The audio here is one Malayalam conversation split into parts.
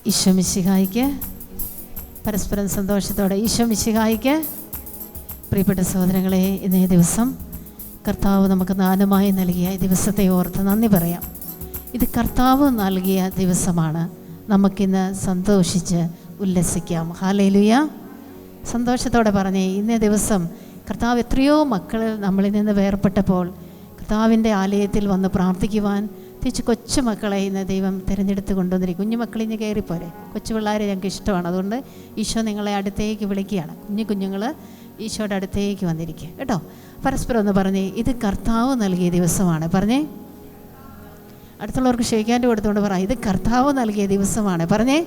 ഈശോ മിശിഹായിക്ക് പരസ്പരം സന്തോഷത്തോടെ ഈശോ മിശിഹായിക്ക്. പ്രിയപ്പെട്ട സഹോദരങ്ങളെ, ഇന്നേ ദിവസം കർത്താവ് നമുക്ക് ദാനമായി നൽകിയ ഈ ദിവസത്തെ ഓർത്ത് നന്ദി പറയാം. ഇത് കർത്താവ് നൽകിയ ദിവസമാണ്. നമുക്കിന്ന് സന്തോഷിച്ച് ഉല്ലസിക്കാം. ഹല്ലേലൂയ. സന്തോഷത്തോടെ പറഞ്ഞേ, ഇന്നേ ദിവസം കർത്താവ് എത്രയോ മക്കൾ നമ്മളിൽ നിന്ന് വേർപെട്ടപ്പോൾ കർത്താവിൻ്റെ ആലയത്തിൽ വന്ന് പ്രാർത്ഥിക്കുവാൻ തിരിച്ച് കൊച്ചു മക്കളെ ഇന്ന് ദൈവം തിരഞ്ഞെടുത്ത് കൊണ്ടുവന്നിരിക്കും. കുഞ്ഞുമക്കളിൽ നിന്ന് കയറിപ്പോരെ, കൊച്ചു പിള്ളേരെ ഞങ്ങൾക്ക് ഇഷ്ടമാണ്. അതുകൊണ്ട് ഈശോ നിങ്ങളെ അടുത്തേക്ക് വിളിക്കുകയാണ്. കുഞ്ഞുങ്ങൾ ഈശോയുടെ അടുത്തേക്ക് വന്നിരിക്കുക കേട്ടോ. പരസ്പരം ഒന്ന് പറഞ്ഞേ, ഇത് കർത്താവ് നൽകിയ ദിവസമാണ്. പറഞ്ഞേ, അടുത്തുള്ളവർക്ക് ക്ഷയിക്കാൻ്റെ കൊടുത്തുകൊണ്ട് പറ, ഇത് കർത്താവ് നൽകിയ ദിവസമാണ്. പറഞ്ഞേ,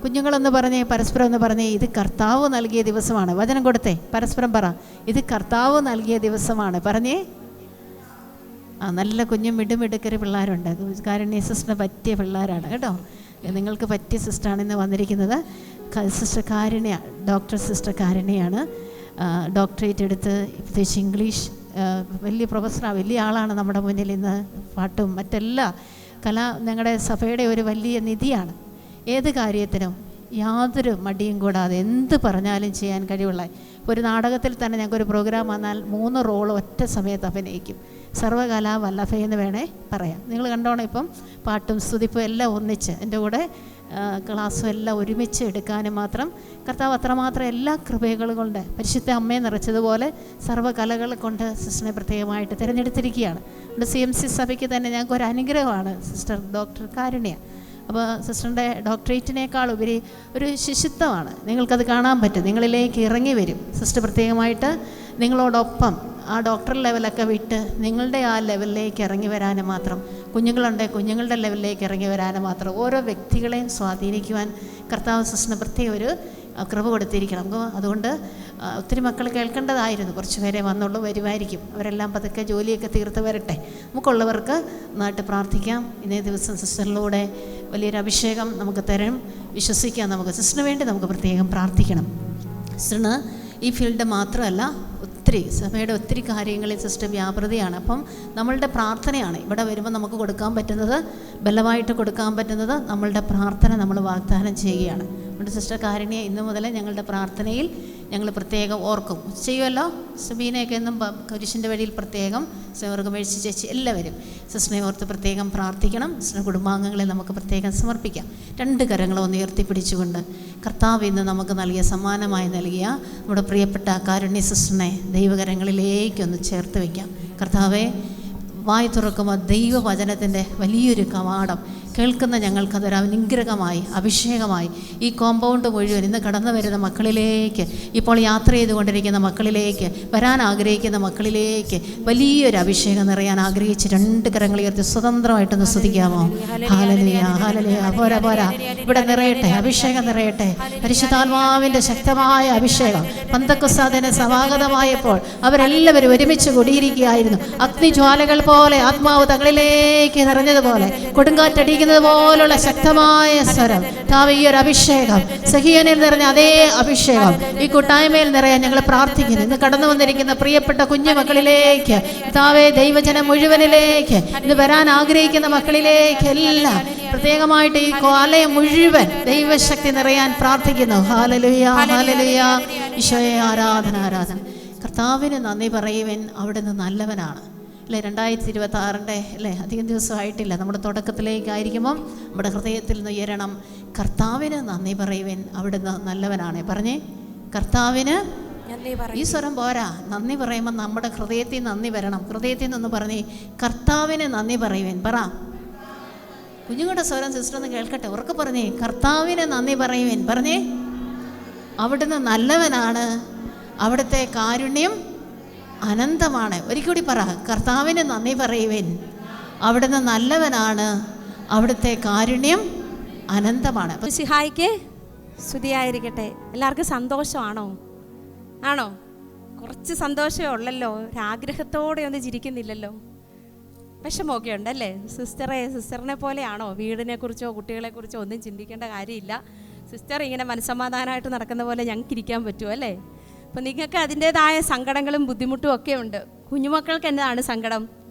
കുഞ്ഞുങ്ങളൊന്ന് പറഞ്ഞേ, പരസ്പരം ഒന്ന് പറഞ്ഞേ, ഇത് കർത്താവ് നൽകിയ ദിവസമാണ്. വചനം കൊടുത്തേ, പരസ്പരം പറ, ഇത് കർത്താവ് നൽകിയ ദിവസമാണ്. പറഞ്ഞേ. നല്ല കുഞ്ഞും മിടുമിടുക്കരി പിള്ളേരുണ്ട്. കാരുണ്യ സിസ്റ്ററിന് പറ്റിയ പിള്ളേരാണ് കേട്ടോ. നിങ്ങൾക്ക് പറ്റിയ സിസ്റ്ററാണ് ഇന്ന് വന്നിരിക്കുന്നത്. സിസ്റ്റർ കാരുണ്യ, ഡോക്ടർ സിസ്റ്റർ കാരുണ്യാണ്. ഡോക്ടറേറ്റ് എടുത്ത് പ്രത്യേകിച്ച് ഇംഗ്ലീഷ് വലിയ പ്രൊഫസറാണ്, വലിയ ആളാണ് നമ്മുടെ മുന്നിൽ ഇന്ന്. പാട്ടും മറ്റെല്ലാ ഞങ്ങളുടെ സഭയുടെ ഒരു വലിയ നിധിയാണ്. ഏത് കാര്യത്തിനും യാതൊരു മടിയും കൂടാതെ എന്ത് പറഞ്ഞാലും ചെയ്യാൻ കഴിവുള്ള ഒരു നാടകത്തിൽ തന്നെ ഞങ്ങൾക്കൊരു പ്രോഗ്രാം വന്നാൽ 3 റോൾ ഒറ്റ സമയത്ത് അഭിനയിക്കും. സർവകലാ വല്ലഭയെന്ന് വേണേ പറയാം. നിങ്ങൾ കണ്ടോണം, ഇപ്പം പാട്ടും സ്തുതിപ്പും എല്ലാം ഒന്നിച്ച് എൻ്റെ കൂടെ ക്ലാസ്സും എല്ലാം ഒരുമിച്ച് എടുക്കാനും മാത്രം കർത്താവ് അത്രമാത്രം എല്ലാ കൃപകളും കൊണ്ട് പരിശുദ്ധ അമ്മയെ നിറച്ചതുപോലെ സർവ്വകലകൾ കൊണ്ട് സിസ്റ്ററിനെ പ്രത്യേകമായിട്ട് തിരഞ്ഞെടുത്തിരിക്കുകയാണ്. നമ്മുടെ CMC സഭയ്ക്ക് തന്നെ ഞങ്ങൾക്ക് ഒരു അനുഗ്രഹമാണ് സിസ്റ്റർ ഡോക്ടർ കാരുണ്യ. അപ്പോൾ സിസ്റ്ററിൻ്റെ ഡോക്ടറേറ്റിനേക്കാൾ ഉപരി ഒരു ശിശുത്വമാണ്. നിങ്ങൾക്കത് കാണാൻ പറ്റും, നിങ്ങളിലേക്ക് ഇറങ്ങി വരും. സിസ്റ്റർ പ്രത്യേകമായിട്ട് നിങ്ങളോടൊപ്പം ആ ഡോക്ടർ ലെവലൊക്കെ വിട്ട് നിങ്ങളുടെ ആ ലെവലിലേക്ക് ഇറങ്ങി വരാനും മാത്രം, കുഞ്ഞുങ്ങളുണ്ടെങ്കിൽ കുഞ്ഞുങ്ങളുടെ ലെവലിലേക്ക് ഇറങ്ങി വരാനും മാത്രം ഓരോ വ്യക്തികളെയും സ്വാധീനിക്കുവാൻ കർത്താവ് സിസ്റ്ററിന് പ്രത്യേക ഒരു കൃപ കൊടുത്തിരിക്കണം. അതുകൊണ്ട് ഒത്തിരി മക്കൾ കേൾക്കേണ്ടതായിരുന്നു. കുറച്ച് പേരെ വന്നുള്ളൂ, വരുമായിരിക്കും. അവരെല്ലാം പതുക്കെ ജോലിയൊക്കെ തീർത്ത് വരട്ടെ. നമുക്കുള്ളവർക്ക് നന്നായിട്ട് പ്രാർത്ഥിക്കാം. ഇന്നേ ദിവസം സിസ്റ്ററിലൂടെ വലിയൊരു അഭിഷേകം നമുക്ക് തരും, വിശ്വസിക്കാം. നമുക്ക് സിസ്റ്ററിന് വേണ്ടി നമുക്ക് പ്രത്യേകം പ്രാർത്ഥിക്കണം. സിസ്റ്ററിന് ഈ ഫീൽഡ് മാത്രമല്ല, ഒത്തിരി സഭയുടെ ഒത്തിരി കാര്യങ്ങളിൽ സിസ്റ്റർ വ്യാപൃതിയാണ്. അപ്പം നമ്മളുടെ പ്രാർത്ഥനയാണ് ഇവിടെ വരുമ്പോൾ നമുക്ക് കൊടുക്കാൻ പറ്റുന്നത്, ബലമായിട്ട് കൊടുക്കാൻ പറ്റുന്നത് നമ്മളുടെ പ്രാർത്ഥന നമ്മൾ വാഗ്ദാനം ചെയ്യുകയാണ്. നമ്മുടെ സിസ്റ്റർ കാരുണ്യ ഇന്നു മുതൽ ഞങ്ങളുടെ പ്രാർത്ഥനയിൽ ഞങ്ങൾ പ്രത്യേകം ഓർക്കും. ചെയ്യുമല്ലോ, സബീനയൊക്കെ എന്നും കുരിശിൻ്റെ വഴിയിൽ പ്രത്യേകം, സ്വർഗമേഴ്ചി ചേച്ചി എല്ലാവരും സിസ്റ്ററിനെ ഓർത്ത് പ്രത്യേകം പ്രാർത്ഥിക്കണം. സിസ്റ്ററിൻ്റെ കുടുംബാംഗങ്ങളെ നമുക്ക് പ്രത്യേകം സമർപ്പിക്കാം. 2 കരങ്ങളും ഒന്ന് ഉയർത്തിപ്പിടിച്ചുകൊണ്ട് കർത്താവ് ഇന്ന് നമുക്ക് നൽകിയ സമ്മാനമായി നൽകിയ നമ്മുടെ പ്രിയപ്പെട്ട കാരുണ്യ സിസ്റ്ററിനെ ദൈവകരങ്ങളിലേക്കൊന്ന് ചേർത്ത് വയ്ക്കാം. കർത്താവെ, വായി തുറക്കുമ്പോൾ ദൈവവചനത്തിൻ്റെ വലിയൊരു കവാടം കേൾക്കുന്ന ഞങ്ങൾക്കതൊരു അനുഗ്രഹമായി, അഭിഷേകമായി ഈ കോമ്പൗണ്ട് മുഴുവൻ ഇന്ന് കടന്നു വരുന്ന മക്കളിലേക്ക്, ഇപ്പോൾ യാത്ര ചെയ്തുകൊണ്ടിരിക്കുന്ന മക്കളിലേക്ക്, വരാൻ ആഗ്രഹിക്കുന്ന മക്കളിലേക്ക് വലിയൊരു അഭിഷേകം നിറയാൻ ആഗ്രഹിച്ച് 2 കരങ്ങൾ ഉയർത്തി സ്വതന്ത്രമായിട്ടൊന്ന് സ്തുതിക്കാമോ? Hallelujah, hallelujah. പോരാ പോരാ, ഇവിടെ നിറയട്ടെ, അഭിഷേകം നിറയട്ടെ. പരിശുദ്ധാത്മാവിൻ്റെ ശക്തമായ അഭിഷേകം പന്തക്കുസ്താദിന് സമാഗതമായപ്പോൾ അവരെല്ലാവരും ഒരുമിച്ച് കൂടിയിരിക്കുകയായിരുന്നു. അഗ്നിജ്വാലകൾ പോലെ ആത്മാവ് തങ്ങളിലേക്ക് നിറഞ്ഞതുപോലെ, കൊടുങ്കാറ്റടി പോലുള്ള ശക്തമായ സ്വരം. താവേ, ഈ ഒരു അഭിഷേകം സഹിയനിൽ നിറഞ്ഞ അതേ അഭിഷേകം ഈ കൂട്ടായ്മയിൽ നിറയാൻ ഞങ്ങൾ പ്രാർത്ഥിക്കുന്നു. ഇന്ന് കടന്നു വന്നിരിക്കുന്ന പ്രിയപ്പെട്ട കുഞ്ഞു മക്കളിലേക്ക്, താവേ, ദൈവജനം മുഴുവനിലേക്ക്, ഇന്ന് വരാൻ ആഗ്രഹിക്കുന്ന മക്കളിലേക്ക് എല്ലാം പ്രത്യേകമായിട്ട് ഈ ആലയം മുഴുവൻ ദൈവശക്തി നിറയാൻ പ്രാർത്ഥിക്കുന്നു. Hallelujah, hallelujah. ഈശോയെ ആരാധന, ആരാധന. കർത്താവിന് നന്ദി പറയുവൻ, അവിടുന്ന് നല്ലവനാണ്. അല്ലേ, 2026 അല്ലേ, അധികം ദിവസമായിട്ടില്ല. നമ്മുടെ തുടക്കത്തിലേക്കായിരിക്കുമ്പം നമ്മുടെ ഹൃദയത്തിൽ നിന്ന് ഉയരണം, കർത്താവിന് നന്ദി പറയുവൻ, അവിടുന്ന് നല്ലവനാണ്. പറഞ്ഞേ, കർത്താവിന്. ഈ സ്വരം പോരാ, നന്ദി പറയുമ്പോൾ നമ്മുടെ ഹൃദയത്തിൽ നന്ദി വരണം. ഹൃദയത്തിൽ നിന്ന് പറഞ്ഞേ, കർത്താവിന് നന്ദി പറയുവൻ. പറ, കുഞ്ഞുങ്ങളുടെ സ്വരം സിസ്റ്റർ ഒന്ന് കേൾക്കട്ടെ, ഉറക്കെ പറഞ്ഞേ, കർത്താവിന് നന്ദി പറയുവൻ. പറഞ്ഞേ, അവിടുന്ന് നല്ലവനാണ്, അവിടുത്തെ കാരുണ്യം അനന്തമാണ്. ഒരിക്കൽ പറ, കർത്താവിന് നന്ദി പറയുവൻ, അവിടുന്ന് നല്ലവനാണ്, അവിടുത്തെ കാരുണ്യം അനന്തമാണ്. മിശിഹായിക്ക് സ്തുതിയായിരിക്കട്ടെ. എല്ലാവർക്കും സന്തോഷമാണോ? ആണോ? കുറച്ച് സന്തോഷമേ ഉള്ളല്ലോ, ഒരാഗ്രഹത്തോടെ ഒന്നും ചിരിക്കുന്നില്ലല്ലോ. വിഷമമൊക്കെ ഉണ്ടല്ലേ? സിസ്റ്ററിനെ പോലെയാണോ? വീടിനെക്കുറിച്ചോ കുട്ടികളെക്കുറിച്ചോ ഒന്നും ചിന്തിക്കേണ്ട കാര്യമില്ല. സിസ്റ്റർ ഇങ്ങനെ മനസ്സമാധാനമായിട്ട് നടക്കുന്ന പോലെ ഞങ്ങൾക്ക് ഇരിക്കാൻ പറ്റുമോ അല്ലേ? അപ്പം നിങ്ങൾക്ക് അതിൻ്റേതായ സങ്കടങ്ങളും ബുദ്ധിമുട്ടും ഒക്കെ ഉണ്ട്. കുഞ്ഞുമക്കൾക്ക് എന്താണ് സങ്കടം?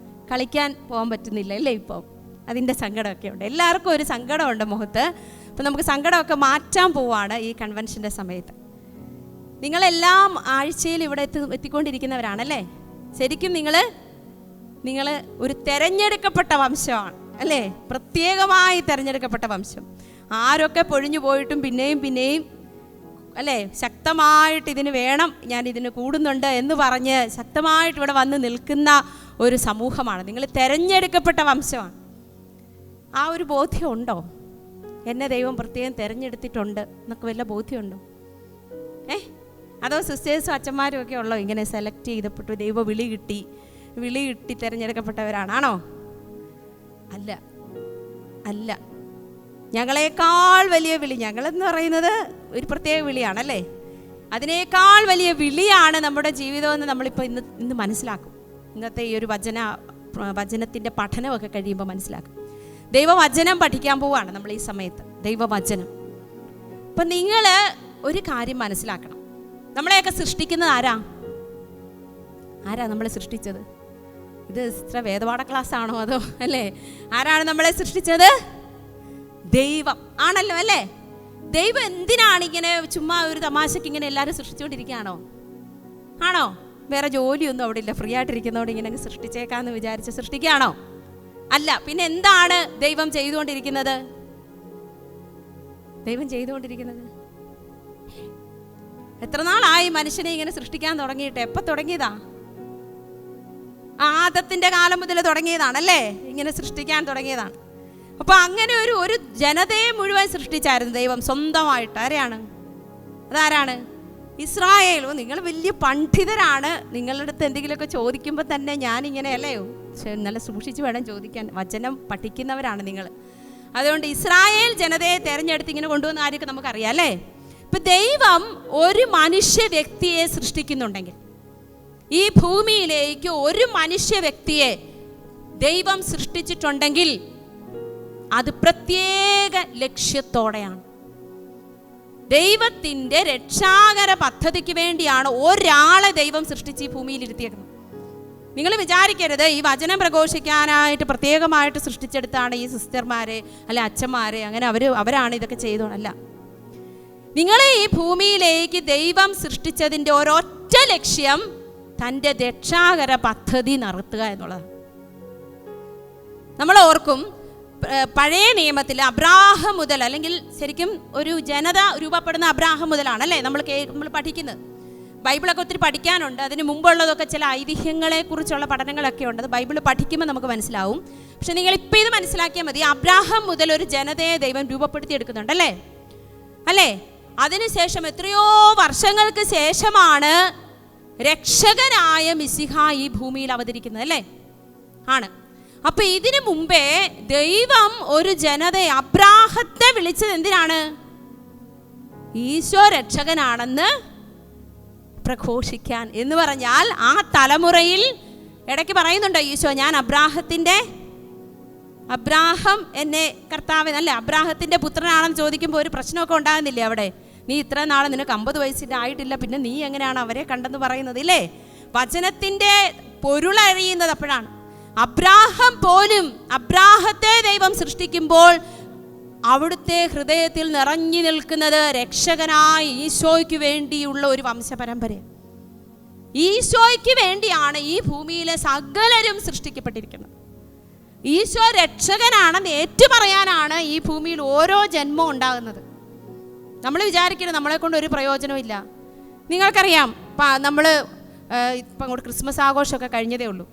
കളിക്കാൻ പോകാൻ പറ്റുന്നില്ല അല്ലേ? ഇപ്പം അതിൻ്റെ സങ്കടമൊക്കെ ഉണ്ട്. എല്ലാവർക്കും ഒരു സങ്കടമുണ്ട് മുഖത്ത്. അപ്പം നമുക്ക് സങ്കടമൊക്കെ മാറ്റാൻ പോവാണ് ഈ കൺവെൻഷൻ്റെ സമയത്ത്. നിങ്ങളെല്ലാം ആഴ്ചയിൽ ഇവിടെ എത്തിക്കൊണ്ടിരിക്കുന്നവരാണല്ലേ. ശരിക്കും നിങ്ങൾ ഒരു തിരഞ്ഞെടുക്കപ്പെട്ട വംശമാണ് അല്ലേ, പ്രത്യേകമായി തിരഞ്ഞെടുക്കപ്പെട്ട വംശം. ആരൊക്കെ പൊഴിഞ്ഞു പോയിട്ടും പിന്നെയും അല്ലേ ശക്തമായിട്ട് ഇതിന് വേണം, ഞാൻ ഇതിന് കൂടുന്നുണ്ട് എന്ന് പറഞ്ഞ് ശക്തമായിട്ട് ഇവിടെ വന്ന് നിൽക്കുന്ന ഒരു സമൂഹമാണ്. നിങ്ങൾ തിരഞ്ഞെടുക്കപ്പെട്ട വംശമാണ്. ആ ഒരു ബോധ്യം ഉണ്ടോ? എന്നെ ദൈവം പ്രത്യേകം തിരഞ്ഞെടുത്തിട്ടുണ്ട് എന്നൊക്കെ വല്ല ബോധ്യമുണ്ടോ? അതോ സിസ്റ്റേഴ്സും അച്ഛന്മാരും ഒക്കെ ഉള്ളോ ഇങ്ങനെ സെലക്ട് ചെയ്തപ്പെട്ടു, ദൈവ വിളി കിട്ടി തിരഞ്ഞെടുക്കപ്പെട്ടവരാണോ? അല്ല. ഞങ്ങളെക്കാൾ വലിയ വിളി, ഞങ്ങളെന്ന് പറയുന്നത് ഒരു പ്രത്യേക വിളിയാണല്ലേ, അതിനേക്കാൾ വലിയ വിളിയാണ് നമ്മുടെ ജീവിതമെന്ന് നമ്മളിപ്പോൾ ഇന്ന് മനസ്സിലാക്കും. ഇന്നത്തെ ഈ ഒരു വചനത്തിൻ്റെ പഠനമൊക്കെ കഴിയുമ്പോൾ മനസ്സിലാക്കും. ദൈവവചനം പഠിക്കാൻ പോവുകയാണ് നമ്മൾ ഈ സമയത്ത്, ദൈവവചനം. അപ്പം നിങ്ങൾ ഒരു കാര്യം മനസ്സിലാക്കണം, നമ്മളെയൊക്കെ സൃഷ്ടിക്കുന്നത് ആരാ നമ്മളെ സൃഷ്ടിച്ചത്? ഇത് ഇത്ര വേദപാഠ ക്ലാസ് ആണോ അതോ അല്ലേ? ആരാണ് നമ്മളെ സൃഷ്ടിച്ചത്? ദൈവം ആണല്ലോ അല്ലേ. ദൈവം എന്തിനാണ് ഇങ്ങനെ ചുമ്മാ ഒരു തമാശക്ക് ഇങ്ങനെ എല്ലാവരും സൃഷ്ടിച്ചുകൊണ്ടിരിക്കുകയാണോ? ആണോ? വേറെ ജോലിയൊന്നും അവിടെ ഇല്ല, ഫ്രീ ആയിട്ടിരിക്കുന്നതോടെ ഇങ്ങനെ സൃഷ്ടിച്ചേക്കാന്ന് വിചാരിച്ച് സൃഷ്ടിക്കുകയാണോ? അല്ല. പിന്നെ എന്താണ് ദൈവം ചെയ്തുകൊണ്ടിരിക്കുന്നത്? എത്ര നാളായി മനുഷ്യനെ ഇങ്ങനെ സൃഷ്ടിക്കാൻ തുടങ്ങിയിട്ട്? എപ്പോൾ തുടങ്ങിയതാ? ആദത്തിന്റെ കാലം മുതൽ തുടങ്ങിയതാണല്ലേ, ഇങ്ങനെ സൃഷ്ടിക്കാൻ തുടങ്ങിയതാണ്. അപ്പൊ അങ്ങനെ ഒരു ജനതയെ മുഴുവൻ സൃഷ്ടിച്ചായിരുന്നു ദൈവം സ്വന്തമായിട്ട്. അതാരാണ്? ഇസ്രായേൽ. നിങ്ങൾ വലിയ പണ്ഡിതരാണ്, നിങ്ങളുടെ അടുത്ത് എന്തെങ്കിലുമൊക്കെ ചോദിക്കുമ്പോൾ തന്നെ ഞാനിങ്ങനെ അല്ലയോ, നല്ല സൂക്ഷിച്ച് വേണം ചോദിക്കാൻ, വചനം പഠിക്കുന്നവരാണ് നിങ്ങൾ. അതുകൊണ്ട് ഇസ്രായേൽ ജനതയെ തെരഞ്ഞെടുത്ത് ഇങ്ങനെ കൊണ്ടുവന്ന ആരൊക്കെ നമുക്കറിയാം അല്ലേ. ഇപ്പൊ ദൈവം ഒരു മനുഷ്യ വ്യക്തിയെ സൃഷ്ടിക്കുന്നുണ്ടെങ്കിൽ, ഈ ഭൂമിയിലേക്ക് ഒരു മനുഷ്യ വ്യക്തിയെ ദൈവം സൃഷ്ടിച്ചിട്ടുണ്ടെങ്കിൽ അത് പ്രത്യേക ലക്ഷ്യത്തോടെയാണ്. ദൈവത്തിൻ്റെ രക്ഷാകര പദ്ധതിക്ക് വേണ്ടിയാണ് ഒരാളെ ദൈവം സൃഷ്ടിച്ച് ഈ ഭൂമിയിൽ ഇരുത്തിയേക്കുന്നത്. നിങ്ങൾ വിചാരിക്കരുത് ഈ വചനം പ്രഘോഷിക്കാനായിട്ട് പ്രത്യേകമായിട്ട് സൃഷ്ടിച്ചെടുത്താണ് ഈ സിസ്റ്റർമാരെ അല്ലെ അച്ഛന്മാരെ, അങ്ങനെ അവരാണ് ഇതൊക്കെ ചെയ്തോണല്ല. നിങ്ങളെ ഈ ഭൂമിയിലേക്ക് ദൈവം സൃഷ്ടിച്ചതിൻ്റെ ഒരൊറ്റ ലക്ഷ്യം തൻ്റെ രക്ഷാകര പദ്ധതി നടത്തുക എന്നുള്ളത്. നമ്മൾ ഓർക്കും, പഴയ നിയമത്തിൽ അബ്രാഹം മുതൽ, അല്ലെങ്കിൽ ശരിക്കും ഒരു ജനത രൂപപ്പെടുന്ന അബ്രാഹം മുതലാണ് അല്ലേ നമ്മൾ പഠിക്കുന്നത്. ബൈബിളൊക്കെ ഒത്തിരി പഠിക്കാനുണ്ട്. അതിന് മുമ്പുള്ളതൊക്കെ ചില ഐതിഹ്യങ്ങളെക്കുറിച്ചുള്ള പഠനങ്ങളൊക്കെ ഉണ്ട്. അത് ബൈബിൾ പഠിക്കുമ്പോൾ നമുക്ക് മനസ്സിലാവും. പക്ഷെ നിങ്ങളിപ്പോൾ ഇത് മനസ്സിലാക്കിയാൽ മതി, അബ്രാഹം മുതൽ ഒരു ജനതയെ ദൈവം രൂപപ്പെടുത്തി അല്ലേ. അതിനുശേഷം എത്രയോ വർഷങ്ങൾക്ക് ശേഷമാണ് രക്ഷകനായ മിശിഹ ഈ ഭൂമിയിൽ അവതരിക്കുന്നത് അല്ലേ. അപ്പൊ ഇതിനു മുമ്പേ ദൈവം ഒരു ജനതയെ, അബ്രാഹത്തെ വിളിച്ചത് എന്തിനാണ്? ഈശോ രക്ഷകനാണെന്ന് പ്രഘോഷിക്കാൻ. എന്ന് പറഞ്ഞാൽ ആ തലമുറയിൽ ഇടയ്ക്ക് പറയുന്നുണ്ടോ ഈശോ, ഞാൻ അബ്രാഹം എന്നെ കർത്താവ് അല്ലേ, അബ്രാഹത്തിന്റെ പുത്രനാണെന്ന് ചോദിക്കുമ്പോൾ ഒരു പ്രശ്നമൊക്കെ ഉണ്ടാകുന്നില്ലേ അവിടെ? നീ ഇത്ര നാളെ നിനക്ക് 50 വയസ്സിൻ്റെ ആയിട്ടില്ല, പിന്നെ നീ എങ്ങനെയാണ് അവരെ കണ്ടെന്ന് പറയുന്നത് ഇല്ലേ? വചനത്തിന്റെ പൊരുളറിയുന്നത് അപ്പോഴാണ്. അബ്രാഹം പോലും, അബ്രാഹത്തെ ദൈവം സൃഷ്ടിക്കുമ്പോൾ അവിടുത്തെ ഹൃദയത്തിൽ നിറഞ്ഞു നിൽക്കുന്നത് രക്ഷകനായ ഈശോയ്ക്ക് വേണ്ടിയുള്ള ഒരു വംശപരമ്പര. ഈശോയ്ക്ക് വേണ്ടിയാണ് ഈ ഭൂമിയിലെ സകലരും സൃഷ്ടിക്കപ്പെട്ടിരിക്കുന്നത്. ഈശോ രക്ഷകനാണെന്ന് ഏറ്റുപറയാനാണ് ഈ ഭൂമിയിൽ ഓരോ ജന്മവും ഉണ്ടാകുന്നത്. നമ്മൾ വിചാരിക്കരുത് നമ്മളെ കൊണ്ട് ഒരു പ്രയോജനവും ഇല്ല. നിങ്ങൾക്കറിയാം, നമ്മൾ ഇപ്പം അങ്ങോട്ട് ക്രിസ്മസ് ആഘോഷമൊക്കെ കഴിഞ്ഞതേ ഉള്ളൂ.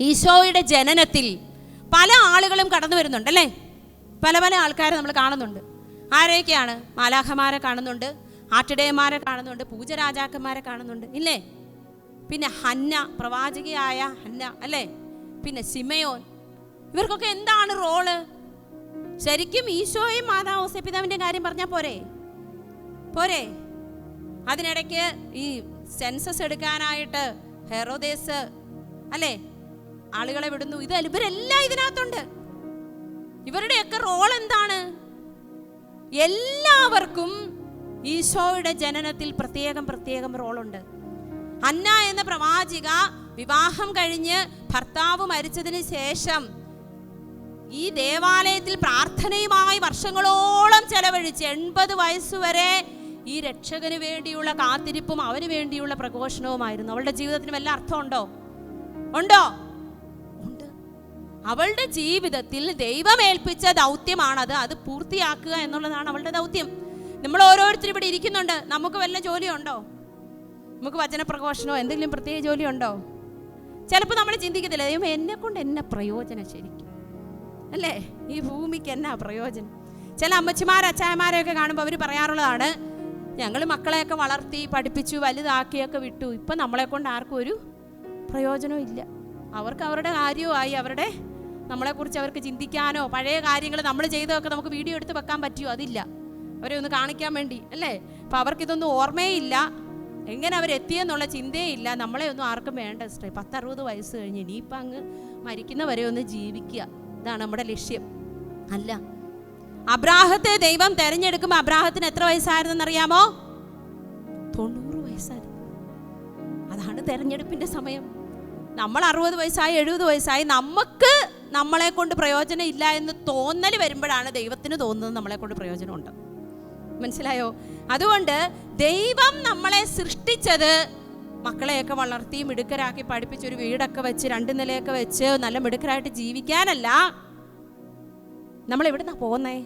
ഈശോയുടെ ജനനത്തിൽ പല ആളുകളും കടന്നു വരുന്നുണ്ടല്ലേ. പല ആൾക്കാരെ നമ്മൾ കാണുന്നുണ്ട്. ആരെയൊക്കെയാണ്? മാലാഖമാരെ കാണുന്നുണ്ട്, ആട്ടിടയന്മാരെ കാണുന്നുണ്ട്, പൂജരാജാക്കന്മാരെ കാണുന്നുണ്ട് ഇല്ലേ. പിന്നെ ഹന്ന, പ്രവാചകിയായ ഹന്ന അല്ലേ, പിന്നെ ശിമയോൻ. ഇവർക്കൊക്കെ എന്താണ് റോള്? ശരിക്കും ഈശോയും മാതാവ് ഔസേപ്പിതാവിൻ്റെ കാര്യം പറഞ്ഞാൽ പോരെ? അതിനിടയ്ക്ക് ഈ സെൻസസ് എടുക്കാനായിട്ട് ഹെറോദേസ് അല്ലേ ആളുകളെ വിടുന്നു. ഇവരെല്ലാം ഇതിനകത്തുണ്ട്. ഇവരുടെയൊക്കെ റോൾ എന്താണ്? എല്ലാവർക്കും ഈശോയുടെ ജനനത്തിൽ പ്രത്യേകം റോളുണ്ട്. ഹന്ന എന്ന പ്രവാചിക വിവാഹം കഴിഞ്ഞ് ഭർത്താവ് മരിച്ചതിന് ശേഷം ഈ ദേവാലയത്തിൽ പ്രാർത്ഥനയുമായി വർഷങ്ങളോളം ചെലവഴിച്ച് 80 വയസ്സുവരെ ഈ രക്ഷകന് വേണ്ടിയുള്ള കാത്തിരിപ്പും അവന് വേണ്ടിയുള്ള പ്രഘോഷണവുമായിരുന്നു. അവളുടെ ജീവിതത്തിന് വല്ല അർത്ഥമുണ്ടോ? ഉണ്ടോ? ഉണ്ട്. അവളുടെ ജീവിതത്തിൽ ദൈവം ഏൽപ്പിച്ച ദൗത്യമാണത്. അത് പൂർത്തിയാക്കുക എന്നുള്ളതാണ് അവളുടെ ദൗത്യം. നമ്മൾ ഓരോരുത്തരും ഇവിടെ ഇരിക്കുന്നുണ്ട്. നമുക്ക് വല്ല ജോലിയുണ്ടോ? നമുക്ക് വചനപ്രഘോഷണമോ എന്തെങ്കിലും പ്രത്യേക ജോലിയുണ്ടോ? ചിലപ്പോൾ നമ്മൾ ചിന്തിക്കത്തില്ല, ദൈവം എന്നെ കൊണ്ട് എന്നാ പ്രയോജനം ശരിക്കും, അല്ലേ? ഈ ഭൂമിക്ക് എന്നാ പ്രയോജനം? ചില അമ്മച്ചിമാരച്ചായമാരെയൊക്കെ കാണുമ്പോൾ അവർ പറയാറുള്ളതാണ്, ഞങ്ങൾ മക്കളെയൊക്കെ വളർത്തി പഠിപ്പിച്ചു വലുതാക്കിയൊക്കെ വിട്ടു, ഇപ്പം നമ്മളെ കൊണ്ട് ആർക്കും ഒരു പ്രയോജനവും ഇല്ല. അവർക്ക് അവരുടെ കാര്യവുമായി, അവരുടെ നമ്മളെക്കുറിച്ച് അവർക്ക് ചിന്തിക്കാനോ പഴയ കാര്യങ്ങൾ നമ്മൾ ചെയ്തതൊക്കെ നമുക്ക് വീഡിയോ എടുത്ത് വെക്കാൻ പറ്റുമോ? അതില്ല. അവരെ ഒന്ന് കാണിക്കാൻ വേണ്ടി, അല്ലേ? അപ്പം അവർക്കിതൊന്നും ഓർമ്മയേ ഇല്ല, എങ്ങനെ അവരെത്തിയെന്നുള്ള ചിന്തയേ ഇല്ല. നമ്മളെ ഒന്നും ആർക്കും വേണ്ട സിസ്റ്റർ. 10-60 വയസ്സ് കഴിഞ്ഞ് ഇനിയിപ്പം അങ്ങ് മരിക്കുന്നവരെ ഒന്ന് ജീവിക്കുക, ഇതാണ് നമ്മുടെ ലക്ഷ്യം. അല്ല, അബ്രാഹത്തെ ദൈവം തെരഞ്ഞെടുക്കുമ്പോൾ അബ്രാഹത്തിന് എത്ര വയസ്സായിരുന്നെന്നറിയാമോ? 90 വയസ്സായിരുന്നു. അതാണ് തെരഞ്ഞെടുപ്പിന്റെ സമയം. നമ്മൾ 60 വയസ്സായി 70 വയസ്സായി നമുക്ക് നമ്മളെ കൊണ്ട് പ്രയോജനം ഇല്ല എന്ന് തോന്നൽ വരുമ്പോഴാണ് ദൈവത്തിന് തോന്നുന്നത് നമ്മളെ കൊണ്ട് പ്രയോജനമുണ്ട്. മനസ്സിലായോ? അതുകൊണ്ട് ദൈവം നമ്മളെ സൃഷ്ടിച്ചത് മക്കളെയൊക്കെ വളർത്തി മിടുക്കരാക്കി പഠിപ്പിച്ചൊരു വീടൊക്കെ വെച്ച് 2 നിലയൊക്കെ വെച്ച് നല്ല മിടുക്കരായിട്ട് ജീവിക്കാനല്ല. നമ്മൾ എവിടുന്നാ പോന്നേ?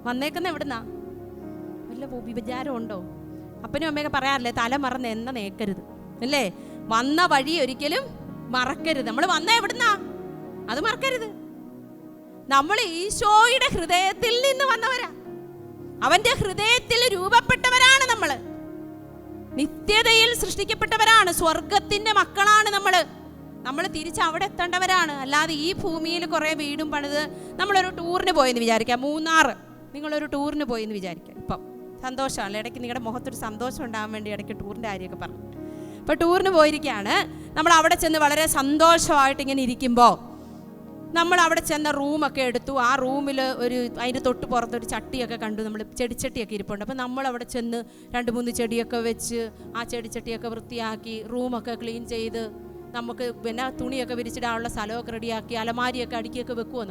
വന്നേക്കുന്ന എവിടുന്നാ? വല്ല വിചാരം ഉണ്ടോ? അപ്പനും അമ്മയൊക്കെ പറയാറില്ലേ, തല മറന്ന് എന്ന നേക്കരുത്, അല്ലേ? വന്ന വഴി ഒരിക്കലും മറക്കരുത്. നമ്മൾ വന്ന എവിടുന്നാ അത് മറക്കരുത്. നമ്മൾ ഈശോയുടെ ഹൃദയത്തിൽ നിന്ന് വന്നവരാ. അവന്റെ ഹൃദയത്തിൽ രൂപപ്പെട്ടവരാണ് നമ്മൾ. നിത്യതയിൽ സൃഷ്ടിക്കപ്പെട്ടവരാണ്. സ്വർഗത്തിന്റെ മക്കളാണ് നമ്മൾ തിരിച്ച് അവിടെ എത്തേണ്ടവരാണ്. അല്ലാതെ ഈ ഭൂമിയിൽ കുറേ വീടും പണിത് നമ്മളൊരു ടൂറിന് പോയെന്ന് വിചാരിക്കാം. മൂന്നാർ നിങ്ങളൊരു ടൂറിന് പോയെന്ന് വിചാരിക്കാം. ഇപ്പം സന്തോഷമാണല്ലോ, ഇടയ്ക്ക് നിങ്ങളുടെ മുഖത്തൊരു സന്തോഷം ഉണ്ടാകാൻ വേണ്ടി ഇടയ്ക്ക് ടൂറിൻ്റെ കാര്യമൊക്കെ പറഞ്ഞു. ഇപ്പോൾ ടൂറിന് പോയിരിക്കുകയാണ്. നമ്മൾ അവിടെ ചെന്ന് വളരെ സന്തോഷമായിട്ട് ഇങ്ങനെ ഇരിക്കുമ്പോൾ നമ്മൾ അവിടെ ചെന്ന റൂമൊക്കെ എടുത്തു. ആ റൂമിൽ അതിൻ്റെ തൊട്ട് പുറത്തൊരു ചട്ടിയൊക്കെ കണ്ടു, നമ്മൾ ചെടിച്ചട്ടിയൊക്കെ ഇരിപ്പുണ്ട്. അപ്പോൾ നമ്മൾ അവിടെ ചെന്ന് 2-3 ചെടിയൊക്കെ വെച്ച് ആ ചെടിച്ചട്ടിയൊക്കെ വൃത്തിയാക്കി റൂമൊക്കെ ക്ലീൻ ചെയ്ത് നമുക്ക് പിന്നെ തുണിയൊക്കെ വിരിച്ചിടാനുള്ള സ്ഥലമൊക്കെ റെഡിയാക്കി അലമാരിയൊക്കെ അടുക്കിയൊക്കെ വെക്കുവോ?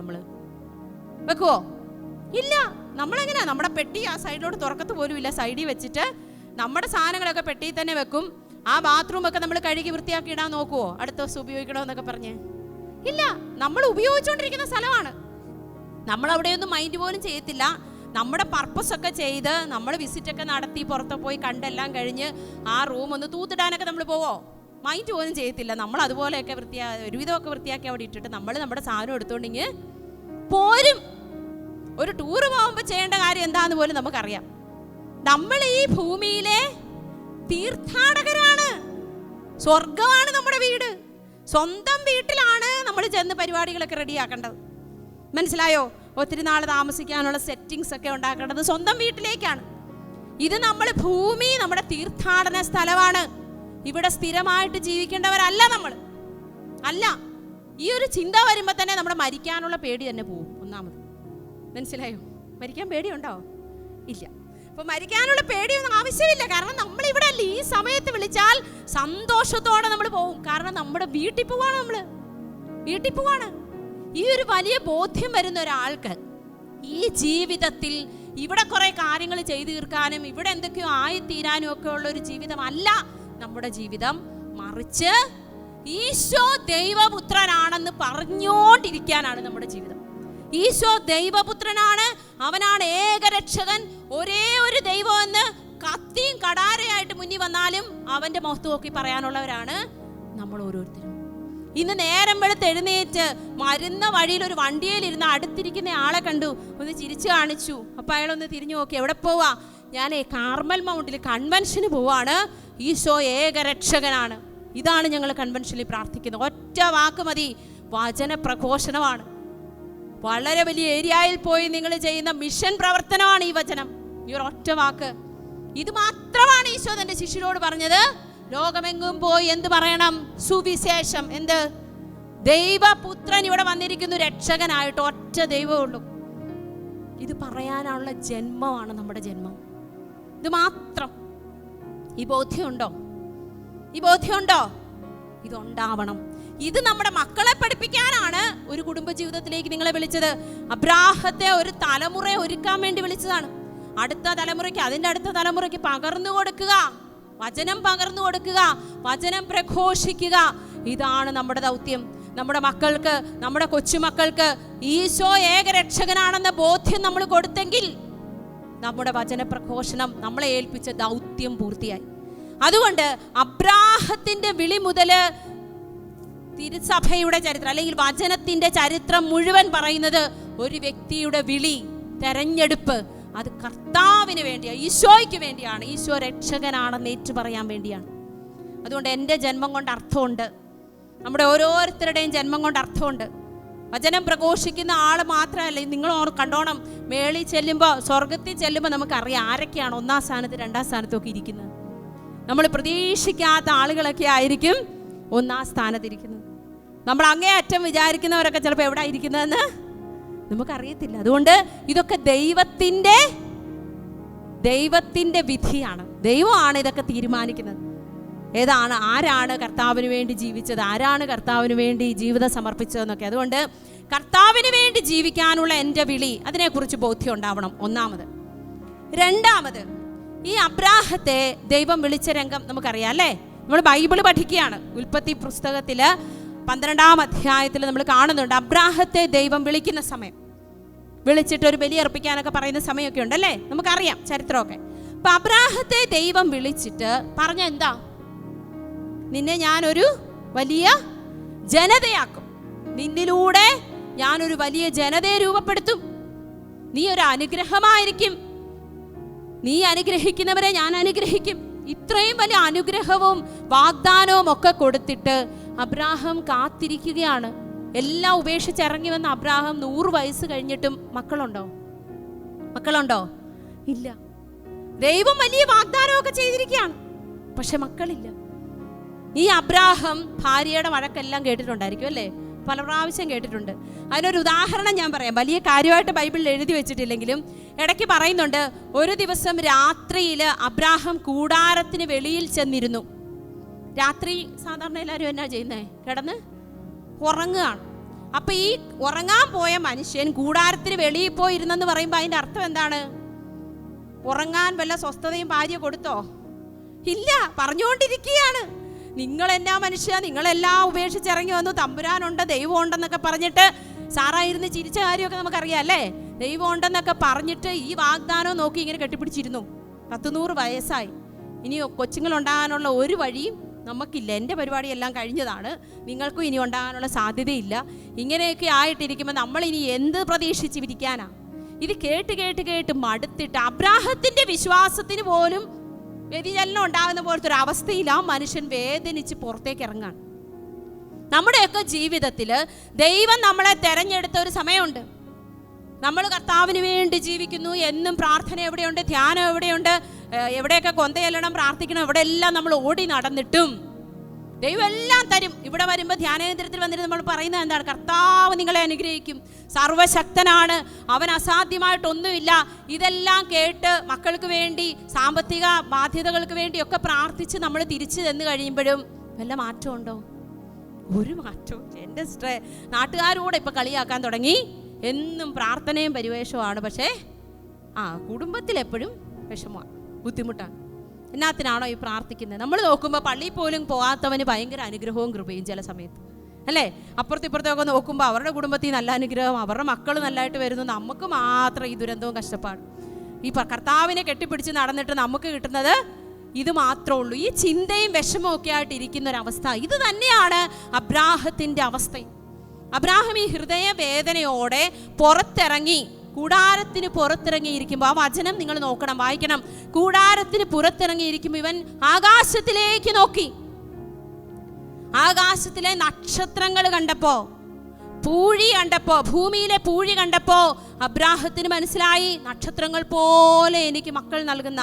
ഇല്ല. നമ്മളെങ്ങനെയാ? നമ്മുടെ പെട്ടി ആ സൈഡിലോട്ട് തുറക്കത്ത് പോലും ഇല്ല. സൈഡിൽ വെച്ചിട്ട് നമ്മുടെ സാധനങ്ങളൊക്കെ പെട്ടിയിൽ തന്നെ വെക്കും. ആ ബാത്റൂമൊക്കെ നമ്മൾ കഴുകി വൃത്തിയാക്കി ഇടാൻ നോക്കുവോ? അടുത്ത ദിവസം ഉപയോഗിക്കണമെന്നൊക്കെ പറഞ്ഞ്? ഇല്ല. നമ്മൾ ഉപയോഗിച്ചുകൊണ്ടിരിക്കുന്ന സ്ഥലമാണ്. നമ്മൾ അവിടെയൊന്നും മൈൻഡ് പോലും ചെയ്യത്തില്ല. നമ്മുടെ പർപ്പസൊക്കെ ചെയ്ത് നമ്മൾ വിസിറ്റൊക്കെ നടത്തി പുറത്ത് പോയി കണ്ടെല്ലാം കഴിഞ്ഞ് ആ റൂം ഒന്ന് തൂത്തിടാനൊക്കെ നമ്മൾ പോവോ? മൈൻഡ് പോലും ചെയ്യത്തില്ല. നമ്മൾ അതുപോലെയൊക്കെ ഒരുവിധമൊക്കെ വൃത്തിയാക്കി അവിടെ ഇട്ടിട്ട് നമ്മൾ നമ്മുടെ സാധനം എടുത്തോണ്ടെങ്കിൽ പോരും. ഒരു ടൂറ് പോകുമ്പോൾ ചെയ്യേണ്ട കാര്യം എന്താന്ന് പോലും നമുക്കറിയാം. നമ്മൾ ഈ ഭൂമിയിലെ തീർത്ഥാടകരാണ്. സ്വർഗമാണ് നമ്മുടെ വീട്. സ്വന്തം വീട്ടിലാണ് നമ്മൾ ചെന്ന് പരിപാടികളൊക്കെ റെഡിയാക്കേണ്ടത്. മനസ്സിലായോ? ഒത്തിരി നാൾ താമസിക്കാനുള്ള സെറ്റിങ്സ് ഒക്കെ ഉണ്ടാക്കേണ്ടത് സ്വന്തം വീട്ടിലേക്കാണ്. ഇത് നമ്മൾ ഭൂമി നമ്മുടെ തീർത്ഥാടന സ്ഥലമാണ്. ഇവിടെ സ്ഥിരമായിട്ട് ജീവിക്കേണ്ടവരല്ല നമ്മൾ. അല്ല. ഈ ഒരു ചിന്ത വരുമ്പോൾ തന്നെ നമ്മുടെ മരിക്കാനുള്ള പേടി തന്നെ പോവും. ഒന്നാമത് മനസ്സിലായോ? മരിക്കാൻ പേടിയുണ്ടോ? ഇല്ല. അപ്പോൾ മരിക്കാനുള്ള പേടിയൊന്നും ആവശ്യമില്ല. കാരണം നമ്മളിവിടെ അല്ല. ഈ സമയത്ത് വിളിച്ചാൽ സന്തോഷത്തോടെ നമ്മൾ പോകും. കാരണം നമ്മുടെ വീട്ടിൽ പോവാണ്. ഈ ഒരു വലിയ ബോധ്യം വരുന്ന ഒരാൾക്ക് ഈ ജീവിതത്തിൽ ഇവിടെ കുറെ കാര്യങ്ങൾ ചെയ്തു തീർക്കാനും ഇവിടെ എന്തൊക്കെയോ ആയിത്തീരാനും ഒക്കെ ഉള്ള ഒരു ജീവിതമല്ല നമ്മുടെ ജീവിതം. മറിച്ച് ഈശോ ദൈവപുത്രനാണെന്ന് പറഞ്ഞുകൊണ്ടിരിക്കാനാണ് നമ്മുടെ ജീവിതം. ഈശോ ദൈവപുത്രനാണ്, അവനാണ് ഏകരക്ഷകൻ, ഒരേ ഒരു ദൈവം എന്ന് കത്തിയും കടാരയായിട്ട് മുന്നിൽ വന്നാലും അവന്റെ മുഖത്ത് നോക്കി പറയാനുള്ളവരാണ് നമ്മൾ ഓരോരുത്തരും. ഇന്ന് നേരം വെളുത്ത് എഴുന്നേറ്റ് മരുന്ന വഴിയിൽ ഒരു വണ്ടിയിലിരുന്ന് അടുത്തിരിക്കുന്ന ആളെ കണ്ടു, ഒന്ന് ചിരിച്ചു കാണിച്ചു. അപ്പം അയാളൊന്ന് തിരിഞ്ഞു നോക്കി, എവിടെ പോവാ? ഞാൻ കാർമൽ മൗണ്ടിൽ കൺവെൻഷന് പോവാണ്. ഈശോ ഏകരക്ഷകനാണ്. ഇതാണ് ഞങ്ങൾ കൺവെൻഷനിൽ പ്രാർത്ഥിക്കുന്നത്. ഒറ്റ വാക്ക് മതി, വചന പ്രഘോഷണമാണ്. വളരെ വലിയ ഏരിയയിൽ പോയി നിങ്ങൾ ചെയ്യുന്ന മിഷൻ പ്രവർത്തനമാണ് ഈ വചനം. ഈ ഒറ്റ വാക്ക്, ഇത് മാത്രമാണ് ഈശോ തന്റെ ശിഷ്യരോട് പറഞ്ഞത്. ലോകമെങ്ങും പോയി എന്ത് പറയണം? സുവിശേഷം. എന്ത്? ദൈവപുത്രൻ ഇവിടെ വന്നിരിക്കുന്നു രക്ഷകനായിട്ട്. ഒറ്റ ദൈവമേ ഉള്ളൂ. ഇത് പറയാനുള്ള ജന്മമാണ് നമ്മുടെ ജന്മം. ഇത് മാത്രം. ഈ ബോധ്യമുണ്ടോ? ഇതുണ്ടാവണം. ഇത് നമ്മുടെ മക്കളെ പഠിപ്പിക്കാനാണ് ഒരു കുടുംബ ജീവിതത്തിലേക്ക് നിങ്ങളെ വിളിച്ചത്. അബ്രാഹത്തെ ഒരു തലമുറയെ ഒരുക്കാൻ വേണ്ടി വിളിച്ചതാണ്. അടുത്ത തലമുറയ്ക്ക്, അതിൻ്റെ അടുത്ത തലമുറയ്ക്ക് പകർന്നു കൊടുക്കുക, വചനം പകർന്നു കൊടുക്കുക, വചനം പ്രഘോഷിക്കുക. ഇതാണ് നമ്മുടെ ദൗത്യം. നമ്മുടെ മക്കൾക്ക്, നമ്മുടെ കൊച്ചുമക്കൾക്ക് ഈശോ ഏകരക്ഷകനാണെന്ന ബോധ്യം നമ്മൾ കൊടുത്തെങ്കിൽ നമ്മുടെ വചന പ്രഘോഷണം നമ്മളെ ഏൽപ്പിച്ച ദൗത്യം പൂർത്തിയായി. അതുകൊണ്ട് അബ്രാഹത്തിന്റെ വിളി മുതൽ തിരുസഭയുടെ ചരിത്രം അല്ലെങ്കിൽ വചനത്തിന്റെ ചരിത്രം മുഴുവൻ പറയുന്നത് ഒരു വ്യക്തിയുടെ വിളി, തെരഞ്ഞെടുപ്പ്, അത് കർത്താവിന് വേണ്ടിയാണ്, ഈശോയ്ക്ക് വേണ്ടിയാണ്, ഈശോ രക്ഷകനാണെന്ന് ഏറ്റു പറയാൻ വേണ്ടിയാണ്. അതുകൊണ്ട് എൻ്റെ ജന്മം കൊണ്ട് അർത്ഥമുണ്ട്, നമ്മുടെ ഓരോരുത്തരുടെയും ജന്മം കൊണ്ട് അർത്ഥമുണ്ട്. വചനം പ്രഘോഷിക്കുന്ന ആൾ മാത്രമല്ല, നിങ്ങൾ കണ്ടോണം, മേളിൽ ചെല്ലുമ്പോൾ, സ്വർഗത്തിൽ ചെല്ലുമ്പോൾ നമുക്കറിയാം ആരൊക്കെയാണ് ഒന്നാം സ്ഥാനത്ത് രണ്ടാം സ്ഥാനത്തൊക്കെ ഇരിക്കുന്നത്. നമ്മൾ പ്രതീക്ഷിക്കാത്ത ആളുകളൊക്കെ ആയിരിക്കും ഒന്നാം സ്ഥാനത്തിരിക്കുന്നത്. നമ്മൾ അങ്ങേയറ്റം വിചാരിക്കുന്നവരൊക്കെ ചിലപ്പോൾ എവിടെ ഇരിക്കുന്നതെന്ന് നമുക്കറിയത്തില്ല. അതുകൊണ്ട് ഇതൊക്കെ ദൈവത്തിൻ്റെ വിധിയാണ്. ദൈവമാണ് ഇതൊക്കെ തീരുമാനിക്കുന്നത്. ആരാണ് കർത്താവിന് വേണ്ടി ജീവിച്ചത്, ആരാണ് കർത്താവിന് വേണ്ടി ജീവിതം സമർപ്പിച്ചതെന്നൊക്കെ. അതുകൊണ്ട് കർത്താവിന് വേണ്ടി ജീവിക്കാനുള്ള എൻ്റെ വിളി, അതിനെക്കുറിച്ച് ബോധ്യം ഉണ്ടാവണം, ഒന്നാമത്. രണ്ടാമത്, ഈ അബ്രാഹത്തെ ദൈവം വിളിച്ച രംഗം നമുക്കറിയാം അല്ലേ? നമ്മൾ ബൈബിൾ പഠിക്കുകയാണ്. ഉൽപ്പത്തി പുസ്തകത്തിൽ 12-ാം അധ്യായത്തിൽ നമ്മൾ കാണുന്നുണ്ട് അബ്രാഹത്തെ ദൈവം വിളിക്കുന്ന സമയം. വിളിച്ചിട്ട് ഒരു ബലി അർപ്പിക്കാനൊക്കെ പറയുന്ന സമയമൊക്കെ ഉണ്ടല്ലേ, നമുക്കറിയാം ചരിത്രമൊക്കെ. അപ്പൊ അബ്രാഹത്തെ ദൈവം വിളിച്ചിട്ട് പറഞ്ഞ എന്താ? നിന്നെ ഞാനൊരു വലിയ ജനതയാക്കും, നിന്നിലൂടെ ഞാനൊരു വലിയ ജനതയെ രൂപപ്പെടുത്തും, നീ ഒരു അനുഗ്രഹമായിരിക്കും, നീ അനുഗ്രഹിക്കുന്നവരെ ഞാൻ അനുഗ്രഹിക്കും. ഇത്രയും വലിയ അനുഗ്രഹവും വാഗ്ദാനവും ഒക്കെ കൊടുത്തിട്ട് അബ്രാഹാം കാത്തിരിക്കുകയാണ്. എല്ലാം ഉപേക്ഷിച്ചിറങ്ങി വന്ന അബ്രാഹാം 100 വയസ്സ് കഴിഞ്ഞിട്ടും മക്കളുണ്ടോ? ഇല്ല. ദൈവം വലിയ വാഗ്ദാനമൊക്കെ ചെയ്തിരിക്കുകയാണ്, പക്ഷെ മക്കളില്ല. ഈ അബ്രാഹാം ഭാര്യയുടെ വഴക്കെല്ലാം കേട്ടിട്ടുണ്ടായിരിക്കും അല്ലേ? പല പ്രാവശ്യം കേട്ടിട്ടുണ്ട്. അതിനൊരു ഉദാഹരണം ഞാൻ പറയാം. വലിയ കാര്യമായിട്ട് ബൈബിളിൽ എഴുതി വെച്ചിട്ടില്ലെങ്കിലും ഇടയ്ക്ക് പറയുന്നുണ്ട്, ഒരു ദിവസം രാത്രിയിൽ അബ്രാഹാം കൂടാരത്തിന് വെളിയിൽ ചെന്നിരുന്നു. രാത്രി സാധാരണ എല്ലാവരും എന്നാ ചെയ്യുന്നേ? കിടന്ന് ഉറങ്ങുകയാണ്. അപ്പം ഈ ഉറങ്ങാൻ പോയ മനുഷ്യൻ കൂടാരത്തിന് വെളിയിൽ പോയിരുന്നെന്ന് പറയുമ്പോൾ അതിൻ്റെ അർത്ഥം എന്താണ്? ഉറങ്ങാൻ വല്ല സ്വസ്ഥതയും ഭാര്യ കൊടുത്തോ? ഇല്ല, പറഞ്ഞുകൊണ്ടിരിക്കുകയാണ്. നിങ്ങളെന്നാ മനുഷ്യ, നിങ്ങളെല്ലാം ഉപേക്ഷിച്ചിറങ്ങി വന്നു, തമ്പുരാനുണ്ട്, ദൈവം ഉണ്ടെന്നൊക്കെ പറഞ്ഞിട്ട്, സാറായിരുന്ന് ചിരിച്ച കാര്യമൊക്കെ നമുക്കറിയാം അല്ലേ? ദൈവം ഉണ്ടെന്നൊക്കെ പറഞ്ഞിട്ട് ഈ വാഗ്ദാനം നോക്കി ഇങ്ങനെ കെട്ടിപ്പിടിച്ചിരുന്നു. 100 വയസ്സായി, ഇനി കൊച്ചുങ്ങളുണ്ടാകാനുള്ള ഒരു വഴിയും നമുക്കില്ല, എൻ്റെ പരിപാടിയെല്ലാം കഴിഞ്ഞതാണ്, നിങ്ങൾക്കും ഇനി ഉണ്ടാകാനുള്ള സാധ്യതയില്ല. ഇങ്ങനെയൊക്കെ ആയിട്ടിരിക്കുമ്പോൾ നമ്മൾ ഇനി എന്ത് പ്രതീക്ഷിച്ചിരിക്കാനാ? ഇത് കേട്ട് കേട്ട് കേട്ട് മടുത്തിട്ട് അബ്രാഹത്തിൻ്റെ വിശ്വാസത്തിന് പോലും വ്യതിചലനം ഉണ്ടാകുന്ന പോലത്തെ ഒരു അവസ്ഥയിൽ ആ മനുഷ്യൻ വേദനിച്ച് പുറത്തേക്ക് ഇറങ്ങാണ്. നമ്മുടെയൊക്കെ ജീവിതത്തിൽ ദൈവം നമ്മളെ തെരഞ്ഞെടുത്ത ഒരു സമയമുണ്ട്. നമ്മൾ കർത്താവിന് വേണ്ടി ജീവിക്കുന്നു, എന്നും പ്രാർത്ഥന എവിടെയുണ്ട്, ധ്യാനം എവിടെയുണ്ട്, എവിടെയൊക്കെ കൊന്തയെല്ലണം, പ്രാർത്ഥിക്കണം, ഇവിടെ എല്ലാം നമ്മൾ ഓടി നടന്നിട്ടും ദൈവം എല്ലാം തരും. ഇവിടെ വരുമ്പോൾ ധ്യാനകേന്ദ്രത്തിൽ വന്നിട്ട് നമ്മൾ പറയുന്നത് എന്താണ്? കർത്താവ് നിങ്ങളെ അനുഗ്രഹിക്കും, സർവശക്തനാണ്, അവൻ അസാധ്യമായിട്ടൊന്നുമില്ല. ഇതെല്ലാം കേട്ട് മക്കൾക്ക് വേണ്ടി, സാമ്പത്തിക ബാധ്യതകൾക്ക് വേണ്ടിയൊക്കെ പ്രാർത്ഥിച്ച് നമ്മൾ തിരിച്ചു ചെന്ന് കഴിയുമ്പോഴും വല്ല മാറ്റമുണ്ടോ? ഒരു മാറ്റവും. എൻ്റെ നാട്ടുകാരോടെ ഇപ്പം കളിയാക്കാൻ തുടങ്ങി. എന്നും പ്രാർത്ഥനയും പരിവേഷവുമാണ്, പക്ഷേ കുടുംബത്തിലെപ്പോഴും വിഷമമാണ്, ബുദ്ധിമുട്ടാണ്. എന്നാത്തിനാണോ ഈ പ്രാർത്ഥിക്കുന്നത്? നമ്മൾ നോക്കുമ്പോൾ പള്ളിയിൽ പോലും പോകാത്തവന് ഭയങ്കര അനുഗ്രഹവും കൃപയും ചില സമയത്ത് അല്ലേ? അപ്പുറത്തിപ്പുറത്തൊക്കെ നോക്കുമ്പോൾ അവരുടെ കുടുംബത്തിൽ നല്ല അനുഗ്രഹം, അവരുടെ മക്കൾ നല്ലതായിട്ട് വരുന്നു, നമുക്ക് മാത്രം ഈ ദുരന്തവും കഷ്ടപ്പാടും. ഈ കർത്താവിനെ കെട്ടിപ്പിടിച്ച് നടന്നിട്ട് നമുക്ക് കിട്ടുന്നത് ഇത് മാത്രമേ ഉള്ളൂ. ഈ ചിന്തയും വിഷമവും ഒക്കെ ആയിട്ട് ഇരിക്കുന്നൊരവസ്ഥ, ഇത് തന്നെയാണ് അബ്രാഹത്തിൻ്റെ അവസ്ഥ. അബ്രാഹാം ഈ ഹൃദയവേദനയോടെ പുറത്തിറങ്ങി, കൂടാരത്തിന് പുറത്തിറങ്ങിയിരിക്കുമ്പോൾ, ആ വചനം നിങ്ങൾ നോക്കണം, വായിക്കണം. കൂടാരത്തിന് പുറത്തിറങ്ങിയിരിക്കുമ്പോൾ ഇവൻ ആകാശത്തിലേക്ക് നോക്കി. ആകാശത്തിലെ നക്ഷത്രങ്ങൾ കണ്ടപ്പോ, പൂഴി കണ്ടപ്പോ, ഭൂമിയിലെ പൂഴി കണ്ടപ്പോ അബ്രാഹത്തിന് മനസ്സിലായി, നക്ഷത്രങ്ങൾ പോലെ എനിക്ക് മക്കൾ നൽകുന്ന,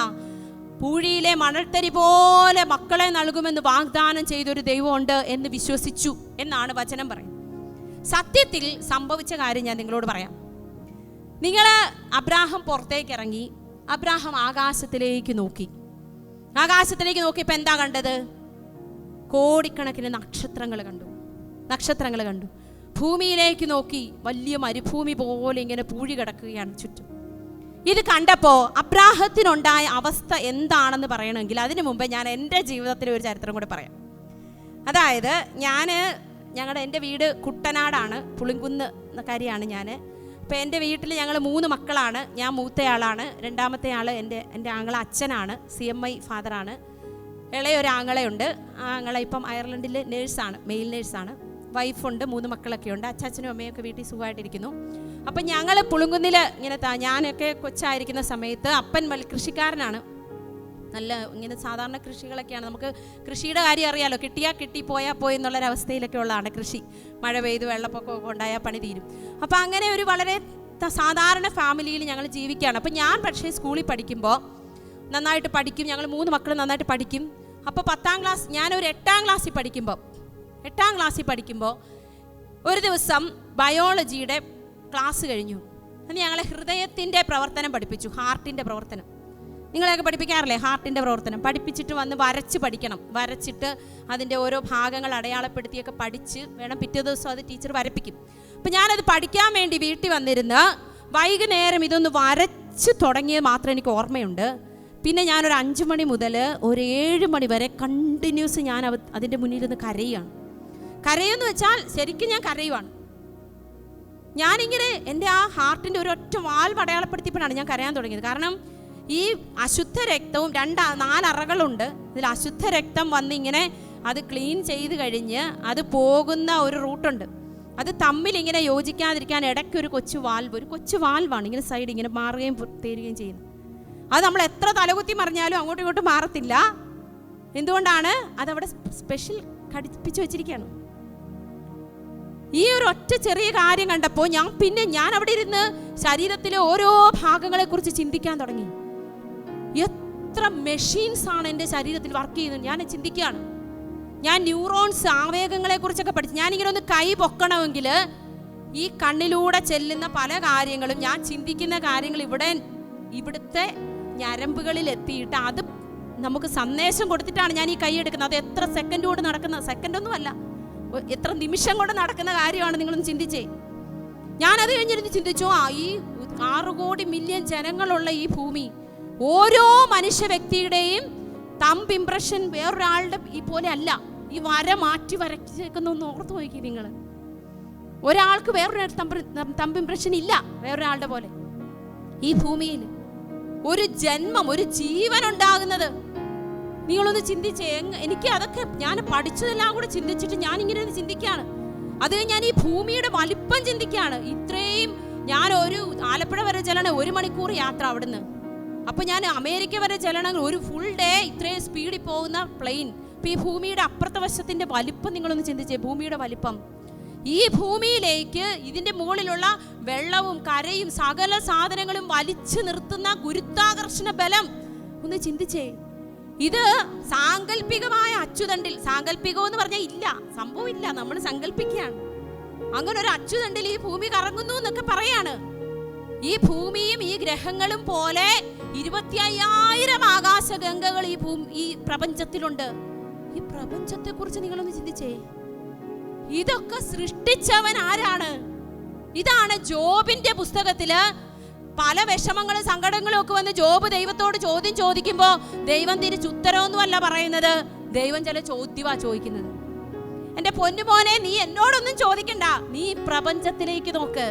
പൂഴിയിലെ മണൽത്തരി പോലെ മക്കളെ നൽകുമെന്ന് വാഗ്ദാനം ചെയ്തൊരു ദൈവമുണ്ട് എന്ന് വിശ്വസിച്ചു എന്നാണ് വചനം പറയുന്നത്. സത്യത്തിൽ സംഭവിച്ച കാര്യം ഞാൻ നിങ്ങളോട് പറയാം. അബ്രാഹാം പുറത്തേക്ക് ഇറങ്ങി, അബ്രാഹാം ആകാശത്തിലേക്ക് നോക്കി. ആകാശത്തിലേക്ക് നോക്കിയപ്പോൾ എന്താ കണ്ടത്? കോടിക്കണക്കിന് നക്ഷത്രങ്ങൾ കണ്ടു. നക്ഷത്രങ്ങൾ കണ്ടു. ഭൂമിയിലേക്ക് നോക്കി, വലിയ മരുഭൂമി പോലെ ഇങ്ങനെ പൂഴി കിടക്കുകയാണ് ചുറ്റും. ഇത് കണ്ടപ്പോൾ അബ്രാഹത്തിനുണ്ടായ അവസ്ഥ എന്താണെന്ന് പറയണമെങ്കിൽ അതിനു മുമ്പേ ഞാൻ എൻ്റെ ജീവിതത്തിലെ ഒരു ചരിത്രം കൂടെ പറയാം. അതായത് എൻ്റെ വീട് കുട്ടനാടാണ്, പുളിങ്കുന്ന് കാര്യമാണ് ഞാൻ. അപ്പോൾ എൻ്റെ വീട്ടിൽ ഞങ്ങൾ 3 മക്കളാണ്. ഞാൻ മൂത്തയാളാണ്. രണ്ടാമത്തെ ആൾ എൻ്റെ ആങ്ങള അച്ഛനാണ്, CMI ഫാദറാണ്. ഇളയൊരു ആങ്ങളയുണ്ട്. ആ ആങ്ങള ഇപ്പം അയർലൻഡിൽ നേഴ്സാണ്, മെയിൽ നേഴ്സാണ്. വൈഫുണ്ട്, 3 മക്കളൊക്കെ ഉണ്ട്. അച്ഛനും അമ്മയൊക്കെ വീട്ടിൽ സുഖമായിട്ടിരിക്കുന്നു. അപ്പം ഞങ്ങൾ പുളുങ്കുന്നിൽ ഇങ്ങനെ ഞാനൊക്കെ കൊച്ചായിരിക്കുന്ന സമയത്ത് അപ്പൻ കൃഷിക്കാരനാണ്. നല്ല ഇങ്ങനെ സാധാരണ കൃഷികളൊക്കെയാണ്. നമുക്ക് കൃഷിയുടെ കാര്യം അറിയാമല്ലോ, കിട്ടിയാൽ കിട്ടി, പോയാൽ പോയി എന്നുള്ളൊരവസ്ഥയിലൊക്കെ ഉള്ളതാണ് കൃഷി. മഴ പെയ്ത് വെള്ളപ്പൊക്കമൊക്കെ ഉണ്ടായാൽ പണി തീരും. അപ്പോൾ അങ്ങനെ ഒരു വളരെ സാധാരണ ഫാമിലിയിൽ ഞങ്ങൾ ജീവിക്കുകയാണ്. അപ്പോൾ ഞാൻ പക്ഷേ സ്കൂളിൽ പഠിക്കുമ്പോൾ നന്നായിട്ട് പഠിക്കും. ഞങ്ങൾ 3 മക്കൾ നന്നായിട്ട് പഠിക്കും. അപ്പോൾ 10ാം ക്ലാസ്, ഞാനൊരു 8ാം ക്ലാസ്സിൽ പഠിക്കുമ്പോൾ ഒരു ദിവസം ബയോളജിയുടെ ക്ലാസ് കഴിഞ്ഞു. അന്ന് ഞങ്ങളെ ഹൃദയത്തിൻ്റെ പ്രവർത്തനം പഠിപ്പിച്ചു, ഹാർട്ടിൻ്റെ പ്രവർത്തനം. നിങ്ങളെയൊക്കെ പഠിപ്പിക്കാറില്ലേ ഹാർട്ടിൻ്റെ പ്രവർത്തനം? പഠിപ്പിച്ചിട്ട് വന്ന് വരച്ച് പഠിക്കണം. വരച്ചിട്ട് അതിൻ്റെ ഓരോ ഭാഗങ്ങൾ അടയാളപ്പെടുത്തിയൊക്കെ പഠിച്ച് വേണം പിറ്റേ ദിവസം അത് ടീച്ചർ വരപ്പിക്കും. അപ്പം ഞാനത് പഠിക്കാൻ വേണ്ടി വീട്ടിൽ വന്നിരുന്ന് വൈകുന്നേരം ഇതൊന്ന് വരച്ച് തുടങ്ങിയത് മാത്രം എനിക്ക് ഓർമ്മയുണ്ട്. പിന്നെ ഞാനൊരു 5 മണി മുതൽ ഒരു 7 മണി വരെ കണ്ടിന്യൂസ് ഞാൻ അതിൻ്റെ മുന്നിലിരുന്ന് കരയുകയാണ്. കരയെന്ന് വെച്ചാൽ ശരിക്കും ഞാൻ കരയുവാണ്. ഞാനിങ്ങനെ എൻ്റെ ആ ഹാർട്ടിൻ്റെ ഒരു ഒറ്റ വാൽവ് അടയാളപ്പെടുത്തിയപ്പോഴാണ് ഞാൻ കരയാൻ തുടങ്ങിയത്. കാരണം ഈ അശുദ്ധ രക്തവും 4 അറകളുണ്ട്. ഇതിൽ അശുദ്ധ രക്തം വന്നിങ്ങനെ അത് ക്ലീൻ ചെയ്ത് കഴിഞ്ഞ് അത് പോകുന്ന ഒരു റൂട്ടുണ്ട്. അത് തമ്മിലിങ്ങനെ യോജിക്കാതിരിക്കാൻ ഇടയ്ക്കൊരു കൊച്ചു വാൽവാണ് ഇങ്ങനെ സൈഡ് ഇങ്ങനെ മാറുകയും തീരുകയും ചെയ്യുന്നത്. അത് നമ്മൾ എത്ര തലകുത്തി മറിഞ്ഞാലും അങ്ങോട്ടും ഇങ്ങോട്ടും മാറത്തില്ല. എന്തുകൊണ്ടാണ്? അതവിടെ സ്പെഷ്യൽ ഘടിപ്പിച്ച് വെച്ചിരിക്കുകയാണ്. ഈ ഒരു ഒറ്റ ചെറിയ കാര്യം കണ്ടപ്പോൾ ഞാൻ അവിടെ ഇരുന്ന് ശരീരത്തിലെ ഓരോ ഭാഗങ്ങളെക്കുറിച്ച് ചിന്തിക്കാൻ തുടങ്ങി. എത്ര മെഷീൻസ് ആണ് എൻ്റെ ശരീരത്തിൽ വർക്ക് ചെയ്യുന്നത് ഞാൻ ചിന്തിക്കുകയാണ്. ഞാൻ ന്യൂറോൺസ്, ആവേഗങ്ങളെ കുറിച്ചൊക്കെ പഠിച്ചു. ഞാനിങ്ങനെ ഒന്ന് കൈ പൊക്കണമെങ്കിൽ ഈ കണ്ണിലൂടെ ചെല്ലുന്ന പല കാര്യങ്ങളും, ഞാൻ ചിന്തിക്കുന്ന കാര്യങ്ങൾ ഇവിടുത്തെ ഞരമ്പുകളിൽ എത്തിയിട്ട് അത് നമുക്ക് സന്ദേശം കൊടുത്തിട്ടാണ് ഞാൻ ഈ കൈ എടുക്കുന്നത്. അത് എത്ര സെക്കൻഡ് കൊണ്ട് നടക്കുന്ന, സെക്കൻഡൊന്നുമല്ല, എത്ര നിമിഷം കൊണ്ട് നടക്കുന്ന കാര്യമാണ്. നിങ്ങളൊന്ന് ചിന്തിച്ചേ. ഞാനത് കഴിഞ്ഞിരുന്ന് ചിന്തിച്ചു, ഈ 6 കോടി മില്യൺ ജനങ്ങളുള്ള ഈ ഭൂമി, ഓരോ മനുഷ്യ വ്യക്തിയുടെയും തമ്പ് ഇംപ്രഷൻ വേറൊരാളുടെ ഈ പോലെ അല്ല. ഈ വര മാറ്റി വരച്ചേക്കുന്നൊന്ന് ഓർത്ത് നോക്കി നിങ്ങൾ. ഒരാൾക്ക് വേറൊരു തമ്പ് ഇംപ്രഷൻ ഇല്ല വേറൊരാളുടെ പോലെ. ഈ ഭൂമിയിൽ ഒരു ജന്മം, ഒരു ജീവൻ ഉണ്ടാകുന്നത് നിങ്ങളൊന്ന് ചിന്തിച്ചേ. എനിക്ക് അതൊക്കെ ഞാൻ പഠിച്ചതെല്ലാം കൂടെ ചിന്തിച്ചിട്ട് ഞാനിങ്ങനെ ചിന്തിക്കുകയാണ്. അത് ഞാൻ ഈ ഭൂമിയുടെ വലിപ്പം ചിന്തിക്കുകയാണ്. ഇത്രയും ഞാൻ ഒരു ആലപ്പുഴ വരെ ചെല്ലണം 1 മണിക്കൂർ യാത്ര അവിടുന്ന്. അപ്പോൾ ഞാൻ അമേരിക്ക വരെ ചെല്ലണമെങ്കിൽ ഒരു ഫുൾ ഡേ ഇത്രയും സ്പീഡിൽ പോകുന്ന പ്ലെയിൻ. ഇപ്പോൾ ഈ ഭൂമിയുടെ അപ്പുറത്തെ വശത്തിൻ്റെ വലിപ്പം നിങ്ങളൊന്ന് ചിന്തിച്ചേ. ഭൂമിയുടെ വലിപ്പം. ഈ ഭൂമിയിലേക്ക് ഇതിൻ്റെ മുകളിലുള്ള വെള്ളവും കരയും സകല സാധനങ്ങളും വലിച്ചു നിർത്തുന്ന ഗുരുത്വാകർഷണ ബലം ഒന്ന് ചിന്തിച്ചേ. ഇത് സാങ്കല്പികമായ അച്ചുതണ്ടിൽ, സാങ്കല്പികം എന്ന് പറഞ്ഞാൽ ഇല്ല, സംഭവം ഇല്ല, നമ്മൾ സങ്കല്പിക്കുകയാണ്. അങ്ങനെ ഒരു അച്ചുതണ്ടിൽ ഈ ഭൂമി കറങ്ങുന്നു എന്നൊക്കെ പറയാണ്. ഈ ഭൂമിയും ഈ ഗ്രഹങ്ങളും പോലെ 25,000 ആകാശഗംഗകൾ ഈ പ്രപഞ്ചത്തിലുണ്ട്. ഈ പ്രപഞ്ചത്തെ കുറിച്ച് നിങ്ങളൊന്ന് ചിന്തിച്ചേ. ഇതൊക്കെ സൃഷ്ടിച്ചവൻ ആരാണ്? ഇതാണ് ജോബിന്റെ പുസ്തകത്തില് പല വിഷമങ്ങളും സങ്കടങ്ങളും ഒക്കെ വന്ന് ജോബ് ദൈവത്തോട് ചോദ്യം ചോദിക്കുമ്പോൾ ദൈവം തിരിച്ചുത്തരവൊന്നുമല്ല പറയുന്നത്, ദൈവം ചില ചോദ്യമാ ചോദിക്കുന്നത്. എൻ്റെ പൊന്നുമോനെ, നീ എന്നോടൊന്നും ചോദിക്കണ്ട, നീ പ്രപഞ്ചത്തിലേക്ക് നോക്ക്.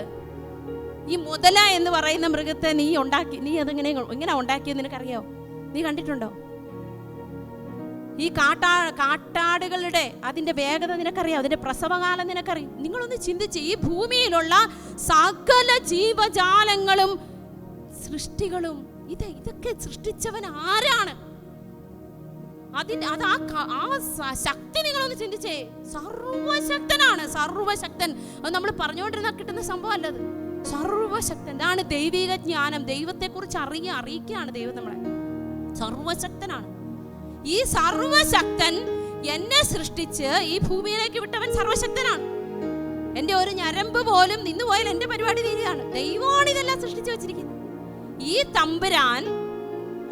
ഈ മുതല എന്ന് പറയുന്ന മൃഗത്തെ നീ അതെങ്ങനെ ഉണ്ടാക്കിയെന്ന് നിനക്കറിയോ? നീ കണ്ടിട്ടുണ്ടോ? ഈ കാട്ടാടുകളുടെ അതിൻ്റെ വേഗത നിനക്കറിയാം, അതിൻ്റെ പ്രസവകാലം നിനക്കറിയാം. നിങ്ങളൊന്ന് ചിന്തിച്ച്, ഈ ഭൂമിയിലുള്ള സകല ജീവജാലങ്ങളും സൃഷ്ടികളും ഇതൊക്കെ സൃഷ്ടിച്ചവൻ ആരാണ്? ആ ശക്തി നിങ്ങളൊന്ന് ചിന്തിച്ചേ. സർവശക്തനാണ്, സർവശക്തൻ. അത് നമ്മൾ പറഞ്ഞുകൊണ്ടിരുന്ന കിട്ടുന്ന സംഭവം അല്ലത്. സർവശക്തൻ, ഇതാണ് ദൈവിക ജ്ഞാനം. ദൈവത്തെക്കുറിച്ച് അറിയിക്കുകയാണ് ദൈവം നമ്മളെ. സർവശക്തനാണ്. ഈ സർവശക്തൻ എന്നെ സൃഷ്ടിച്ച് ഈ ഭൂമിയിലേക്ക് വിട്ടവൻ സർവശക്തനാണ്. എൻ്റെ ഒരു ഞരമ്പ് പോലും നിന്ന് പോയാൽ എൻ്റെ പരിപാടി തീരുകയാണ്. ദൈവമാണ് ഇതെല്ലാം സൃഷ്ടിച്ചു വെച്ചിരിക്കുന്നത്. ഈ തമ്പുരാൻ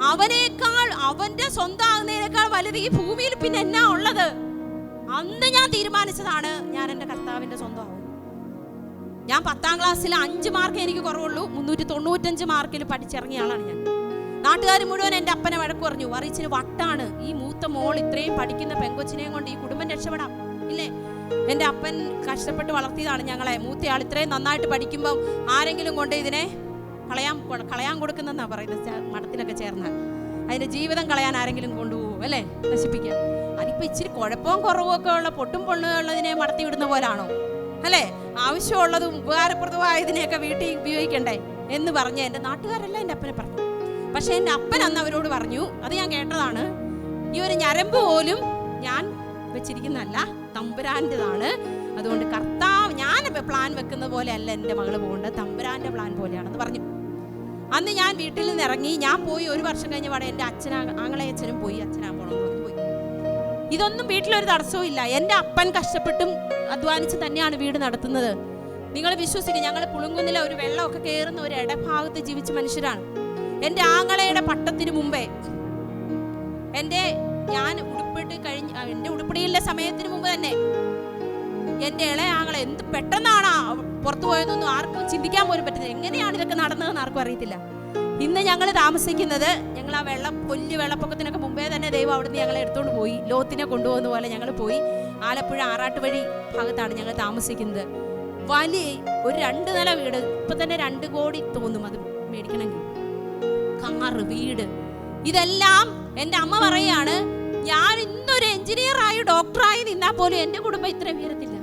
അവനേക്കാൾ, അവന്റെ സ്വന്തം ആകുന്നതിനേക്കാൾ വലുത് ഈ ഭൂമിയിൽ പിന്നെ എന്നാ ഉള്ളത്? അന്ന് ഞാൻ തീരുമാനിച്ചതാണ് ഞാൻ എൻ്റെ കർത്താവിൻ്റെ സ്വന്തമാവും. ഞാൻ 10ാം ക്ലാസ്സിൽ 5 മാർക്ക് എനിക്ക് കുറവുള്ളൂ, 395 മാർക്കിൽ പഠിച്ചിറങ്ങിയ ആളാണ് ഞാൻ. നാട്ടുകാർ മുഴുവൻ എൻ്റെ അപ്പനെ വഴക്ക് പറഞ്ഞു, വറിച്ചിന് വട്ടാണ്, ഈ മൂത്ത മോൾ ഇത്രയും പഠിക്കുന്ന പെങ്കൊച്ചിനെയും കൊണ്ട് ഈ കുടുംബം രക്ഷപ്പെടാം ഇല്ലേ. എൻ്റെ അപ്പൻ കഷ്ടപ്പെട്ട് വളർത്തിയതാണ് ഞങ്ങളെ. മൂത്തയാൾ ഇത്രയും നന്നായിട്ട് പഠിക്കുമ്പം ആരെങ്കിലും കൊണ്ട് ഇതിനെ കളയാൻ കൊടുക്കുന്നെന്നാണ് പറയുന്നത്, മഠത്തിലൊക്കെ ചേർന്നാൽ. അതിൻ്റെ ജീവിതം കളയാൻ ആരെങ്കിലും കൊണ്ടുപോകും അല്ലേ, നശിപ്പിക്കാം. അതിപ്പോൾ ഇച്ചിരി കുഴപ്പവും കുറവും ഒക്കെ ഉള്ള പൊട്ടും പൊണ്ണുള്ളതിനെ മടത്തി വിടുന്ന പോലാണോ അല്ലേ? ആവശ്യമുള്ളതും ഉപകാരപ്രദമായതിനെയൊക്കെ വീട്ടിൽ ഉപയോഗിക്കണ്ടേ എന്ന് പറഞ്ഞ് എൻ്റെ നാട്ടുകാരെല്ലാം എൻ്റെ അപ്പനെ പറഞ്ഞു. പക്ഷെ എൻ്റെ അപ്പൻ അന്ന് അവരോട് പറഞ്ഞു, അത് ഞാൻ കേട്ടതാണ്, ഈ ഒരു ഞരമ്പ് പോലും ഞാൻ വെച്ചിരിക്കുന്നതല്ല, തമ്പുരാൻ്റെതാണ്. അതുകൊണ്ട് കർത്താവ്, ഞാൻ പ്ലാൻ വെക്കുന്ന പോലെ അല്ല എൻ്റെ മകള് പോകേണ്ടത്, തമ്പുരാൻ്റെ പ്ലാൻ പോലെയാണെന്ന് പറഞ്ഞു. അന്ന് ഞാൻ വീട്ടിൽ നിന്ന് ഇറങ്ങി, ഞാൻ പോയി 1 വർഷം കഴിഞ്ഞ പാടെ എൻ്റെ ആങ്ങളയച്ഛനും പോയി, അച്ഛനാ പോകണമെന്ന് പറഞ്ഞു പോയി. ഇതൊന്നും വീട്ടിലൊരു തടസ്സവും ഇല്ല. എൻ്റെ അപ്പൻ കഷ്ടപ്പെട്ടും അധ്വാനിച്ച് തന്നെയാണ് വീട് നടത്തുന്നത്. നിങ്ങൾ വിശ്വസിക്കുക, ഞങ്ങൾ പുളുങ്കുന്നിലെ ഒരു വെള്ളമൊക്കെ കയറുന്ന ഒരു ഇടഭാഗത്ത് ജീവിച്ച മനുഷ്യരാണ്. എൻ്റെ ആങ്ങളയുടെ പട്ടത്തിന് മുമ്പേ ഞാൻ ഉടുപ്പിട്ട് കഴിഞ്ഞ് എൻ്റെ ഉടുപ്പിടിയിലെ സമയത്തിന് മുമ്പ് തന്നെ എൻ്റെ ഇളയ ആങ്ങളെ എന്ത് പെട്ടെന്നാണ് പുറത്തു പോയതൊന്നും ആർക്കും ചിന്തിക്കാൻ പോലും പറ്റുന്നത്. എങ്ങനെയാണ് ഇതൊക്കെ നടന്നതെന്ന് ആർക്കും അറിയത്തില്ല. ഇന്ന് ഞങ്ങൾ താമസിക്കുന്നത്, ഞങ്ങൾ ആ വലിയ വെള്ളപ്പൊക്കത്തിനൊക്കെ മുമ്പേ തന്നെ ദൈവം അവിടുന്ന് ഞങ്ങളെ എടുത്തുകൊണ്ട് പോയി, ലോത്തിനെ കൊണ്ടുപോകുന്ന പോലെ ഞങ്ങൾ പോയി. ആലപ്പുഴ ആറാട്ടുവഴി ഭാഗത്താണ് ഞങ്ങൾ താമസിക്കുന്നത്. വലിയ ഒരു 2 നില വീട്, ഇപ്പം തന്നെ 2 കോടി തോന്നും അത് മേടിക്കണമെങ്കിൽ. കാറ്, വീട്, ഇതെല്ലാം എൻ്റെ അമ്മ പറയാണ്, ഞാൻ ഇന്നൊരു എഞ്ചിനീയറായി ഡോക്ടറായി നിന്നാൽ പോലും എൻ്റെ കുടുംബം ഇത്രയും ഉയരത്തില്ല.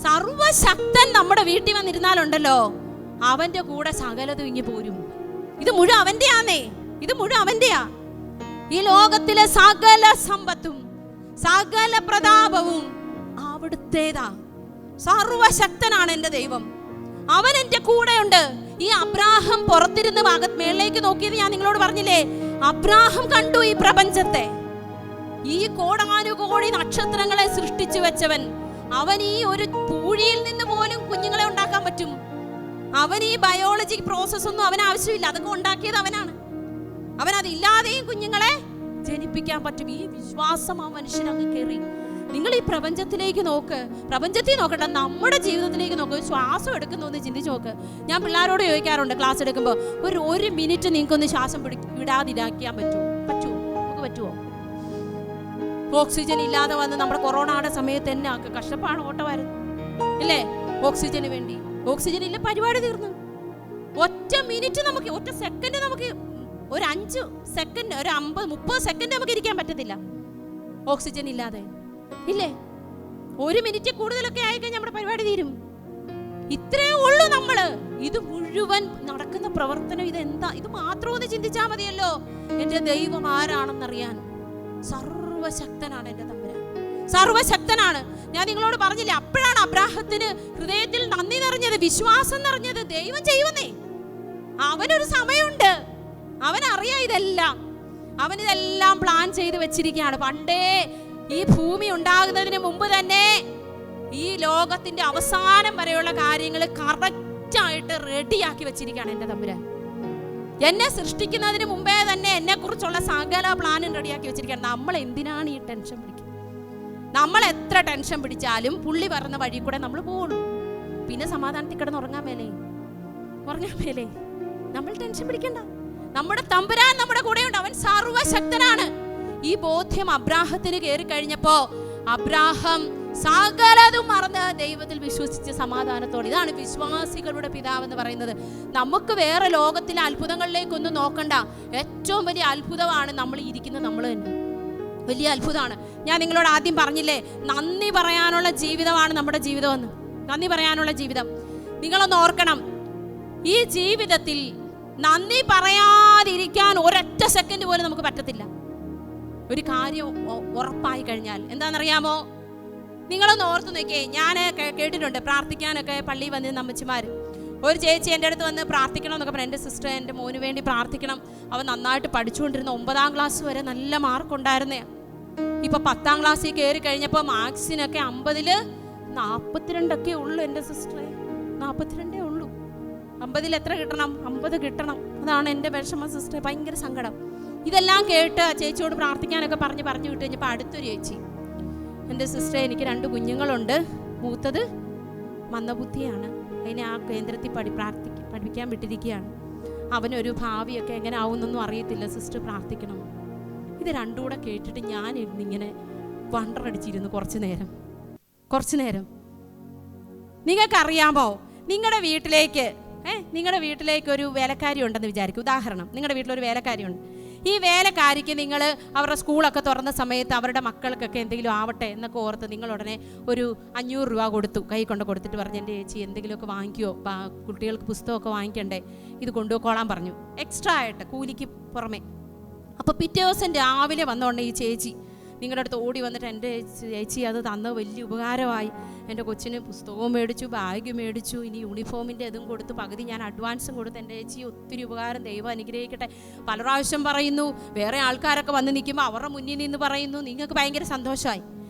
സർവശക്തൻ നമ്മുടെ വീട്ടിൽ വന്നിരുന്നാലുണ്ടല്ലോ, അവന്റെ കൂടെ സകലതും ഇങ്ങി പോരും. ഇത് മുഴുവൻ അവന്റെയാന്നേ, ഇത് മുഴുവൻ അവന്റെയാ. ഈ ലോകത്തിലെ സകല സമ്പത്തും സകല പ്രതാപവും അവിടുത്തേതാ. സർവശക്തനാണ് എൻ്റെ ദൈവം, അവൻ എൻ്റെ കൂടെയുണ്ട്. ഈ അബ്രാഹം പുറത്തിരുന്ന് മേളിലേക്ക് നോക്കിയത് ഞാൻ നിങ്ങളോട് പറഞ്ഞില്ലേ. അബ്രാഹം കണ്ടു ഈ പ്രപഞ്ചത്തെ, ഈ കോടാനുകോടി നക്ഷത്രങ്ങളെ സൃഷ്ടിച്ചു വെച്ചവൻ. അവൻ ഈ ഒരു പൂഴിയിൽ നിന്ന് പോലും കുഞ്ഞുങ്ങളെ ഉണ്ടാക്കാൻ പറ്റും. അവൻ ഈ ബയോളജി പ്രോസസ് ഒന്നും അവന് ആവശ്യമില്ല, അതൊക്കെ ഉണ്ടാക്കിയത് അവനാണ്. അവനതില്ലാതെയും കുഞ്ഞുങ്ങളെ ജനിപ്പിക്കാൻ പറ്റും. ഈ വിശ്വാസം ആ മനുഷ്യനങ്ങ് കയറി. നിങ്ങൾ ഈ പ്രപഞ്ചത്തിലേക്ക് നോക്ക്, പ്രപഞ്ചത്തിൽ നോക്കട്ടെ, നമ്മുടെ ജീവിതത്തിലേക്ക് നോക്ക്. ശ്വാസം എടുക്കുന്നു എന്ന് ചിന്തിച്ച് നോക്ക്. ഞാൻ പിള്ളേരോട് ചോദിക്കാറുണ്ട് ക്ലാസ് എടുക്കുമ്പോൾ, ഒരു മിനിറ്റ് നിങ്ങൾക്കൊന്ന് ശ്വാസം വിടാതിരിക്കാൻ പറ്റുമോ? നമുക്ക് പറ്റുമോ? ഓക്സിജൻ ഇല്ലാതെ വന്ന് നമ്മുടെ കൊറോണയുടെ സമയത്ത് തന്നെ കഷ്ടപ്പാണ് ഓട്ടമായിരുന്നു ഇല്ലേ? ഓക്സിജന് വേണ്ടി. ഓക്സിജൻ ഇല്ല, പരിപാടി തീർന്നു. ഒറ്റ മിനിറ്റ് നമുക്ക്, ഒറ്റ സെക്കൻഡ് നമുക്ക്, ഒരു 5 സെക്കൻഡ്, ഒരു 50-30 സെക്കൻഡ് നമുക്ക് ഇരിക്കാൻ പറ്റത്തില്ല ഓക്സിജൻ ഇല്ലാതെ ഇല്ലേ? 1 മിനിറ്റ് കൂടുതലൊക്കെ ആയിക്കഴിഞ്ഞാൽ നമ്മുടെ പരിപാടി തീരും. ഇത്രേ ഉള്ളൂ നമ്മള്. ഇത് മുഴുവൻ നടക്കുന്ന പ്രവർത്തനം ഇതെന്താ? ഇത് മാത്രം ഒന്ന് ചിന്തിച്ചാൽ മതിയല്ലോ എൻ്റെ ദൈവം ആരാണെന്നറിയാൻ. സർവശക്തനാണ് എൻ്റെ തമ്പുരാൻ, സർവശക്തനാണ്. ഞാൻ നിങ്ങളോട് പറഞ്ഞില്ലേ, അപ്പോഴാണ് അബ്രാഹത്തിന് ഹൃദയത്തിൽ നന്ദി നിറഞ്ഞത്, വിശ്വാസം നിറഞ്ഞത്. ദൈവം ചെയ്യുന്നേ, അവനൊരു സമയമുണ്ട്, അവനറിയാം ഇതെല്ലാം. അവനിതെല്ലാം പ്ലാൻ ചെയ്ത് വെച്ചിരിക്കുകയാണ്. പണ്ടേ ഈ ഭൂമി ഉണ്ടാകുന്നതിന് മുമ്പ് തന്നെ ഈ ലോകത്തിന്റെ അവസാനം വരെയുള്ള കാര്യങ്ങൾ കറക്റ്റായിട്ട് റെഡിയാക്കി വെച്ചിരിക്കുകയാണ് എൻ്റെ തമ്പുരാൻ. എന്നെ സൃഷ്ടിക്കുന്നതിന് മുമ്പേ തന്നെ എന്നെ കുറിച്ചുള്ള സകല പ്ലാനും റെഡിയാക്കി വെച്ചിരിക്കുകയാണ്. നമ്മൾ എന്തിനാണ് ഈ ടെൻഷൻ പിടിക്കുന്നത്? നമ്മൾ എത്ര ടെൻഷൻ പിടിച്ചാലും പുള്ളി പറഞ്ഞ വഴി കൂടെ നമ്മൾ പോകുള്ളൂ. പിന്നെ സമാധാനത്തിൽ കിടന്ന് ഉറങ്ങാൻ മേലേ നമ്മൾ ടെൻഷൻ പിടിക്കണ്ട. നമ്മുടെ തമ്പുരാൻ നമ്മുടെ കൂടെയുണ്ട്, അവൻ സർവശക്തനാണ്. ഈ ബോധ്യം അബ്രാഹത്തിന് കയറി കഴിഞ്ഞപ്പോ അബ്രാഹം സകലതും മറന്ന് ദൈവത്തിൽ വിശ്വസിച്ച് സമാധാനത്തോടെ. ഇതാണ് വിശ്വാസികളുടെ പിതാവ് എന്ന് പറയുന്നത്. നമുക്ക് വേറെ ലോകത്തിലെ അത്ഭുതങ്ങളിലേക്കൊന്നും നോക്കണ്ട. ഏറ്റവും വലിയ അത്ഭുതമാണ് നമ്മൾ ഇരിക്കുന്നത്, നമ്മൾ തന്നെ വലിയ അത്ഭുതമാണ്. ഞാൻ നിങ്ങളോട് ആദ്യം പറഞ്ഞില്ലേ, നന്ദി പറയാനുള്ള ജീവിതമാണ് നമ്മുടെ ജീവിതമെന്ന്. നന്ദി പറയാനുള്ള ജീവിതം നിങ്ങളൊന്ന് ഓർക്കണം. ഈ ജീവിതത്തിൽ നന്ദി പറയാതിരിക്കാൻ ഒരൊറ്റ സെക്കൻഡ് പോലും നമുക്ക് പറ്റത്തില്ല. ഒരു കാര്യം ഉറപ്പായി കഴിഞ്ഞാൽ എന്താണെന്നറിയാമോ? നിങ്ങളൊന്ന് ഓർത്ത് നോക്കിയേ. ഞാൻ കേട്ടിട്ടുണ്ട് പ്രാർത്ഥിക്കാനൊക്കെ പള്ളിയിൽ വന്നിരുന്ന അമ്മച്ചിമാർ. ഒരു ചേച്ചി എൻ്റെ അടുത്ത് വന്ന് പ്രാർത്ഥിക്കണം എന്നൊക്കെ പറഞ്ഞു. എൻ്റെ സിസ്റ്റർ എൻ്റെ മോന് വേണ്ടി പ്രാർത്ഥിക്കണം, അവൻ നന്നായിട്ട് പഠിച്ചുകൊണ്ടിരുന്ന 9ാം ക്ലാസ് വരെ നല്ല മാർക്കുണ്ടായിരുന്നേ. ഇപ്പം 10ാം ക്ലാസ്സിൽ കയറി കഴിഞ്ഞപ്പോൾ മാത്സിനൊക്കെ 50ൽ 42 ഉള്ളൂ. എൻ്റെ സിസ്റ്ററെ 42 ഉള്ളൂ. 50ൽ എത്ര കിട്ടണം? 50 കിട്ടണം. അതാണ് എൻ്റെ വിഷമം സിസ്റ്ററെ, ഭയങ്കര സങ്കടം. ഇതെല്ലാം കേട്ട് ചേച്ചിയോട് പ്രാർത്ഥിക്കാനൊക്കെ പറഞ്ഞു വിട്ട് കഴിഞ്ഞപ്പോൾ അടുത്തൊരു ചേച്ചി എൻ്റെ സിസ്റ്റർ, എനിക്ക് 2 കുഞ്ഞുങ്ങളുണ്ട്. മൂത്തത് മന്ദബുദ്ധിയാണ്. അതിനെ ആ കേന്ദ്രത്തിൽ പഠിപ്പിക്കാൻ വിട്ടിരിക്കുകയാണ്. അവനൊരു ഭാവിയൊക്കെ എങ്ങനെ ആവുന്നൊന്നും അറിയത്തില്ല. സിസ്റ്റർ പ്രാർത്ഥിക്കണം. ഇത് രണ്ടും കൂടെ കേട്ടിട്ട് ഞാൻ ഇങ്ങനെ വണ്ടറടിച്ചിരുന്നു കുറച്ച് നേരം. നിങ്ങൾക്കറിയാമോ, നിങ്ങളുടെ വീട്ടിലേക്ക് ഒരു വേലക്കാരി ഉണ്ടെന്ന് വിചാരിക്കും. ഉദാഹരണം, നിങ്ങളുടെ വീട്ടിലൊരു വേലക്കാരിയുണ്ട്. ഈ വേലക്കാരിക്ക് നിങ്ങൾ അവരുടെ സ്കൂളൊക്കെ തുറന്ന സമയത്ത് അവരുടെ മക്കൾക്കൊക്കെ എന്തെങ്കിലും ആവട്ടെ എന്നൊക്കെ ഓർത്ത് നിങ്ങൾ ഉടനെ ഒരു 500 രൂപ കൊടുത്തു, കൈ കൊണ്ട് കൊടുത്തിട്ട് പറഞ്ഞു, എൻ്റെ ചേച്ചി എന്തെങ്കിലുമൊക്കെ വാങ്ങിക്കുമോ, കുട്ടികൾക്ക് പുസ്തകമൊക്കെ വാങ്ങിക്കണ്ടേ, ഇത് കൊണ്ടുപോയിക്കോളാൻ പറഞ്ഞു, എക്സ്ട്രാ ആയിട്ട് കൂലിക്ക് പുറമെ. അപ്പോൾ പിറ്റേ ദിവസം രാവിലെ വന്നോണ്ട് ഈ ചേച്ചി നിങ്ങളുടെ അടുത്ത് ഓടി വന്നിട്ട്, എൻ്റെ ചേച്ചി അത് തന്നത് വലിയ ഉപകാരമായി, എൻ്റെ കൊച്ചിന് പുസ്തകവും മേടിച്ചു, ബാഗ് മേടിച്ചു, ഇനി യൂണിഫോമിൻ്റെ ഇതും കൊടുത്ത് പകുതി ഞാൻ അഡ്വാൻസും കൊടുത്ത്, എൻ്റെ ചേച്ചി ഒത്തിരി ഉപകാരം, ദൈവം അനുഗ്രഹിക്കട്ടെ. പല പ്രാവശ്യം പറയുന്നു. വേറെ ആൾക്കാരൊക്കെ വന്ന് നിൽക്കുമ്പോൾ അവരുടെ മുന്നിൽ നിന്ന് പറയുന്നു. നിങ്ങൾക്ക് ഭയങ്കര സന്തോഷമായി.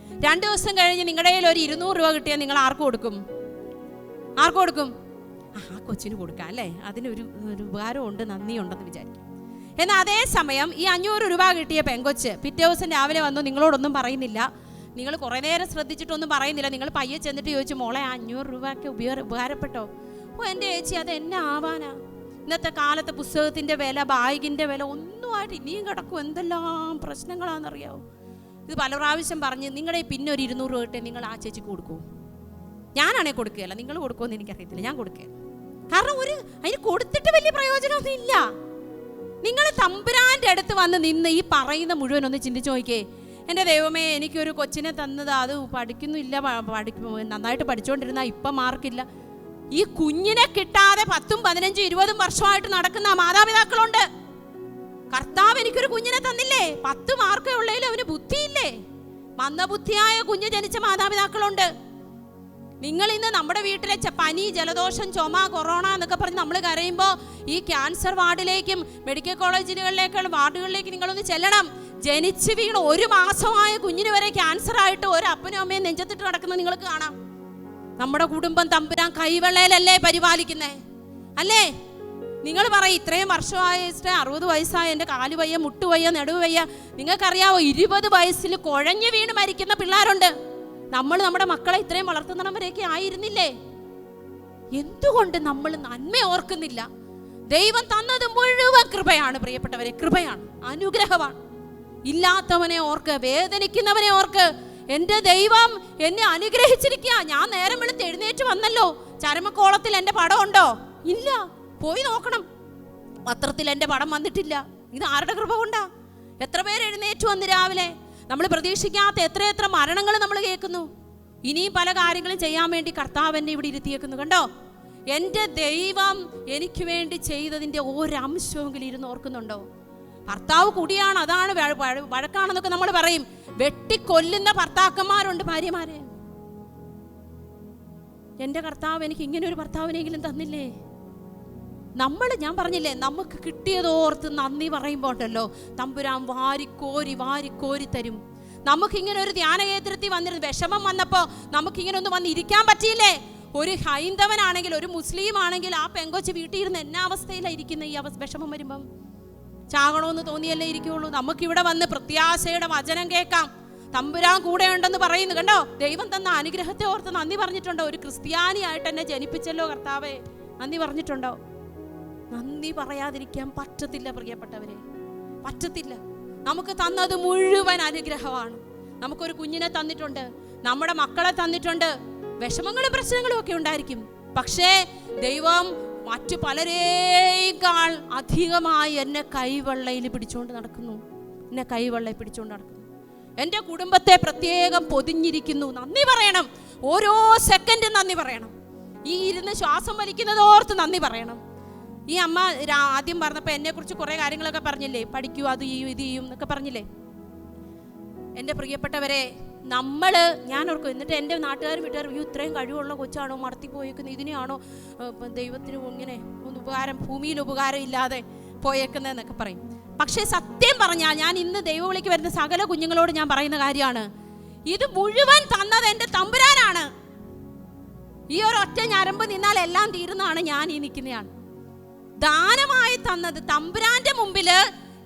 2 ദിവസം കഴിഞ്ഞ് നിങ്ങളുടെ കയ്യിൽ ഒരു 200 രൂപ കിട്ടിയാൽ നിങ്ങൾ ആർക്ക് കൊടുക്കും? ആ കൊച്ചിന് കൊടുക്കാം അല്ലേ, അതിനൊരു ഉപകാരം ഉണ്ട്, നന്ദിയുണ്ടെന്ന് വിചാരിക്കും. എന്നാൽ അതേ സമയം ഈ 500 രൂപ കിട്ടിയ പെങ്കൊച്ച് പിറ്റേ ദിവസം രാവിലെ വന്നു, നിങ്ങളോടൊന്നും പറയുന്നില്ല, നിങ്ങൾ കുറേ നേരം ശ്രദ്ധിച്ചിട്ടൊന്നും പറയുന്നില്ല. നിങ്ങൾ പയ്യെ ചെന്നിട്ട് ചോദിച്ചു, മോളെ 500 രൂപയ്ക്ക് ഉപകാരപ്പെട്ടോ? ഓ എൻ്റെ ചേച്ചി, അത് എന്നെ ആവാനാ, ഇന്നത്തെ കാലത്തെ പുസ്തകത്തിൻ്റെ വില, ബാഗിൻ്റെ വില ഒന്നുമായിട്ട് ഇനിയും കിടക്കും, എന്തെല്ലാം പ്രശ്നങ്ങളാണെന്നറിയാമോ? ഇത് പല പ്രാവശ്യം പറഞ്ഞ് നിങ്ങളുടെ പിന്നെ ഒരു 200 രൂപ കിട്ടേ നിങ്ങൾ ആ ചേച്ചിക്ക് കൊടുക്കുമോ? ഞാനാണെങ്കിൽ കൊടുക്കുകയല്ല, നിങ്ങൾ കൊടുക്കുമെന്ന് എനിക്കറിയത്തില്ല, ഞാൻ കൊടുക്കുക. കാരണം അതിന് കൊടുത്തിട്ട് വലിയ പ്രയോജനമൊന്നും ഇല്ല. നിങ്ങൾ തമ്പുരാൻ്റെ അടുത്ത് വന്ന് നിന്ന് ഈ പറയുന്ന മുഴുവനൊന്ന് ചിന്തിച്ച് നോക്കിയേ. എൻ്റെ ദൈവമേ, എനിക്കൊരു കൊച്ചിനെ തന്നത്, അത് പഠിക്കുന്നില്ല, നന്നായിട്ട് പഠിച്ചുകൊണ്ടിരുന്നാൽ ഇപ്പം മാർക്കില്ല. ഈ കുഞ്ഞിനെ കിട്ടാതെ 10, 15, 20 വർഷമായിട്ട് നടക്കുന്ന മാതാപിതാക്കളുണ്ട്. കർത്താവ് എനിക്കൊരു കുഞ്ഞിനെ തന്നില്ലേ, 10 മാർക്കേ ഉള്ളതിലും അവന് ബുദ്ധിയില്ലേ? മന്ദബുദ്ധിയായ കുഞ്ഞ് ജനിച്ച മാതാപിതാക്കളുണ്ട്. നിങ്ങൾ ഇന്ന് നമ്മുടെ വീട്ടിലെ പനി, ജലദോഷം, ചുമ, കൊറോണ എന്നൊക്കെ പറഞ്ഞ് നമ്മൾ കരയുമ്പോൾ ഈ ക്യാൻസർ വാർഡിലേക്കും മെഡിക്കൽ കോളേജുകളിലേക്കുള്ള വാർഡുകളിലേക്ക് നിങ്ങളൊന്ന് ചെല്ലണം. ജനിച്ച് വീണ് 1 മാസമായ കുഞ്ഞിന് വരെ ക്യാൻസർ ആയിട്ട് ഒരു അപ്പനും അമ്മയും നെഞ്ചത്തിട്ട് നടക്കുന്നത് നിങ്ങൾക്ക് കാണാം. നമ്മുടെ കുടുംബം തമ്പുരാൻ കൈവെള്ളയിലല്ലേ പരിപാലിക്കുന്നേ, അല്ലേ? നിങ്ങൾ പറയും, ഇത്രയും വർഷമായിട്ട് 60 വയസ്സായ എൻ്റെ കാല് വയ്യ, മുട്ടുവയ്യ, നടുവ് വയ്യ. നിങ്ങൾക്കറിയാവോ, 20 വയസ്സിൽ കുഴഞ്ഞു വീണ് മരിക്കുന്ന പിള്ളേരുണ്ട്. നമ്മൾ നമ്മുടെ മക്കളെ ഇത്രയും വളർത്തുന്നവരൊക്കെ ആയിരുന്നില്ലേ? എന്തുകൊണ്ട് നമ്മൾ നന്മ ഓർക്കുന്നില്ല? ദൈവം തന്നത് മുഴുവൻ കൃപയാണ് പ്രിയപ്പെട്ടവരെ, കൃപയാണ്, അനുഗ്രഹമാണ്. ഇല്ലാത്തവനെ ഓർക്ക്, വേദനിക്കുന്നവനെ ഓർക്ക്. എൻ്റെ ദൈവം എന്നെ അനുഗ്രഹിച്ചിരിക്കുക. ഞാൻ നേരം വെളുത്ത് എഴുന്നേറ്റ് വന്നല്ലോ. ചരമക്കോളത്തിൽ എൻ്റെ പടം ഉണ്ടോ? ഇല്ല, പോയി നോക്കണം. പത്രത്തിൽ എൻ്റെ പടം വന്നിട്ടില്ല. ഇത് ആരുടെ കൃപ കൊണ്ടാ? എത്ര പേര് എഴുന്നേറ്റ് വന്ന് രാവിലെ? നമ്മൾ പ്രതീക്ഷിക്കാത്ത എത്രയെത്ര മരണങ്ങൾ നമ്മൾ കേൾക്കുന്നു. ഇനിയും പല കാര്യങ്ങളും ചെയ്യാൻ വേണ്ടി കർത്താവ് എന്നെ ഇവിടെ ഇരുത്തിയേക്കുന്നു. കണ്ടോ, എൻ്റെ ദൈവം എനിക്ക് വേണ്ടി ചെയ്തതിൻ്റെ ഒരംശമെങ്കിലും ഇരുന്ന് ഓർക്കുന്നുണ്ടോ? ഭർത്താവ് കുടിയാണ്, അതാണ് വഴക്കാണെന്നൊക്കെ നമ്മൾ പറയും. വെട്ടിക്കൊല്ലുന്ന ഭർത്താക്കന്മാരുണ്ട് ഭാര്യമാരെ. എൻ്റെ കർത്താവ് എനിക്ക് ഇങ്ങനെ ഒരു ഭർത്താവിനെങ്കിലും തന്നില്ലേ? ഞാൻ പറഞ്ഞില്ലേ, നമുക്ക് കിട്ടിയതോർത്ത് നന്ദി പറയുമ്പോൾ ഉണ്ടല്ലോ, തമ്പുരാൻ വാരിക്കോരി തരും. നമുക്കിങ്ങനെ ഒരു ധ്യാന കേന്ദ്രത്തിൽ വന്നിരുന്നു, വിഷമം വന്നപ്പോൾ നമുക്കിങ്ങനെ ഒന്ന് വന്ന് ഇരിക്കാൻ പറ്റിയില്ലേ? ഒരു ഹൈന്ദവനാണെങ്കിൽ, ഒരു മുസ്ലിം ആണെങ്കിൽ ആ പെങ്കൊച്ച് വീട്ടിൽ ഇരുന്ന് എന്നാ അവസ്ഥയിലാണ് ഇരിക്കുന്നത്? ഈ വിഷമം വരുമ്പം ചാകണമെന്ന് തോന്നിയല്ലേ ഇരിക്കുകയുള്ളൂ. നമുക്കിവിടെ വന്ന് പ്രത്യാശയുടെ വചനം കേൾക്കാം. തമ്പുരാൻ കൂടെ ഉണ്ടെന്ന് പറയുന്നു. കണ്ടോ, ദൈവം തന്ന അനുഗ്രഹത്തെ ഓർത്ത് നന്ദി പറഞ്ഞിട്ടുണ്ടോ? ഒരു ക്രിസ്ത്യാനിയായിട്ട് എന്നെ ജനിപ്പിച്ചല്ലോ കർത്താവേ, നന്ദി പറഞ്ഞിട്ടുണ്ടോ? നന്ദി പറയാതിരിക്കാൻ പറ്റത്തില്ല പ്രിയപ്പെട്ടവരെ, പറ്റത്തില്ല. നമുക്ക് തന്നത് മുഴുവൻ അനുഗ്രഹമാണ്. നമുക്കൊരു കുഞ്ഞിനെ തന്നിട്ടുണ്ട്, നമ്മുടെ മക്കളെ തന്നിട്ടുണ്ട്. വിഷമങ്ങളും പ്രശ്നങ്ങളും ഒക്കെ ഉണ്ടായിരിക്കും. പക്ഷേ ദൈവം മറ്റു പലരേക്കാൾ അധികമായി എന്നെ കൈവെള്ളയിൽ പിടിച്ചുകൊണ്ട് നടക്കുന്നു. എൻ്റെ കുടുംബത്തെ പ്രത്യേകം പൊതിഞ്ഞിരിക്കുന്നു. നന്ദി പറയണം. ഓരോ സെക്കൻഡും നന്ദി പറയണം. ഈ ഇരുന്ന് ശ്വാസം വലിക്കുന്നതോർത്ത് നന്ദി പറയണം. ഈ അമ്മ ആദ്യം പറഞ്ഞപ്പോൾ എന്നെക്കുറിച്ച് കുറേ കാര്യങ്ങളൊക്കെ പറഞ്ഞില്ലേ, പഠിക്കൂ, അത് ചെയ്യൂ, ഇത് ചെയ്യും എന്നൊക്കെ പറഞ്ഞില്ലേ. എൻ്റെ പ്രിയപ്പെട്ടവരെ, ഞാൻ ഓർക്കും, എന്നിട്ട് എൻ്റെ നാട്ടുകാരും വീട്ടുകാരും, ഇത്രയും കഴിവുള്ള കൊച്ചാണോ മടത്തി പോയേക്കുന്നത്, ഇതിനെയാണോ ദൈവത്തിന് ഇങ്ങനെ ഒന്ന് ഉപകാരം, ഭൂമിയിൽ ഉപകാരം ഇല്ലാതെ പോയേക്കുന്നതെന്നൊക്കെ പറയും. പക്ഷേ സത്യം പറഞ്ഞാൽ ഞാൻ ഇന്ന് ദൈവവിളിക്ക് വരുന്ന സകല കുഞ്ഞുങ്ങളോട് ഞാൻ പറയുന്ന കാര്യമാണ്, ഇത് മുഴുവൻ തന്നത് എൻ്റെ തമ്പുരാനാണ്. ഈ ഒരു ഒറ്റ ഞരമ്പ് നിന്നാൽ എല്ലാം തീരുന്നതാണ് ഞാൻ ഈ നിൽക്കുന്നതാണ്. ദാനമായി തന്നത് തമ്പുരാന്റെ മുമ്പില്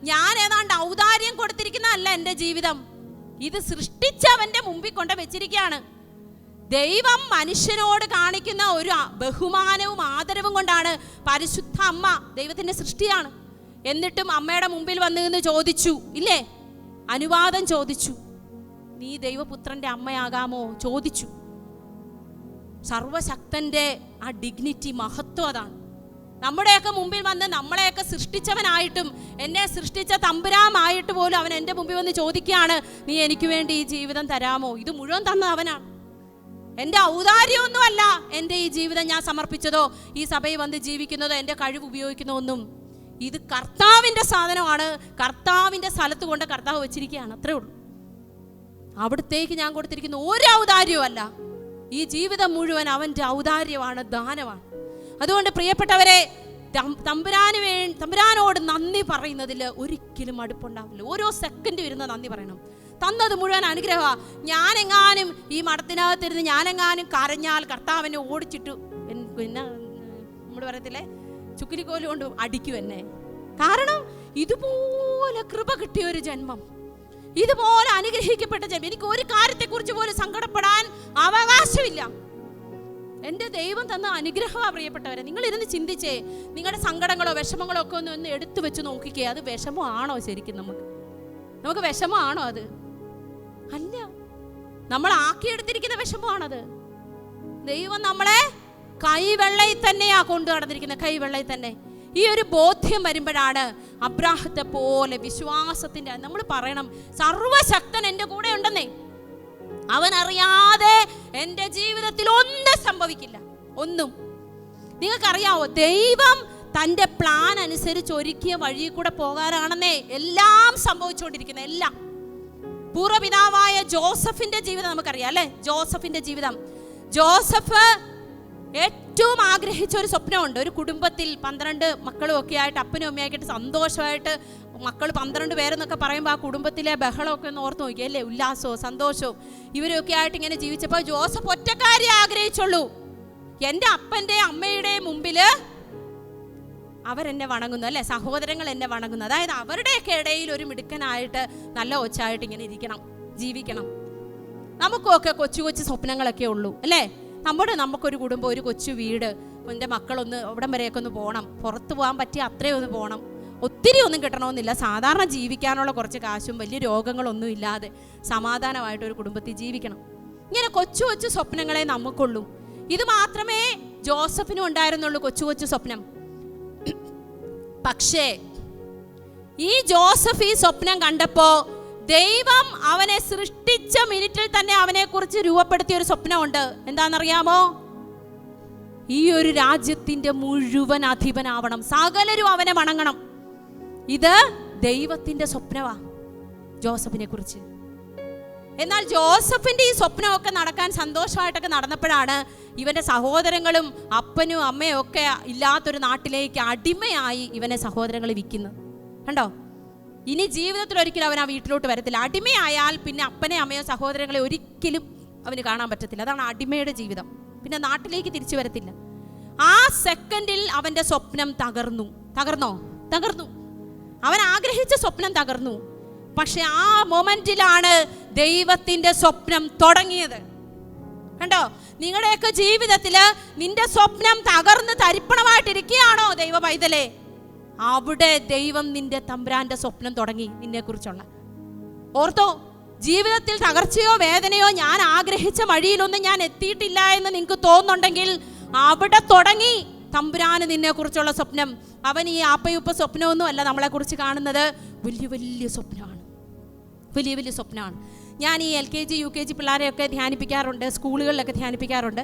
ഞാൻ ഏതാണ്ട് ഔദാര്യം കൊടുത്തിരിക്കുന്നതല്ല എൻ്റെ ജീവിതം. ഇത് സൃഷ്ടിച്ചവന്റെ മുമ്പിൽ കൊണ്ട് വെച്ചിരിക്കുകയാണ്. ദൈവം മനുഷ്യനോട് കാണിക്കുന്ന ഒരു ബഹുമാനവും ആദരവും കൊണ്ടാണ്. പരിശുദ്ധ അമ്മ ദൈവത്തിന്റെ സൃഷ്ടിയാണ്. എന്നിട്ടും അമ്മയുടെ മുമ്പിൽ വന്നു നിന്ന് ചോദിച്ചു, ഇല്ലേ, അനുവാദം ചോദിച്ചു, നീ ദൈവപുത്രന്റെ അമ്മയാകാമോ ചോദിച്ചു. സർവശക്തന്റെ ആ ഡിഗ്നിറ്റി, മഹത്വം അതാണ്. നമ്മുടെയൊക്കെ മുമ്പിൽ വന്ന് നമ്മളെയൊക്കെ സൃഷ്ടിച്ചവനായിട്ടും എന്നെ സൃഷ്ടിച്ച തമ്പുരാമായിട്ട് പോലും അവൻ എൻ്റെ മുമ്പിൽ വന്ന് ചോദിക്കുകയാണ്, നീ എനിക്ക് വേണ്ടി ഈ ജീവിതം തരാമോ? ഇത് മുഴുവൻ തന്നത് അവനാണ്. എൻ്റെ ഔദാര്യമൊന്നുമല്ല എൻ്റെ ഈ ജീവിതം ഞാൻ സമർപ്പിച്ചതോ ഈ സഭയിൽ വന്ന് ജീവിക്കുന്നതോ എൻ്റെ കഴിവ് ഉപയോഗിക്കുന്നതോ ഒന്നും. ഇത് കർത്താവിൻ്റെ സാധനമാണ്. കർത്താവിൻ്റെ സ്ഥലത്ത് കൊണ്ട് കർത്താവ് വെച്ചിരിക്കുകയാണ്, അത്രേ ഉള്ളൂ. അവിടത്തേക്ക് ഞാൻ കൊടുത്തിരിക്കുന്ന ഒരു ഔദാര്യവും അല്ല. ഈ ജീവിതം മുഴുവൻ അവൻ്റെ ഔദാര്യമാണ്, ദാനമാണ്. അതുകൊണ്ട് പ്രിയപ്പെട്ടവരെ, തമ്പുരാനോട് നന്ദി പറയുന്നതിൽ ഒരിക്കലും അടുപ്പുണ്ടാവില്ല. ഓരോ സെക്കൻഡ് വരുന്ന നന്ദി പറയണം. തന്നത് മുഴുവൻ അനുഗ്രഹമാണ്. ഞാനെങ്ങാനും ഈ മഠത്തിനകത്തിരുന്ന് ഞാനെങ്ങാനും കരഞ്ഞാൽ കർത്താവിനെ ഓടിച്ചിട്ടു പിന്നെ നമ്മൾ പറയത്തില്ലേ, ചുക്കിലിക്കോല് കൊണ്ട് അടിക്കും എന്നെ. കാരണം ഇതുപോലെ കൃപ കിട്ടിയ ഒരു ജന്മം, ഇതുപോലെ അനുഗ്രഹിക്കപ്പെട്ട ജന്മം, എനിക്ക് ഒരു കാര്യത്തെക്കുറിച്ച് പോലും സങ്കടപ്പെടാൻ അവകാശമില്ല. എൻ്റെ ദൈവം തന്ന അനുഗ്രഹമാണ് പ്രിയപ്പെട്ടവരെ. നിങ്ങൾ ഇരുന്ന് ചിന്തിച്ചേ, നിങ്ങളുടെ സങ്കടങ്ങളോ വിഷമങ്ങളോ ഒക്കെ ഒന്ന് എടുത്തു വെച്ച് നോക്കിക്കേ. അത് വിഷമമാണോ ശരിക്കും? നമുക്ക് വിഷമമാണോ? അത് അല്ല, നമ്മൾ ആക്കിയെടുത്തിരിക്കുന്ന വിഷമമാണത്. ദൈവം നമ്മളെ കൈവെള്ളയിൽ തന്നെയാ കൊണ്ടു നടന്നിരിക്കുന്നത്, കൈവെള്ളയിൽ തന്നെ. ഈ ഒരു ബോധ്യം വരുമ്പോഴാണ് അബ്രാഹത്തെ പോലെ വിശ്വാസത്തിന്റെ നമ്മൾ പറയണം, സർവശക്തൻ എൻ്റെ കൂടെ ഉണ്ടെന്നേ. അവൻ അറിയാതെ എൻ്റെ ജീവിതത്തിൽ ഒന്നും സംഭവിക്കില്ല, ഒന്നും. നിങ്ങൾക്കറിയാവോ, ദൈവം തൻ്റെ പ്ലാൻ അനുസരിച്ച് ഒരുക്കിയ വഴിയിൽ കൂടെ പോകാനാണെന്നേ എല്ലാം സംഭവിച്ചുകൊണ്ടിരിക്കുന്നത്, എല്ലാം. പൂർവ്വപിതാവായ ജോസഫിന്റെ ജീവിതം നമുക്കറിയാം അല്ലേ? ജോസഫിന്റെ ജീവിതം, ജോസഫ് ഏറ്റവും ആഗ്രഹിച്ച ഒരു സ്വപ്നമുണ്ട്. ഒരു കുടുംബത്തിൽ 12 മക്കളും ഒക്കെ ആയിട്ട്, അപ്പനും അമ്മയായിട്ട് സന്തോഷമായിട്ട്, മക്കൾ 12 പേരെന്നൊക്കെ പറയുമ്പോൾ ആ കുടുംബത്തിലെ ബഹളമൊക്കെ ഒന്ന് ഓർത്ത് നോക്കിയല്ലേ, ഉല്ലാസവും സന്തോഷവും ഇവരൊക്കെ ആയിട്ട് ഇങ്ങനെ ജീവിച്ചപ്പോൾ ജോസഫ് ഒറ്റക്കാര്യം ആഗ്രഹിച്ചുള്ളൂ, എൻ്റെ അപ്പൻ്റെ അമ്മയുടെ മുമ്പിൽ അവരെന്നെ വണങ്ങുന്നു അല്ലേ, സഹോദരങ്ങൾ എന്നെ വണങ്ങുന്നു. അതായത് അവരുടെയൊക്കെ ഇടയിൽ ഒരു മിടുക്കനായിട്ട് നല്ല ഒച്ചായിട്ട് ഇങ്ങനെ ഇരിക്കണം, ജീവിക്കണം. നമുക്കൊക്കെ കൊച്ചു കൊച്ചു സ്വപ്നങ്ങളൊക്കെ ഉള്ളൂ അല്ലേ? നമുക്കൊരു കുടുംബം, ഒരു കൊച്ചു വീട്, എൻ്റെ മക്കളൊന്ന് അവിടം വരെയൊക്കെ ഒന്ന് പോകണം, പുറത്ത് പോകാൻ പറ്റിയ അത്രയും ഒന്ന് പോകണം, ഒത്തിരി ഒന്നും കിട്ടണമെന്നില്ല, സാധാരണ ജീവിക്കാനുള്ള കുറച്ച് കാശും വലിയ രോഗങ്ങളൊന്നും ഇല്ലാതെ സമാധാനമായിട്ടൊരു കുടുംബത്തിൽ ജീവിക്കണം. ഇങ്ങനെ കൊച്ചു കൊച്ചു സ്വപ്നങ്ങളെ നമുക്കുള്ളൂ. ഇത് മാത്രമേ ജോസഫിനും ഉണ്ടായിരുന്നുള്ളൂ, കൊച്ചു കൊച്ചു സ്വപ്നം. പക്ഷേ ഈ ജോസഫ് ഈ സ്വപ്നം കണ്ടപ്പോ ദൈവം അവനെ സൃഷ്ടിച്ച മിനിറ്റിൽ തന്നെ അവനെ കുറിച്ച് രൂപപ്പെടുത്തിയ ഒരു സ്വപ്നമുണ്ട്. എന്താണെന്നറിയാമോ? ഈ ഒരു രാജ്യത്തിന്റെ മുഴുവൻ അധിപനാവണം, സകലരും അവനെ വണങ്ങണം. ഇത് ദൈവത്തിന്റെ സ്വപ്നമാ ജോസഫിനെ കുറിച്ച്. എന്നാൽ ജോസഫിന്റെ ഈ സ്വപ്നമൊക്കെ നടക്കാൻ സന്തോഷമായിട്ടൊക്കെ നടന്നപ്പോഴാണ് ഇവന്റെ സഹോദരങ്ങളും അപ്പനും അമ്മയും ഒക്കെ ഇല്ലാത്തൊരു നാട്ടിലേക്ക് അടിമയായി ഇവനെ സഹോദരങ്ങൾ വിൽക്കുന്നത്. കണ്ടോ? ഇനി ജീവിതത്തിൽ ഒരിക്കലും അവൻ ആ വീട്ടിലോട്ട് വരത്തില്ല. അടിമയായാൽ പിന്നെ അപ്പനെ അമ്മയോ സഹോദരങ്ങളെ ഒരിക്കലും അവന് കാണാൻ പറ്റത്തില്ല. അതാണ് അടിമയുടെ ജീവിതം. പിന്നെ നാട്ടിലേക്ക് തിരിച്ചു വരത്തില്ല. ആ സെക്കൻഡിൽ അവന്റെ സ്വപ്നം തകർന്നു. അവൻ ആഗ്രഹിച്ച സ്വപ്നം തകർന്നു. പക്ഷെ ആ മൊമെന്റിലാണ് ദൈവത്തിന്റെ സ്വപ്നം തുടങ്ങിയത്. കണ്ടോ? നിങ്ങളുടെയൊക്കെ ജീവിതത്തില് നിന്റെ സ്വപ്നം തകർന്ന് തരിപ്പണമായിട്ടിരിക്കുകയാണോ ദൈവ പൈതലേ? അവിടെ ദൈവം നിന്റെ തമ്പുരാന്റെ സ്വപ്നം തുടങ്ങി നിന്നെ കുറിച്ചുള്ള. ഓർത്തോ, ജീവിതത്തിൽ തകർച്ചയോ വേദനയോ ഞാൻ ആഗ്രഹിച്ച വഴിയിലൊന്നും ഞാൻ എത്തിയിട്ടില്ല എന്ന് നിങ്ങൾക്ക് തോന്നുന്നുണ്ടെങ്കിൽ അവിടെ തുടങ്ങി തമ്പുരാന് നിന്നെ കുറിച്ചുള്ള സ്വപ്നം. അവൻ ഈ ആപ്പയുപ്പ സ്വപ്നമൊന്നും അല്ല നമ്മളെ കുറിച്ച് കാണുന്നത്, വലിയ വലിയ സ്വപ്നമാണ്. ഞാൻ ഈ LKG UKG പിള്ളേരെയൊക്കെ ധ്യാനിപ്പിക്കാറുണ്ട്, സ്കൂളുകളിലൊക്കെ ധ്യാനിപ്പിക്കാറുണ്ട്.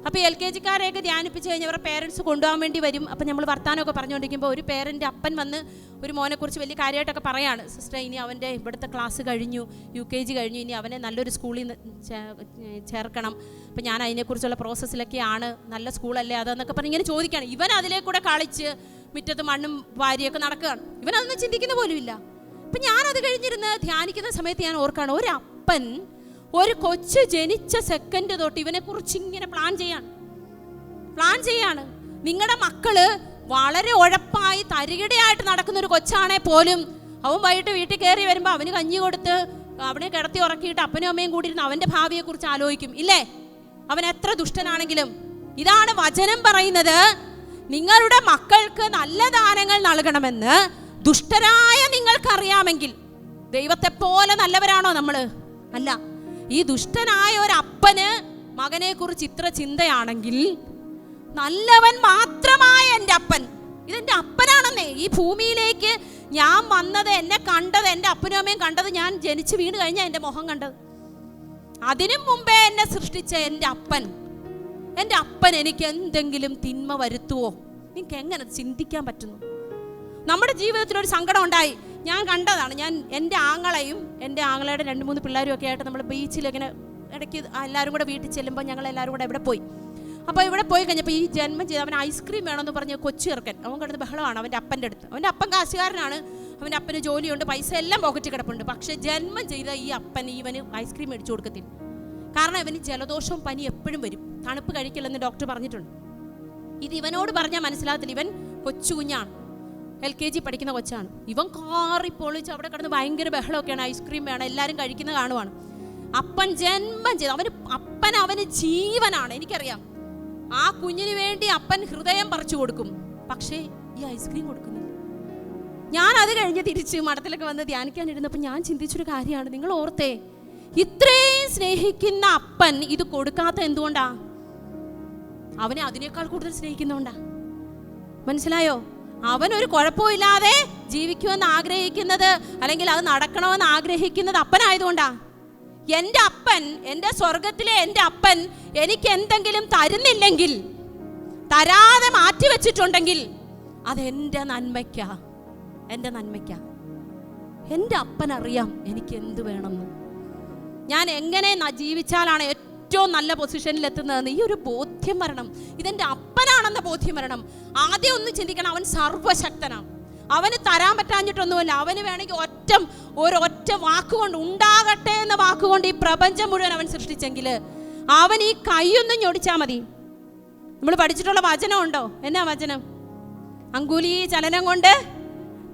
അപ്പോൾ LKGക്കാരെയൊക്കെ ധ്യാനിപ്പിച്ച് കഴിഞ്ഞ് അവരുടെ പേരൻസ് കൊണ്ടുപോകാൻ വേണ്ടി വരും. അപ്പോൾ നമ്മൾ വർത്താനമൊക്കെ പറഞ്ഞുകൊണ്ടിരിക്കുമ്പോൾ ഒരു പേരൻ്റെ അപ്പൻ വന്ന് ഒരു മോനെക്കുറിച്ച് വലിയ കാര്യമായിട്ടൊക്കെ പറയാണ്, സിസ്റ്റർ ഇനി അവൻ്റെ ഇവിടുത്തെ ക്ലാസ് കഴിഞ്ഞു, UKG കഴിഞ്ഞു, ഇനി അവനെ നല്ലൊരു സ്കൂളിൽ ചേർക്കണം. അപ്പോൾ ഞാൻ അതിനെക്കുറിച്ചുള്ള പ്രോസസ്സിലൊക്കെയാണ്, നല്ല സ്കൂളല്ലേ അതെന്നൊക്കെ പറഞ്ഞ് ഇങ്ങനെ ചോദിക്കുകയാണ്. ഇവൻ അതിലേക്കൂടെ കളിച്ച് മുറ്റത്ത് മണ്ണും വാരിയൊക്കെ നടക്കുകയാണ്. ഇവനതൊന്നും ചിന്തിക്കുന്ന പോലും ഇല്ല. അപ്പം ഞാനത് കഴിഞ്ഞിരുന്ന് ധ്യാനിക്കുന്ന സമയത്ത് ഞാൻ ഓർക്കാണ്, ഒരപ്പൻ ഒരു കൊച്ചു ജനിച്ച സെക്കൻഡ് തൊട്ട് ഇവനെക്കുറിച്ച് ഇങ്ങനെ പ്ലാൻ ചെയ്യാണ്. നിങ്ങളുടെ മക്കള് വളരെ ഉഴപ്പായി തരികിടയായിട്ട് നടക്കുന്ന ഒരു കൊച്ചാണെ പോലും അവൻ വൈകിട്ട് വീട്ടിൽ കയറി വരുമ്പോൾ അവന് കഞ്ഞി കൊടുത്ത് അവനെ കിടത്തി ഉറക്കിയിട്ട് അപ്പനും അമ്മയും കൂടി ഇരുന്ന് അവൻ്റെ ഭാവിയെക്കുറിച്ച് ആലോചിക്കും, ഇല്ലേ? അവൻ എത്ര ദുഷ്ടനാണെങ്കിലും. ഇതാണ് വചനം പറയുന്നത്, നിങ്ങളുടെ മക്കൾക്ക് നല്ല ദാനങ്ങൾ നൽകണമെന്ന് ദുഷ്ടരായ നിങ്ങൾക്കറിയാമെങ്കിൽ. ദൈവത്തെ പോലെ നല്ലവരാണോ നമ്മൾ? അല്ല. ഈ ദുഷ്ടനായ ഒരപ്പന് മകനെ കുറിച്ച് ഇത്ര ചിന്തയാണെങ്കിൽ, നല്ലവൻ മാത്രമായ എൻ്റെ അപ്പൻ, ഇതെൻ്റെ അപ്പനാണെന്നേ. ഈ ഭൂമിയിലേക്ക് ഞാൻ വന്നത്, എന്നെ കണ്ടത്, എൻ്റെ അപ്പനും അമ്മയും കണ്ടത്, ഞാൻ ജനിച്ച് വീണ് കഴിഞ്ഞാൽ എൻ്റെ മുഖം കണ്ടത്, അതിനു മുമ്പേ എന്നെ സൃഷ്ടിച്ച എൻ്റെ അപ്പൻ എനിക്ക് എന്തെങ്കിലും തിന്മ വരുത്തുവോ? നിങ്ങൾക്ക് എങ്ങനെ ചിന്തിക്കാൻ പറ്റുന്നു? നമ്മുടെ ജീവിതത്തിൽ ഒരു സങ്കടം ഉണ്ടായി, ഞാൻ കണ്ടതാണ്. ഞാൻ എൻ്റെ ആങ്ങളെയും എൻ്റെ ആങ്ങളയുടെ 2-3 പിള്ളേരും ഒക്കെ ആയിട്ട് നമ്മൾ ബീച്ചിലിങ്ങനെ ഇടയ്ക്ക് എല്ലാവരും കൂടെ വീട്ടിൽ ചെല്ലുമ്പോൾ ഞങ്ങൾ എല്ലാവരും കൂടെ ഇവിടെ പോയി. അപ്പോൾ ഇവിടെ പോയി കഴിഞ്ഞപ്പോൾ ഈ ജന്മം ചെയ്ത് അവൻ ഐസ്ക്രീം വേണമെന്ന് പറഞ്ഞ് കൊച്ചു ചെറുക്കൻ, അവൻ കിടന്ന് ബഹളമാണ് അവൻ്റെ അപ്പൻ്റെ അടുത്ത്. അവൻ്റെ അപ്പൻ കാശുകാരനാണ്, അവൻ്റെ അപ്പന് ജോലിയുണ്ട്, പൈസ എല്ലാം പോക്കറ്റ് കിടപ്പുണ്ട്. പക്ഷേ ജന്മം ചെയ്ത ഈ അപ്പൻ ഇവന് ഐസ്ക്രീം മേടിച്ചു കൊടുക്കത്തില്ല. കാരണം ഇവന് ജലദോഷവും പനി എപ്പോഴും വരും, തണുപ്പ് കഴിക്കില്ലെന്ന് ഡോക്ടർ പറഞ്ഞിട്ടുണ്ട്. ഇത് ഇവനോട് പറഞ്ഞാൽ മനസ്സിലാകത്തില്ല. ഇവൻ കൊച്ചു കുഞ്ഞാണ്, LKG പഠിക്കുന്ന കൊച്ചാണ്. ഇവൻ കാറി പൊളിച്ച് അവിടെ കിടന്ന് ഭയങ്കര ബഹളമൊക്കെയാണ്, ഐസ്ക്രീം വേണം, എല്ലാവരും കഴിക്കുന്ന കാണുവാണ്. അപ്പൻ ജന്മം ചെയ്ത് അവന് ജീവനാണ്, എനിക്കറിയാം. ആ കുഞ്ഞിന് വേണ്ടി അപ്പൻ ഹൃദയം പറിച്ചു കൊടുക്കും, പക്ഷേ ഈ ഐസ്ക്രീം കൊടുക്കുന്നില്ല. ഞാൻ അത് കഴിഞ്ഞ് തിരിച്ച് മഠത്തിലൊക്കെ വന്ന് ധ്യാനിക്കാനിരുന്നപ്പോൾ ഞാൻ ചിന്തിച്ചൊരു കാര്യമാണ്, നിങ്ങൾ ഓർത്തേ, ഇത്രയും സ്നേഹിക്കുന്ന അപ്പൻ ഇത് കൊടുക്കാത്ത എന്തുകൊണ്ടാ? അവനെ അതിനേക്കാൾ കൂടുതൽ സ്നേഹിക്കുന്നോണ്ടാ. മനസ്സിലായോ? അവനൊരു കുഴപ്പമില്ലാതെ ജീവിക്കുമെന്ന് ആഗ്രഹിക്കുന്നത്, അല്ലെങ്കിൽ അത് നടക്കണമെന്ന് ആഗ്രഹിക്കുന്നത് അപ്പനായതുകൊണ്ടാ. എൻ്റെ അപ്പൻ, എൻ്റെ സ്വർഗത്തിലെ എൻ്റെ അപ്പൻ എനിക്ക് എന്തെങ്കിലും തരുന്നില്ലെങ്കിൽ, തരാതെ മാറ്റി വെച്ചിട്ടുണ്ടെങ്കിൽ അതെൻ്റെ നന്മയ്ക്കാ. എൻ്റെ അപ്പനറിയാം എനിക്ക് എന്ത് വേണമെന്ന്, ഞാൻ എങ്ങനെ ജീവിച്ചാലാണ് ഏറ്റവും നല്ല പൊസിഷനിൽ എത്തുന്നതെന്ന്. ഈ ഒരു ബോധ്യം വരണം, ഇതെൻ്റെ അപ്പനാണെന്ന ബോധ്യം വരണം. ആദ്യം ഒന്ന് ചിന്തിക്കണം, അവൻ സർവശക്തനാണ്, അവന് തരാൻ പറ്റാഞ്ഞിട്ടൊന്നുമല്ല. അവന് വേണമെങ്കിൽ ഒരൊറ്റ വാക്കുകൊണ്ട്, ഉണ്ടാകട്ടെ എന്ന വാക്കുകൊണ്ട് ഈ പ്രപഞ്ചം മുഴുവൻ അവൻ സൃഷ്ടിച്ചെങ്കിൽ, അവൻ ഈ കൈയൊന്നും ഞൊടിച്ചാൽ മതി. നമ്മൾ പഠിച്ചിട്ടുള്ള വചനം ഉണ്ടോ? എന്നാ വചനം? അങ്കുലി ചലനം കൊണ്ട്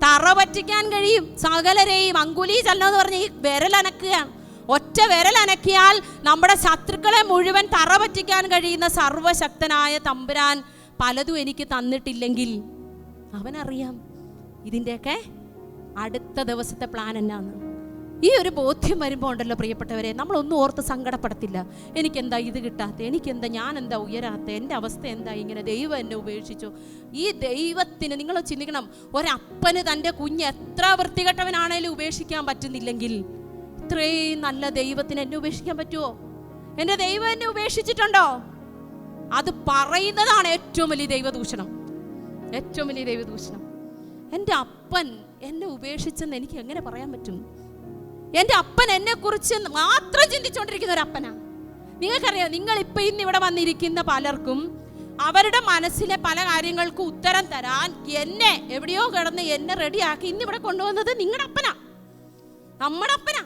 തറ പറ്റിക്കാൻ കഴിയും സകലരെയും. അങ്കുലി ചലനം എന്ന് പറഞ്ഞ ഈ വിരലനക്കുകയാണ്. ഒറ്റ വിരലനക്കിയാൽ നമ്മുടെ ശത്രുക്കളെ മുഴുവൻ തറ പറ്റിക്കാൻ കഴിയുന്ന സർവശക്തനായ തമ്പുരാൻ പലതും എനിക്ക് തന്നിട്ടില്ലെങ്കിൽ അവനറിയാം ഇതിൻ്റെയൊക്കെ അടുത്ത ദിവസത്തെ പ്ലാൻ എന്നാന്ന്. ഈ ഒരു ബോധ്യം വരുമ്പോൾ ഉണ്ടല്ലോ പ്രിയപ്പെട്ടവരെ, നമ്മളൊന്നും ഓർത്ത് സങ്കടപ്പെടത്തില്ല. എനിക്കെന്താ ഇത് കിട്ടാത്ത, എനിക്കെന്താ, ഞാൻ എന്താ ഉയരാത്ത, എൻ്റെ അവസ്ഥ എന്താ ഇങ്ങനെ, ദൈവം എന്നെ ഉപേക്ഷിച്ചു. ഈ ദൈവത്തിന് നിങ്ങൾ ചിന്തിക്കണം, ഒരപ്പന് തൻ്റെ കുഞ്ഞ് എത്ര വൃത്തികെട്ടവനാണേലും ഉപേക്ഷിക്കാൻ പറ്റുന്നില്ലെങ്കിൽ, ഇത്രയും നല്ല ദൈവത്തിന് എന്നെ ഉപേക്ഷിക്കാൻ പറ്റുമോ? എൻ്റെ ദൈവം എന്നെ ഉപേക്ഷിച്ചിട്ടുണ്ടോ? അത് പറയുന്നതാണ് ഏറ്റവും വലിയ ദൈവദൂഷണം. എൻ്റെ അപ്പൻ എന്നെ ഉപേക്ഷിച്ചെന്ന് എനിക്ക് എങ്ങനെ പറയാൻ പറ്റും? എൻ്റെ അപ്പൻ എന്നെക്കുറിച്ച് മാത്രം ചിന്തിച്ചുകൊണ്ടിരിക്കുന്ന ഒരു അപ്പനാ. നിങ്ങൾക്കറിയാം, നിങ്ങളിപ്പോൾ ഇന്ന് ഇവിടെ വന്നിരിക്കുന്ന പലർക്കും അവരുടെ മനസ്സിലെ പല കാര്യങ്ങൾക്കും ഉത്തരം തരാൻ എന്നെ എവിടെയോ കിടന്ന് എന്നെ റെഡിയാക്കി ഇന്നിവിടെ കൊണ്ടുവന്നത് നിങ്ങളുടെ അപ്പനാ, നമ്മുടെ അപ്പനാ.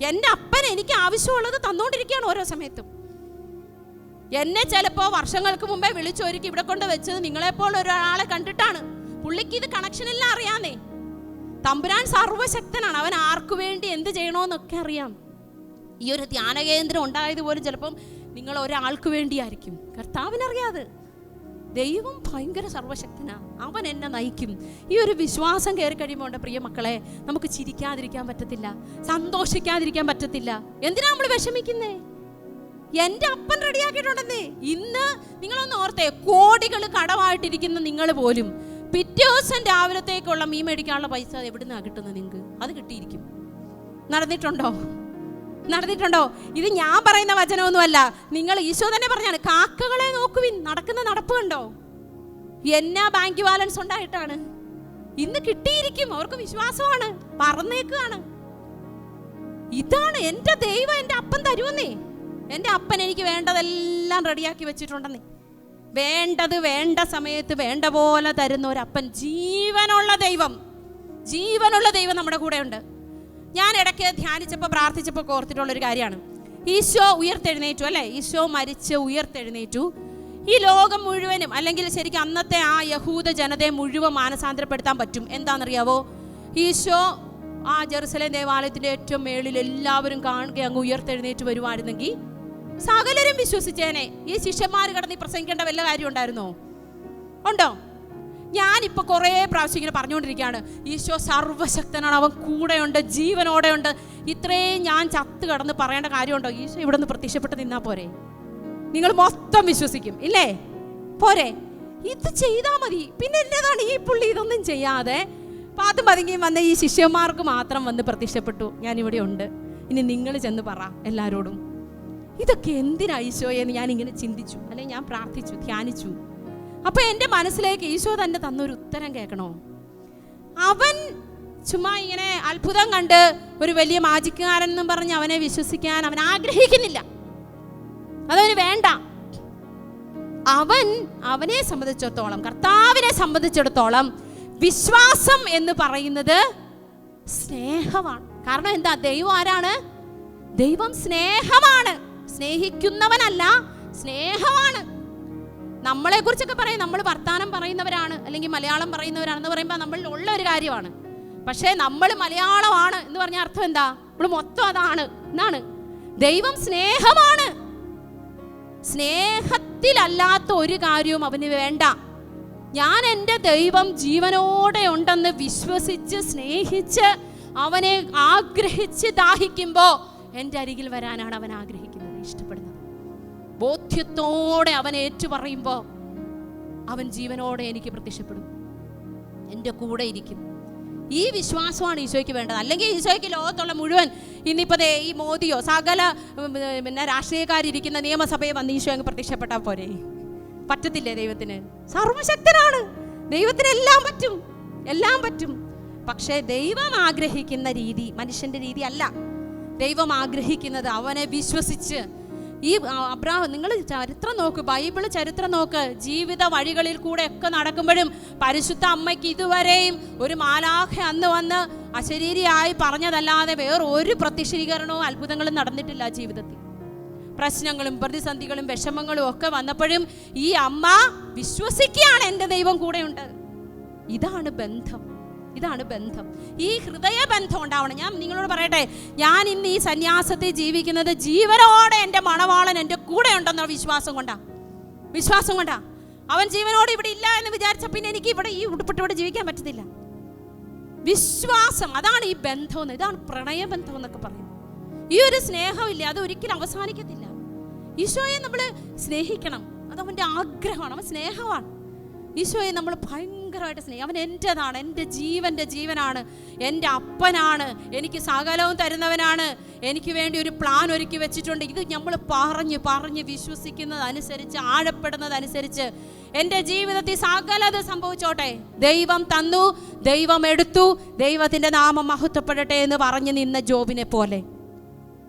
എൻ്റെ അപ്പൻ എനിക്ക് ആവശ്യമുള്ളത് തന്നുകൊണ്ടിരിക്കുകയാണ് ഓരോ സമയത്തും. എന്നെ ചിലപ്പോൾ വർഷങ്ങൾക്ക് മുമ്പേ വിളിച്ചൊരുക്കി ഇവിടെ കൊണ്ട് വെച്ചത് നിങ്ങളെപ്പോലെ ഒരാളെ കണ്ടിട്ടാണ്. പുള്ളിക്ക് ഇത് കണക്ഷനെല്ലാം അറിയാന്നേ. തമ്പുരാൻ സർവശക്തനാണ്, അവൻ ആർക്കു വേണ്ടി എന്ത് ചെയ്യണമെന്നൊക്കെ അറിയാം. ഈ ഒരു ധ്യാന കേന്ദ്രം ഉണ്ടായത് പോലും ചിലപ്പം നിങ്ങൾ ഒരാൾക്ക് വേണ്ടിയായിരിക്കും. കർത്താവിനറിയാതെ. ദൈവം ഭയങ്കര സർവശക്തനാ, അവൻ എന്നെ നയിക്കും. ഈ ഒരു വിശ്വാസം കയറി കഴിയുമ്പോൾ പ്രിയ മക്കളെ, നമുക്ക് ചിരിക്കാതിരിക്കാൻ പറ്റത്തില്ല, സന്തോഷിക്കാതിരിക്കാൻ പറ്റത്തില്ല. എന്തിനാ നമ്മൾ വിഷമിക്കുന്നേ? എൻ്റെ അപ്പൻ റെഡിയാക്കിയിട്ടുണ്ടെന്നേ. ഇന്ന് നിങ്ങളൊന്ന് ഓർത്തേ, കോടികൾ കടമായിട്ടിരിക്കുന്ന നിങ്ങൾ പോലും പിറ്റേ ദിവസം രാവിലത്തേക്കുള്ള മീൻ മേടിക്കാനുള്ള പൈസ എവിടുന്നാ കിട്ടുന്നത്? നിങ്ങൾക്ക് അത് കിട്ടിയിരിക്കും. നടന്നിട്ടുണ്ടോ? ഇത് ഞാൻ പറയുന്ന വചനമൊന്നുമല്ല, നിങ്ങൾ ഈശോ തന്നെ പറഞ്ഞാണ്. കാക്കകളെ നോക്കുവിൻ, നടക്കുന്ന നടപ്പ് കണ്ടോ? എന്നാ ബാങ്ക് ബാലൻസ് ഉണ്ടായിട്ടാണ്. ഇന്ന് കിട്ടിയിരിക്കും, അവർക്ക് വിശ്വാസമാണ്, പറന്നേക്കാണ്. ഇതാണ് എൻ്റെ ദൈവം, എൻ്റെ അപ്പൻ തരുമെന്നേ. എൻ്റെ അപ്പൻ എനിക്ക് വേണ്ടതെല്ലാം റെഡിയാക്കി വെച്ചിട്ടുണ്ടെന്നേ. വേണ്ടത് വേണ്ട സമയത്ത് വേണ്ട പോലെ തരുന്ന ഒരപ്പൻ, ജീവനുള്ള ദൈവം നമ്മുടെ കൂടെ ഉണ്ട്. ഞാൻ ഇടയ്ക്ക് ധ്യാനിച്ചപ്പോൾ പ്രാർത്ഥിച്ചപ്പോൾ ഓർത്തിട്ടുള്ളൊരു കാര്യമാണ്, ഈശോ ഉയർത്തെഴുന്നേറ്റു അല്ലേ? ഈശോ മരിച്ച് ഉയർത്തെഴുന്നേറ്റു. ഈ ലോകം മുഴുവനും, അല്ലെങ്കിൽ ശരിക്കും അന്നത്തെ ആ യഹൂദ ജനതയെ മുഴുവൻ മാനസാന്തരപ്പെടുത്താൻ പറ്റും. എന്താണെന്നറിയാവോ? ഈശോ ആ ജെറുസലേം ദേവാലയത്തിൻ്റെ ഏറ്റവും മേളിൽ എല്ലാവരും കാണുക അങ്ങ് ഉയർത്തെഴുന്നേറ്റ് വരുമായിരുന്നെങ്കിൽ സകലരും വിശ്വസിച്ചേനെ. ഈ ശിഷ്യന്മാർ കിടന്ന് പ്രസംഗിക്കേണ്ട വല്ല കാര്യം ഉണ്ടായിരുന്നോ? ഉണ്ടോ? ഞാനിപ്പോൾ കുറേ പ്രാവശ്യം ഇങ്ങനെ പറഞ്ഞുകൊണ്ടിരിക്കുകയാണ്, ഈശോ സർവ്വശക്തനാണ്, അവൻ കൂടെയുണ്ട്, ജീവനോടെ ഉണ്ട്. ഇത്രയും ഞാൻ ചത്ത് കിടന്ന് പറയേണ്ട കാര്യമുണ്ടോ? ഈശോ ഇവിടെ നിന്ന് പ്രത്യക്ഷപ്പെട്ട് നിന്നാൽ പോരെ? നിങ്ങൾ മൊത്തം വിശ്വസിക്കും ഇല്ലേ? പോരെ? ഇത് ചെയ്താൽ മതി. പിന്നെ എന്നതാണ് ഈ പുള്ളി ഇതൊന്നും ചെയ്യാതെ പാത്തും പതുങ്ങിയും വന്ന ഈ ശിഷ്യന്മാർക്ക് മാത്രം വന്ന് പ്രത്യക്ഷപ്പെട്ടു, ഞാനിവിടെ ഉണ്ട്, ഇനി നിങ്ങൾ ചെന്ന് പറ എല്ലാവരോടും. ഇതൊക്കെ എന്തിനാ ഈശോയെന്ന് ഞാനിങ്ങനെ ചിന്തിച്ചു, അല്ലെങ്കിൽ ഞാൻ പ്രാർത്ഥിച്ചു, ധ്യാനിച്ചു. അപ്പൊ എൻ്റെ മനസ്സിലേക്ക് ഈശോ തന്നെ തന്നൊരു ഉത്തരം കേൾക്കണോ? അവൻ ചുമ്മാ ഇങ്ങനെ അത്ഭുതം കണ്ട് ഒരു വലിയ മാജിക്കുകാരൻ എന്നും പറഞ്ഞ് അവനെ വിശ്വസിക്കാൻ അവൻ ആഗ്രഹിക്കുന്നില്ല, അതവന് വേണ്ട. അവനെ സംബന്ധിച്ചിടത്തോളം, കർത്താവിനെ സംബന്ധിച്ചിടത്തോളം വിശ്വാസം എന്ന് പറയുന്നത് സ്നേഹമാണ്. കാരണം എന്താ? ദൈവം ആരാണ്? ദൈവം സ്നേഹമാണ്. സ്നേഹിക്കുന്നവനല്ല, സ്നേഹമാണ്. നമ്മളെ കുറിച്ചൊക്കെ പറയും, നമ്മൾ വർത്താനം പറയുന്നവരാണ് അല്ലെങ്കിൽ മലയാളം പറയുന്നവരാണെന്ന് പറയുമ്പോൾ നമ്മളിൽ ഉള്ള ഒരു കാര്യമാണ്. പക്ഷേ നമ്മൾ മലയാളമാണ് എന്ന് പറഞ്ഞ അർത്ഥം എന്താ? നമ്മൾ മൊത്തം അതാണ് എന്നാണ്. ദൈവം സ്നേഹമാണ്. സ്നേഹത്തിലല്ലാത്ത ഒരു കാര്യവും അവന് വേണ്ട. ഞാൻ എൻ്റെ ദൈവം ജീവനോടെ ഉണ്ടെന്ന് വിശ്വസിച്ച് സ്നേഹിച്ച് അവനെ ആഗ്രഹിച്ച് ദാഹിക്കുമ്പോൾ എൻ്റെ അരികിൽ വരാനാണ് അവൻ ആഗ്രഹിക്കുന്നത്, ഇഷ്ടപ്പെടുന്നത്. ബോധ്യത്തോടെ അവൻ ഏറ്റു പറയുമ്പോൾ അവൻ ജീവനോടെ എനിക്ക് പ്രത്യക്ഷപ്പെടും, എൻ്റെ കൂടെ ഇരിക്കും. ഈ വിശ്വാസമാണ് ഈശോയ്ക്ക് വേണ്ടത്. അല്ലെങ്കിൽ ഈശോയ്ക്ക് ലോകത്തുള്ള മുഴുവൻ ഇന്നിപ്പോൾ ഈ മോദിയോ സകല രാഷ്ട്രീയക്കാരിരിക്കുന്ന നിയമസഭയെ വന്ന് ഈശോ അങ്ങ് പ്രത്യക്ഷപ്പെട്ടാൽ പോരെ? പറ്റത്തില്ലേ? ദൈവത്തിന് സർവശക്തനാണ്, ദൈവത്തിന് എല്ലാം പറ്റും, എല്ലാം പറ്റും. പക്ഷേ ദൈവം ആഗ്രഹിക്കുന്ന രീതി മനുഷ്യൻ്റെ രീതി അല്ല. ദൈവം ആഗ്രഹിക്കുന്നത് അവനെ വിശ്വസിച്ച്. ഈ അബ്രാഹാം, നിങ്ങൾ ചരിത്രം നോക്ക്, ബൈബിൾ ചരിത്രം നോക്ക്. ജീവിത വഴികളിൽ കൂടെ ഒക്കെ നടക്കുമ്പോഴും പരിശുദ്ധ അമ്മയ്ക്ക് ഇതുവരെയും ഒരു മാലാഖ അന്ന് വന്ന് അശരീരിയായി പറഞ്ഞതല്ലാതെ വേറൊരു പ്രത്യക്ഷീകരണവും അത്ഭുതങ്ങളും നടന്നിട്ടില്ല ജീവിതത്തിൽ. പ്രശ്നങ്ങളും പ്രതിസന്ധികളും വിഷമങ്ങളും ഒക്കെ വന്നപ്പോഴും ഈ അമ്മ വിശ്വസിക്കുകയാണ്, എൻ്റെ ദൈവം കൂടെയുണ്ട്. ഇതാണ് ബന്ധം, ഇതാണ് ബന്ധം. ഈ ഹൃദയബന്ധം ഉണ്ടാവണം. ഞാൻ നിങ്ങളോട് പറയട്ടെ, ഞാൻ ഇന്ന് ഈ സന്യാസത്തിൽ ജീവിക്കുന്നത് ജീവനോടെ എൻ്റെ മണവാളൻ എൻ്റെ കൂടെ ഉണ്ടെന്ന വിശ്വാസം കൊണ്ടാ. വിശ്വാസം കൊണ്ടാ. അവൻ ജീവനോടെ ഇവിടെ ഇല്ല എന്ന് വിചാരിച്ച പിന്നെ എനിക്ക് ഇവിടെ ഈ ഉടുപ്പിട്ടോടെ ജീവിക്കാൻ പറ്റത്തില്ല. വിശ്വാസം, അതാണ് ഈ ബന്ധം, ഇതാണ് പ്രണയബന്ധം എന്നൊക്കെ പറയുന്നത്. ഈ ഒരു സ്നേഹമില്ല, അത് ഒരിക്കലും അവസാനിക്കത്തില്ല. ഈശോയെ നമ്മൾ സ്നേഹിക്കണം, അതവൻ്റെ ആഗ്രഹമാണ്, അവൻ സ്നേഹമാണ്. ഈശോയെ നമ്മൾ ഭയങ്കരമായിട്ട് സ്നേഹിക്കും. അവൻ എൻ്റെതാണ്, എൻ്റെ ജീവൻ്റെ ജീവനാണ്, എൻ്റെ അപ്പനാണ്, എനിക്ക് സകലവും തരുന്നവനാണ്, എനിക്ക് വേണ്ടി ഒരു പ്ലാൻ ഒരുക്കി വെച്ചിട്ടുണ്ട്. ഇത് നമ്മൾ പറഞ്ഞ് പറഞ്ഞ് വിശ്വസിക്കുന്നതനുസരിച്ച്, ആഴപ്പെടുന്നതനുസരിച്ച് എൻ്റെ ജീവിതത്തിൽ സകലത് സംഭവിച്ചോട്ടെ. ദൈവം തന്നു, ദൈവം എടുത്തു, ദൈവത്തിൻ്റെ നാമം മഹത്വപ്പെടട്ടെ എന്ന് പറഞ്ഞു നിന്ന ജോബിനെ പോലെ.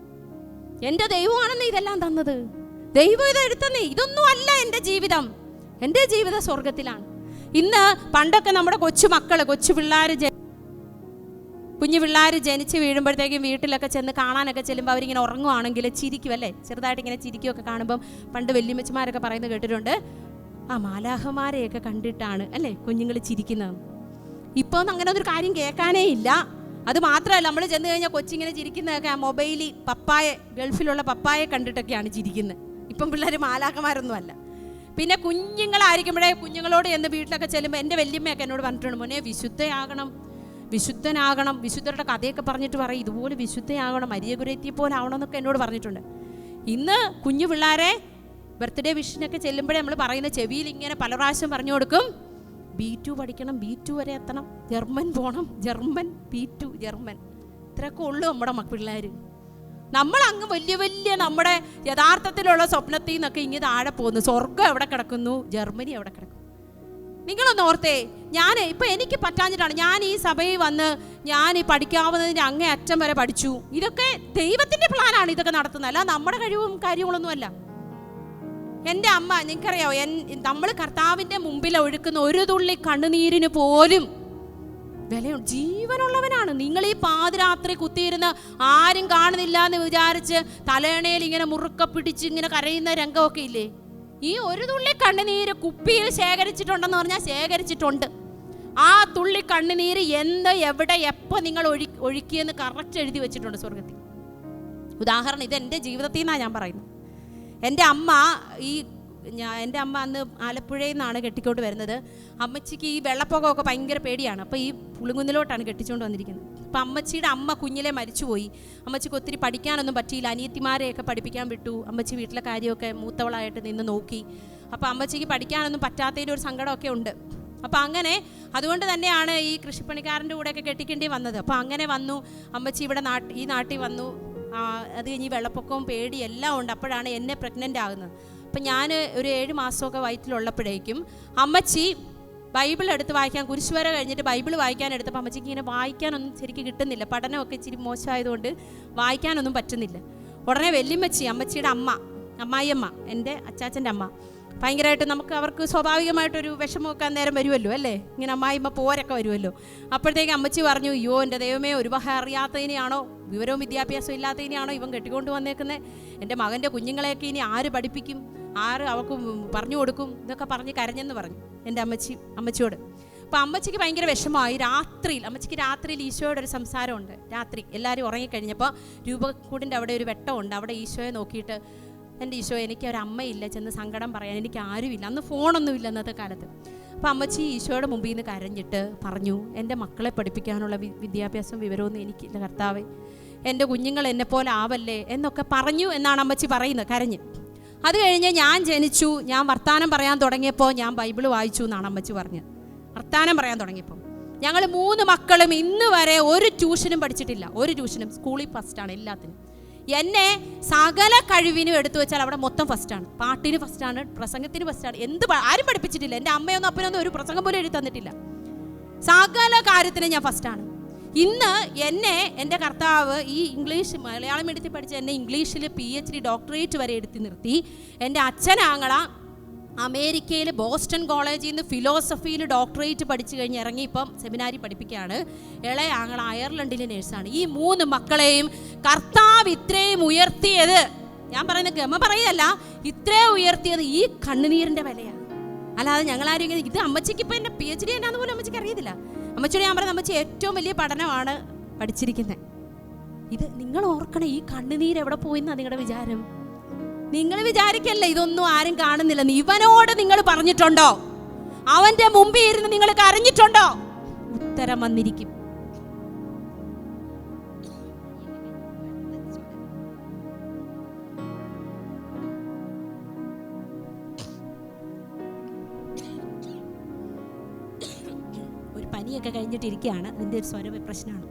എൻ്റെ ദൈവമാണെന്ന് ഇതെല്ലാം തന്നത്, ദൈവം ഇതെടുത്തന്നേ. ഇതൊന്നും അല്ല എൻ്റെ ജീവിതം. എൻ്റെ ജീവിതം സ്വർഗത്തിലാണ്. ഇന്ന് പണ്ടൊക്കെ നമ്മുടെ കുഞ്ഞു പിള്ളേർ ജനിച്ച് വീഴുമ്പോഴത്തേക്കും വീട്ടിലൊക്കെ ചെന്ന് കാണാനൊക്കെ ചെല്ലുമ്പോൾ അവരിങ്ങനെ ഉറങ്ങുവാണെങ്കിൽ ചിരിക്കും അല്ലേ, ചെറുതായിട്ട് ഇങ്ങനെ ചിരിക്കുകയൊക്കെ കാണുമ്പം പണ്ട് വല്യമ്മച്ചിമാരൊക്കെ പറയുന്നത് കേട്ടിട്ടുണ്ട്, ആ മാലാഖമാരെയൊക്കെ കണ്ടിട്ടാണ് അല്ലേ കുഞ്ഞുങ്ങൾ ചിരിക്കുന്നത്. ഇപ്പോൾ ഒന്നും അങ്ങനെ ഒരു കാര്യം കേൾക്കാനേ ഇല്ല. അത് മാത്രമല്ല, നമ്മൾ ചെന്ന് കഴിഞ്ഞാൽ കൊച്ചിങ്ങനെ ചിരിക്കുന്നതൊക്കെ ആ മൊബൈലിൽ ഗൾഫിലുള്ള പപ്പായെ കണ്ടിട്ടൊക്കെയാണ് ചിരിക്കുന്നത്. ഇപ്പം പിള്ളേർ മാലാഖമാരൊന്നും അല്ല. പിന്നെ കുഞ്ഞുങ്ങളായിരിക്കുമ്പോഴേ കുഞ്ഞുങ്ങളോട് എന്ന് വീട്ടിലൊക്കെ ചെല്ലുമ്പോൾ എൻ്റെ വല്യമ്മയൊക്കെ എന്നോട് പറഞ്ഞിട്ടുണ്ട്, മോനെ വിശുദ്ധനാകണം, വിശുദ്ധരുടെ കഥയൊക്കെ പറഞ്ഞിട്ട് പറയും, ഇതുപോലെ വിശുദ്ധയാകണം, മരിയ കുര്യത്തിയെ പോലെ ആവണമെന്നൊക്കെ എന്നോട് പറഞ്ഞിട്ടുണ്ട്. ഇന്ന് കുഞ്ഞു പിള്ളേരെ ബർത്ത്ഡേ വിഷിനൊക്കെ ചെല്ലുമ്പോഴേ നമ്മൾ പറയുന്ന ചെവിയിൽ ഇങ്ങനെ പല പ്രാവശ്യം പറഞ്ഞു കൊടുക്കും, B2 പഠിക്കണം, B2 വരെ എത്തണം, ജർമ്മൻ പോകണം, ജർമ്മൻ B2 ജർമ്മൻ. ഇത്രയൊക്കെ ഉള്ളൂ നമ്മുടെ പിള്ളേർ. നമ്മളങ്ങ് വലിയ വലിയ നമ്മുടെ യഥാർത്ഥത്തിലുള്ള സ്വപ്നത്തിൽ നിന്നൊക്കെ ഇങ്ങനെ താഴെ പോകുന്നു. സ്വർഗം എവിടെ കിടക്കുന്നു, ജർമ്മനി എവിടെ കിടക്കുന്നു? നിങ്ങളൊന്ന് ഓർത്തേ, ഇപ്പം എനിക്ക് പറ്റാഞ്ഞിട്ടാണ് ഞാൻ ഈ സഭയിൽ വന്ന് ഞാൻ ഈ പഠിക്കാവുന്നതിൻ്റെ അങ്ങേ അറ്റം വരെ പഠിച്ചു. ഇതൊക്കെ ദൈവത്തിൻ്റെ പ്ലാനാണ് ഇതൊക്കെ നടത്തുന്നത്, അല്ല നമ്മുടെ കഴിവും കാര്യങ്ങളൊന്നുമല്ല. എൻ്റെ അമ്മ, നിങ്ങൾക്കറിയാമോ, നമ്മൾ കർത്താവിൻ്റെ മുമ്പിൽ ഒഴുക്കുന്ന ഒരു തുള്ളി കണ്ണുനീരിന് പോലും വിലയുണ്ട്. ജീവനുള്ളവനാണ്. നിങ്ങൾ ഈ പാതിരാത്രി കുത്തിയിരുന്ന് ആരും കാണുന്നില്ല എന്ന് വിചാരിച്ച് തലയണയിൽ ഇങ്ങനെ മുറുക്ക പിടിച്ച് ഇങ്ങനെ കരയുന്ന രംഗമൊക്കെ ഇല്ലേ? ഈ ഒരു തുള്ളി കണ്ണുനീര് കുപ്പിയിൽ ശേഖരിച്ചിട്ടുണ്ടെന്ന് പറഞ്ഞാൽ ശേഖരിച്ചിട്ടുണ്ട്. ആ തുള്ളി കണ്ണുനീര് എന്ന്, എവിടെ, എപ്പോൾ നിങ്ങൾ ഒഴുക്കിയെന്ന് കറക്റ്റ് എഴുതി വെച്ചിട്ടുണ്ട് സ്വർഗത്തിൽ. ഉദാഹരണം, ഇത് എൻ്റെ ജീവിതത്തിൽ നിന്നാണ് ഞാൻ പറയുന്നത്. എൻ്റെ അമ്മ അന്ന് ആലപ്പുഴയിൽ നിന്നാണ് കെട്ടിക്കൊണ്ട് വരുന്നത്. അമ്മച്ചിക്ക് ഈ വെള്ളപ്പൊക്കമൊക്കെ ഭയങ്കര പേടിയാണ്. അപ്പോൾ ഈ പുളിങ്കുന്നിലോട്ടാണ് കെട്ടിച്ചുകൊണ്ട് വന്നിരിക്കുന്നത്. അപ്പോൾ അമ്മച്ചിയുടെ അമ്മ കുഞ്ഞിലെ മരിച്ചുപോയി. അമ്മച്ചിക്ക് ഒത്തിരി പഠിക്കാനൊന്നും പറ്റിയില്ല. അനിയത്തിമാരെയൊക്കെ പഠിപ്പിക്കാൻ വിട്ടു. അമ്മച്ചി വീട്ടിലെ കാര്യമൊക്കെ മൂത്തവളായിട്ട് നിന്ന് നോക്കി. അപ്പോൾ അമ്മച്ചിക്ക് പഠിക്കാനൊന്നും പറ്റാത്തതിൻ്റെ ഒരു സങ്കടമൊക്കെ ഉണ്ട്. അപ്പോൾ അങ്ങനെ അതുകൊണ്ട് തന്നെയാണ് ഈ കൃഷിപ്പണിക്കാരൻ്റെ കൂടെയൊക്കെ കെട്ടിക്കേണ്ടി വന്നത്. അപ്പോൾ അങ്ങനെ വന്നു അമ്മച്ചി ഇവിടെ ഈ നാട്ടിൽ വന്നു. അത് കഴിഞ്ഞ് വെള്ളപ്പൊക്കവും പേടി എല്ലാം ഉണ്ട്. അപ്പോഴാണ് എന്നെ പ്രഗ്നൻ്റ് ആകുന്നത്. അപ്പം ഞാൻ ഒരു 7 മാസമൊക്കെ വയറ്റിലുള്ളപ്പോഴേക്കും അമ്മച്ചി ബൈബിൾ എടുത്ത് വായിക്കാൻ, കുരിശുവര കഴിഞ്ഞിട്ട് ബൈബിൾ വായിക്കാൻ എടുത്തപ്പോൾ അമ്മച്ചിക്ക് ഇങ്ങനെ വായിക്കാനൊന്നും ശരിക്കും കിട്ടുന്നില്ല. പഠനമൊക്കെ ഇച്ചിരി മോശമായതുകൊണ്ട് വായിക്കാനൊന്നും പറ്റുന്നില്ല. ഉടനെ വല്യമ്മച്ചി, അമ്മച്ചിയുടെ അമ്മായിയമ്മ, എൻ്റെ അച്ചാച്ചൻ്റെ അമ്മ, ഭയങ്കരമായിട്ട് അവർക്ക് സ്വാഭാവികമായിട്ടൊരു വിഷമമൊക്കെ അന്നേരം വരുമല്ലോ അല്ലേ, ഇങ്ങനെ അമ്മായിമ്മ പോരൊക്കെ വരുമല്ലോ. അപ്പോഴത്തേക്ക് അമ്മച്ചി പറഞ്ഞു, അയ്യോ എൻ്റെ ദൈവമേ, ഒരു അറിയാത്തതിനെയാണോ, വിവരവും വിദ്യാഭ്യാസവും ഇല്ലാത്തതിനെയാണോ ഇവൻ കെട്ടിക്കൊണ്ട് വന്നേക്കുന്നത്? എൻ്റെ മകൻ്റെ കുഞ്ഞുങ്ങളെയൊക്കെ ഇനി ആര് പഠിപ്പിക്കും, ആര് അവൾക്ക് പറഞ്ഞു കൊടുക്കും? ഇതൊക്കെ പറഞ്ഞ് കരഞ്ഞെന്ന് പറഞ്ഞു എൻ്റെ അമ്മച്ചിയോട്. അപ്പോൾ അമ്മച്ചിക്ക് ഭയങ്കര വിഷമമായി. അമ്മച്ചിക്ക് രാത്രിയിൽ ഈശോയുടെ ഒരു സംസാരമുണ്ട്. രാത്രി എല്ലാവരും ഉറങ്ങിക്കഴിഞ്ഞപ്പോൾ രൂപക്കൂടിൻ്റെ അവിടെ ഒരു വെട്ടമുണ്ട്. അവിടെ ഈശോയെ നോക്കിയിട്ട്, എൻ്റെ ഈശോ, എനിക്ക് ഒരമ്മയില്ല, ചെന്ന് സങ്കടം പറയാൻ എനിക്ക് ആരുമില്ല. അന്ന് ഫോണൊന്നുമില്ല അന്നത്തെ കാലത്ത്. അപ്പോൾ അമ്മച്ചി ഈശോയുടെ മുമ്പിൽ നിന്ന് കരഞ്ഞിട്ട് പറഞ്ഞു, എൻ്റെ മക്കളെ പഠിപ്പിക്കാനുള്ള വിദ്യാഭ്യാസം വിവരമൊന്നും എനിക്കില്ല കർത്താവേ, എൻ്റെ കുഞ്ഞുങ്ങൾ എന്നെപ്പോലെ ആവല്ലേ എന്നൊക്കെ പറഞ്ഞു എന്നാണ് അമ്മച്ചി പറയുന്നത്, കരഞ്ഞ്. അത് കഴിഞ്ഞ് ഞാൻ ജനിച്ചു, ഞാൻ വർത്താനം പറയാൻ തുടങ്ങിയപ്പോൾ ഞാൻ ബൈബിൾ വായിച്ചു എന്നാണ് അമ്മച്ചി പറഞ്ഞത്. വർത്താനം പറയാൻ തുടങ്ങിയപ്പോൾ ഞങ്ങൾ 3 മക്കളും ഇന്ന് വരെ ഒരു ട്യൂഷനും പഠിച്ചിട്ടില്ല. ഒരു ട്യൂഷനും, സ്കൂളിൽ ഫസ്റ്റാണ് എല്ലാത്തിനും. എന്നെ സകല കഴിവിനും എടുത്തു വെച്ചാൽ അവിടെ മൊത്തം ഫസ്റ്റാണ്. പാട്ടിന് ഫസ്റ്റാണ്, പ്രസംഗത്തിന് ഫസ്റ്റാണ്. ആരും പഠിപ്പിച്ചിട്ടില്ല. എൻ്റെ അമ്മയൊന്നും അപ്പനൊന്നും ഒരു പ്രസംഗം പോലും എഴുതി തന്നിട്ടില്ല. സകല കാര്യത്തിനും ഞാൻ ഫസ്റ്റാണ്. ഇന്ന് എന്നെ എൻ്റെ കർത്താവ് ഈ മലയാളം മീഡിയത്തിൽ പഠിച്ച എന്നെ ഇംഗ്ലീഷിൽ PhD ഡോക്ടറേറ്റ് വരെ എടുത്ത് നിർത്തി. എൻ്റെ അച്ഛനാങ്ങള അമേരിക്കയിൽ ബോസ്റ്റൺ കോളേജിൽ നിന്ന് ഫിലോസഫിയിൽ ഡോക്ടറേറ്റ് പഠിച്ചു കഴിഞ്ഞ് ഇറങ്ങി ഇപ്പം സെമിനാരി പഠിപ്പിക്കുകയാണ്. ഇളയ ആങ്ങള അയർലൻഡിലെ നേഴ്സാണ്. ഈ 3 മക്കളെയും കർത്താവ് ഇത്രയും ഉയർത്തിയത്, ഞാൻ പറയുന്നത് ഗമ പറയല്ല, ഇത്രയും ഉയർത്തിയത് ഈ കണ്ണുനീരിൻ്റെ വിലയാണ്. അല്ലാതെ ഞങ്ങളാരും ഇങ്ങനെ ഇത് അമ്മച്ചിക്ക് ഇപ്പം എൻ്റെ PhD എന്നാന്ന് പോലും അമ്മച്ചിക്ക് അറിയത്തില്ല. അമ്മച്ചിയോട് ഞാൻ പറയുന്നത്, അമ്മച്ചി ഏറ്റവും വലിയ പഠനമാണ് പഠിച്ചിരിക്കുന്നത്. ഇത് നിങ്ങൾ ഓർക്കണം, ഈ കണ്ണുനീര് എവിടെ പോയിന്നാണ് നിങ്ങളുടെ വിചാരം? നിങ്ങൾ വിചാരിക്കല്ല ഇതൊന്നും ആരും കാണുന്നില്ലെന്ന്. ഇവനോട് നിങ്ങൾ പറഞ്ഞിട്ടുണ്ടോ? അവന്റെ മുമ്പിൽ ഇരുന്ന് നിങ്ങൾ കരഞ്ഞിട്ടുണ്ടോ? ഉത്തരം വന്നിരിക്കും. ഒരു പനിയൊക്കെ കഴിഞ്ഞിട്ടിരിക്കുകയാണ്, അതിൻ്റെ ഒരു സ്വര പ്രശ്നമാണ്.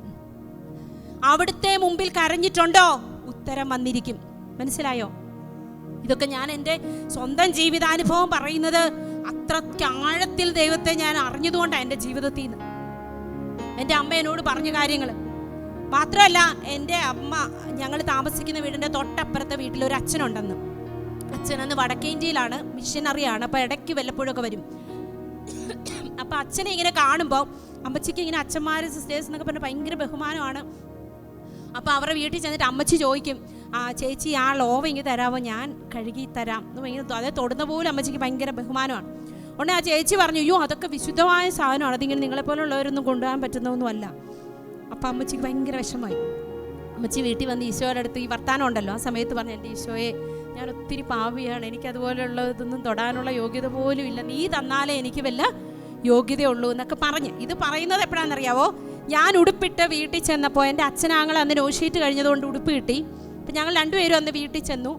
അവിടുത്തെ മുമ്പിൽ കരഞ്ഞിട്ടുണ്ടോ? ഉത്തരം വന്നിരിക്കും. മനസ്സിലായോ? ഇതൊക്കെ ഞാൻ എൻ്റെ സ്വന്തം ജീവിതാനുഭവം പറയുന്നത്. അത്രയ്ക്ക് ആഴത്തിൽ ദൈവത്തെ ഞാൻ അറിഞ്ഞതുകൊണ്ടാണ് എൻ്റെ ജീവിതത്തിൽ നിന്ന്. എൻ്റെ അമ്മ എന്നോട് പറഞ്ഞ കാര്യങ്ങൾ മാത്രമല്ല, എൻ്റെ അമ്മ, ഞങ്ങൾ താമസിക്കുന്ന വീടിൻ്റെ തൊട്ടപ്പുറത്തെ വീട്ടിലൊരു അച്ഛനുണ്ടെന്ന്. അച്ഛനന്ന് വടക്കേ ഇന്ത്യയിലാണ്, മിഷനറിയാണ്. അപ്പോൾ ഇടയ്ക്ക് വല്ലപ്പോഴൊക്കെ വരും. അപ്പോൾ അച്ഛനെ ഇങ്ങനെ കാണുമ്പോൾ അമ്മച്ചിക്ക് ഇങ്ങനെ അച്ഛന്മാർ, സിസ്റ്റേഴ്സ് എന്നൊക്കെ പറഞ്ഞാൽ ഭയങ്കര ബഹുമാനമാണ്. അപ്പോൾ അവരുടെ വീട്ടിൽ ചെന്നിട്ട് അമ്മച്ചി ചോദിക്കും, ചേച്ചി ആ ലോവ ഇങ്ങനെ തരാമോ, ഞാൻ കഴുകി തരാം എന്ന് ഭയങ്കര, അതേ തൊടുന്ന പോലും അമ്മച്ചിക്ക് ഭയങ്കര ബഹുമാനമാണ്. ഉടനെ ആ ചേച്ചി പറഞ്ഞു, അയ്യോ അതൊക്കെ വിശുദ്ധമായ സാധനമാണ്, അതിങ്ങനെ നിങ്ങളെപ്പോലുള്ളവരൊന്നും കൊണ്ടുപോകാൻ പറ്റുന്നതൊന്നുമല്ല. അപ്പം അമ്മച്ചിക്ക് ഭയങ്കര വിഷമമായി. അമ്മച്ചി വീട്ടിൽ വന്ന് ഈശോയുടെ അടുത്ത് ഈ വർത്താനം ഉണ്ടല്ലോ, ആ സമയത്ത് പറഞ്ഞു, എൻ്റെ ഈശോയെ, ഞാൻ ഒത്തിരി പാപിയാണ്, എനിക്കതുപോലെയുള്ള ഇതൊന്നും തൊടാനുള്ള യോഗ്യത പോലും ഇല്ല, നീ തന്നാലേ എനിക്ക് വല്ല യോഗ്യതയുള്ളൂ എന്നൊക്കെ പറഞ്ഞ്. ഇത് പറയുന്നത് എപ്പോഴാണെന്നറിയാവോ? ഞാൻ ഉടുപ്പിട്ട് വീട്ടിൽ ചെന്നപ്പോൾ എൻ്റെ അച്ഛനാങ്ങൾ അന്ന് നോഷീറ്റ് കഴിഞ്ഞതുകൊണ്ട് ഉടുപ്പ് കിട്ടി. അപ്പം ഞങ്ങൾ രണ്ടുപേരും അന്ന് വീട്ടിൽ ചെന്നു.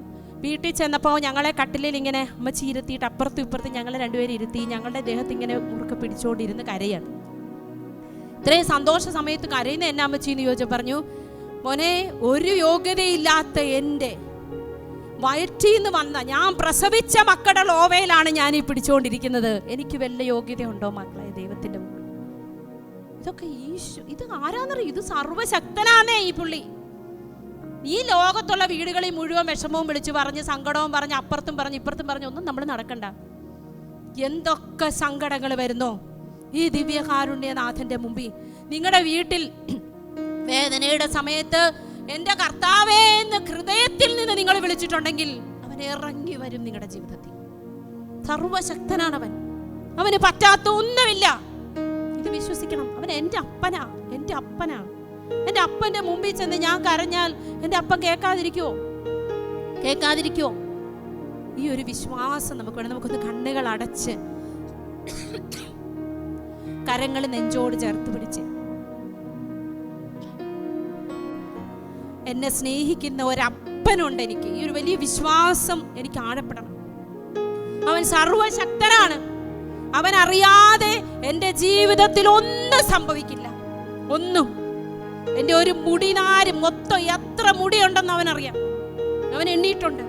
വീട്ടിൽ ചെന്നപ്പോൾ ഞങ്ങളെ കട്ടിലിൽ ഇങ്ങനെ അമ്മച്ചി ഇരുത്തിയിട്ട് അപ്പുറത്തും ഇപ്പുറത്തും ഞങ്ങളെ രണ്ടുപേരും ഇരുത്തി. ഞങ്ങളുടെ ദേഹത്ത് ഇങ്ങനെ മുറുക്കെ പിടിച്ചുകൊണ്ടിരുന്ന് കരയാണ്. ഇത്രയും സന്തോഷ സമയത്ത് കരയുന്ന എന്നെ അമ്മച്ചി എന്ന് ചോദിച്ചു. പറഞ്ഞു, മോനെ, ഒരു യോഗ്യതയില്ലാത്ത എൻ്റെ വയറ്റിൽ നിന്ന് വന്ന, ഞാൻ പ്രസവിച്ച മക്കളുടെ ലോവയിലാണ് ഞാൻ ഈ പിടിച്ചുകൊണ്ടിരിക്കുന്നത്. എനിക്ക് വല്ല യോഗ്യതയുണ്ടോ മക്കളെ ദൈവത്തിൻ്റെ മുമ്പിൽ? ഇതൊക്കെ ഇത് ആരാന്നറിയും? ഇത് സർവശക്തനാന്നേ ഈ പുള്ളി. ഈ ലോകത്തുള്ള വീടുകളിൽ മുഴുവൻ വിഷമവും വിളിച്ചു പറഞ്ഞ്, സങ്കടവും പറഞ്ഞ്, അപ്പുറത്തും പറഞ്ഞ് ഇപ്പുറത്തും പറഞ്ഞ് ഒന്നും നമ്മൾ നടക്കണ്ട. എന്തൊക്കെ സങ്കടങ്ങൾ വരുന്നോ ഈ ദിവ്യകാരുണ്യനാഥന്റെ മുമ്പിൽ. നിങ്ങളുടെ വീട്ടിൽ വേദനയുടെ സമയത്ത് എൻ്റെ കർത്താവേ എന്ന് ഹൃദയത്തിൽ നിന്ന് നിങ്ങൾ വിളിച്ചിട്ടുണ്ടെങ്കിൽ അവൻ ഇറങ്ങി വരും നിങ്ങളുടെ ജീവിതത്തിൽ. സർവശക്തനാണവൻ, അവന് പറ്റാത്ത ഒന്നുമില്ല. ഇത് വിശ്വസിക്കണം. അവൻ എൻ്റെ അപ്പനാ, എൻ്റെ അപ്പനാ. എൻ്റെ അപ്പൻ്റെ മുമ്പിൽ ചെന്ന് ഞാൻ കരഞ്ഞാൽ എൻ്റെ അപ്പൻ കേൾക്കാതിരിക്കുമോ? കേൾക്കാതിരിക്കുമോ? ഈ ഒരു വിശ്വാസം നമുക്ക് വേണം. നമുക്കൊന്ന് കണ്ണുകൾ അടച്ച് കരങ്ങൾ നെഞ്ചോട് ചേർത്ത് പിടിച്ച്, എന്നെ സ്നേഹിക്കുന്ന ഒരപ്പനുണ്ട് എനിക്ക്. ഈ ഒരു വലിയ വിശ്വാസം എനിക്ക് ആഴപ്പെടണം. അവൻ സർവശക്തനാണ്. അവൻ അറിയാതെ എൻ്റെ ജീവിതത്തിൽ ഒന്നും സംഭവിക്കില്ല. ഒന്നും. എൻ്റെ ഒരു മുടിനാര് മൊത്തം എത്ര മുടിയുണ്ടെന്ന് അവനറിയാം. അവൻ എണ്ണിയിട്ടുണ്ട്.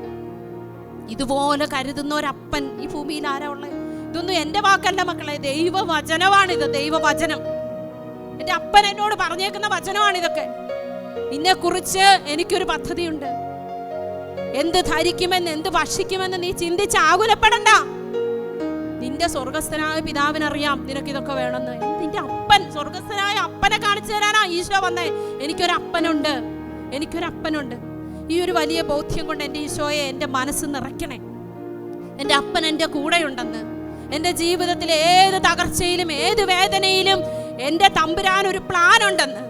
ഇതുപോലെ കരുതുന്ന ഒരപ്പൻ ഈ ഭൂമിയിൽ ആരാ ഉള്ളത്? ഇതൊന്നും എൻ്റെ വാക്കല്ല മക്കളെ, ദൈവവചനമാണിത്. ദൈവവചനം. എൻ്റെ അപ്പൻ എന്നോട് പറഞ്ഞേക്കുന്ന വചനമാണിതൊക്കെ. നിന്നെക്കുറിച്ച് എനിക്കൊരു പദ്ധതിയുണ്ട്. എന്ത് ധരിക്കുമെന്ന്, എന്ത് ഭക്ഷിക്കുമെന്ന് നീ ചിന്തിച്ച് ആകുലപ്പെടണ്ട. നിന്റെ സ്വർഗസ്ഥനായ പിതാവിനറിയാം നിനക്കിതൊക്കെ വേണമെന്ന്. നിന്റെ അപ്പൻ, സ്വർഗസ്ഥനായ അപ്പനെ കാണിച്ചു തരാനാ ഈശോ വന്നേ. എനിക്കൊരപ്പനുണ്ട്, എനിക്കൊരപ്പനുണ്ട്. ഈ ഒരു വലിയ ബോധ്യം കൊണ്ട് എൻ്റെ ഈശോയെ എൻ്റെ മനസ്സ് നിറയ്ക്കണേ. എൻ്റെ അപ്പൻ എൻ്റെ കൂടെയുണ്ടെന്ന്. എൻ്റെ ജീവിതത്തിലെ ഏത് തകർച്ചയിലും ഏത് വേദനയിലും എൻ്റെ തമ്പുരാൻ ഒരു പ്ലാൻ ഉണ്ടെന്ന്.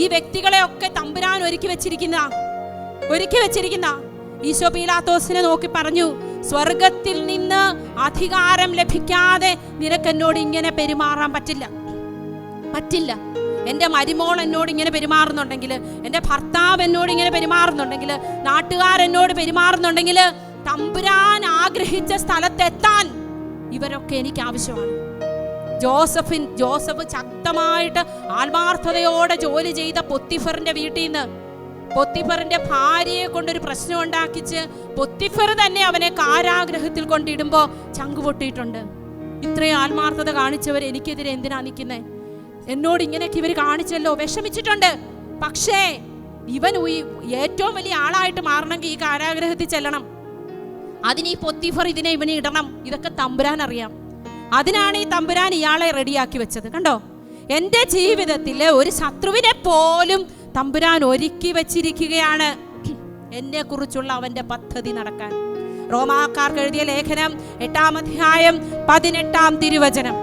ഈ വ്യക്തികളെയൊക്കെ തമ്പുരാൻ ഒരുക്കി വെച്ചിരിക്കുന്ന ഈശോ പീലാത്തോസിനെ നോക്കി പറഞ്ഞു, സ്വർഗത്തിൽ നിന്ന് അധികാരം ലഭിക്കാതെ നിനക്കെന്നോട് ഇങ്ങനെ പെരുമാറാൻ പറ്റില്ല. എൻ്റെ മരുമോൾ എന്നോട് ഇങ്ങനെ പെരുമാറുന്നുണ്ടെങ്കിൽ, എൻ്റെ ഭർത്താവ് എന്നോട് ഇങ്ങനെ പെരുമാറുന്നുണ്ടെങ്കിൽ, നാട്ടുകാരെന്നോട് പെരുമാറുന്നുണ്ടെങ്കിൽ, തമ്പുരാൻ ആഗ്രഹിച്ച സ്ഥലത്തെത്താൻ ഇവരൊക്കെ എനിക്ക് ആവശ്യമാണ്. ജോസഫ് ശക്തമായിട്ട് ആത്മാർത്ഥതയോടെ ജോലി ചെയ്ത പൊത്തിഫറിന്റെ വീട്ടിൽ നിന്ന് പൊത്തിഫറിന്റെ ഭാര്യയെ കൊണ്ടൊരു പ്രശ്നം ഉണ്ടാക്കിച്ച് പൊത്തിഫർ തന്നെ അവനെ കാരാഗ്രഹത്തിൽ കൊണ്ടിടുമ്പോ ചങ്കുപൊട്ടിയിട്ടുണ്ട്. ഇത്രയും ആത്മാർത്ഥത കാണിച്ചവർ എനിക്കെതിരെ എന്തിനാ നിൽക്കുന്നേ? എന്നോട് ഇങ്ങനെയൊക്കെ ഇവർ കാണിച്ചല്ലോ, വിഷമിച്ചിട്ടുണ്ട്. പക്ഷേ ഇവൻ ഏറ്റവും വലിയ ആളായിട്ട് മാറണമെങ്കിൽ ഈ കാരാഗ്രഹത്തിൽ ചെല്ലണം. അതിന് ഈ പൊത്തിഫർ ഇവനെ ഇടണം. ഇതൊക്കെ തമ്പുരാൻ അറിയാം. അതിനാണ് ഈ തമ്പുരാൻ ഇയാളെ റെഡിയാക്കി വെച്ചത്. കണ്ടോ, എൻ്റെ ജീവിതത്തിൽ ഒരു ശത്രുവിനെ പോലും തമ്പുരാൻ ഒരുക്കി വെച്ചിരിക്കുകയാണ് എന്നെ കുറിച്ചുള്ള അവന്റെ പദ്ധതി നടക്കാൻ. റോമാക്കാർക്ക് എഴുതിയ ലേഖനം 8-ാം അധ്യായം 18-ാം തിരുവചനം.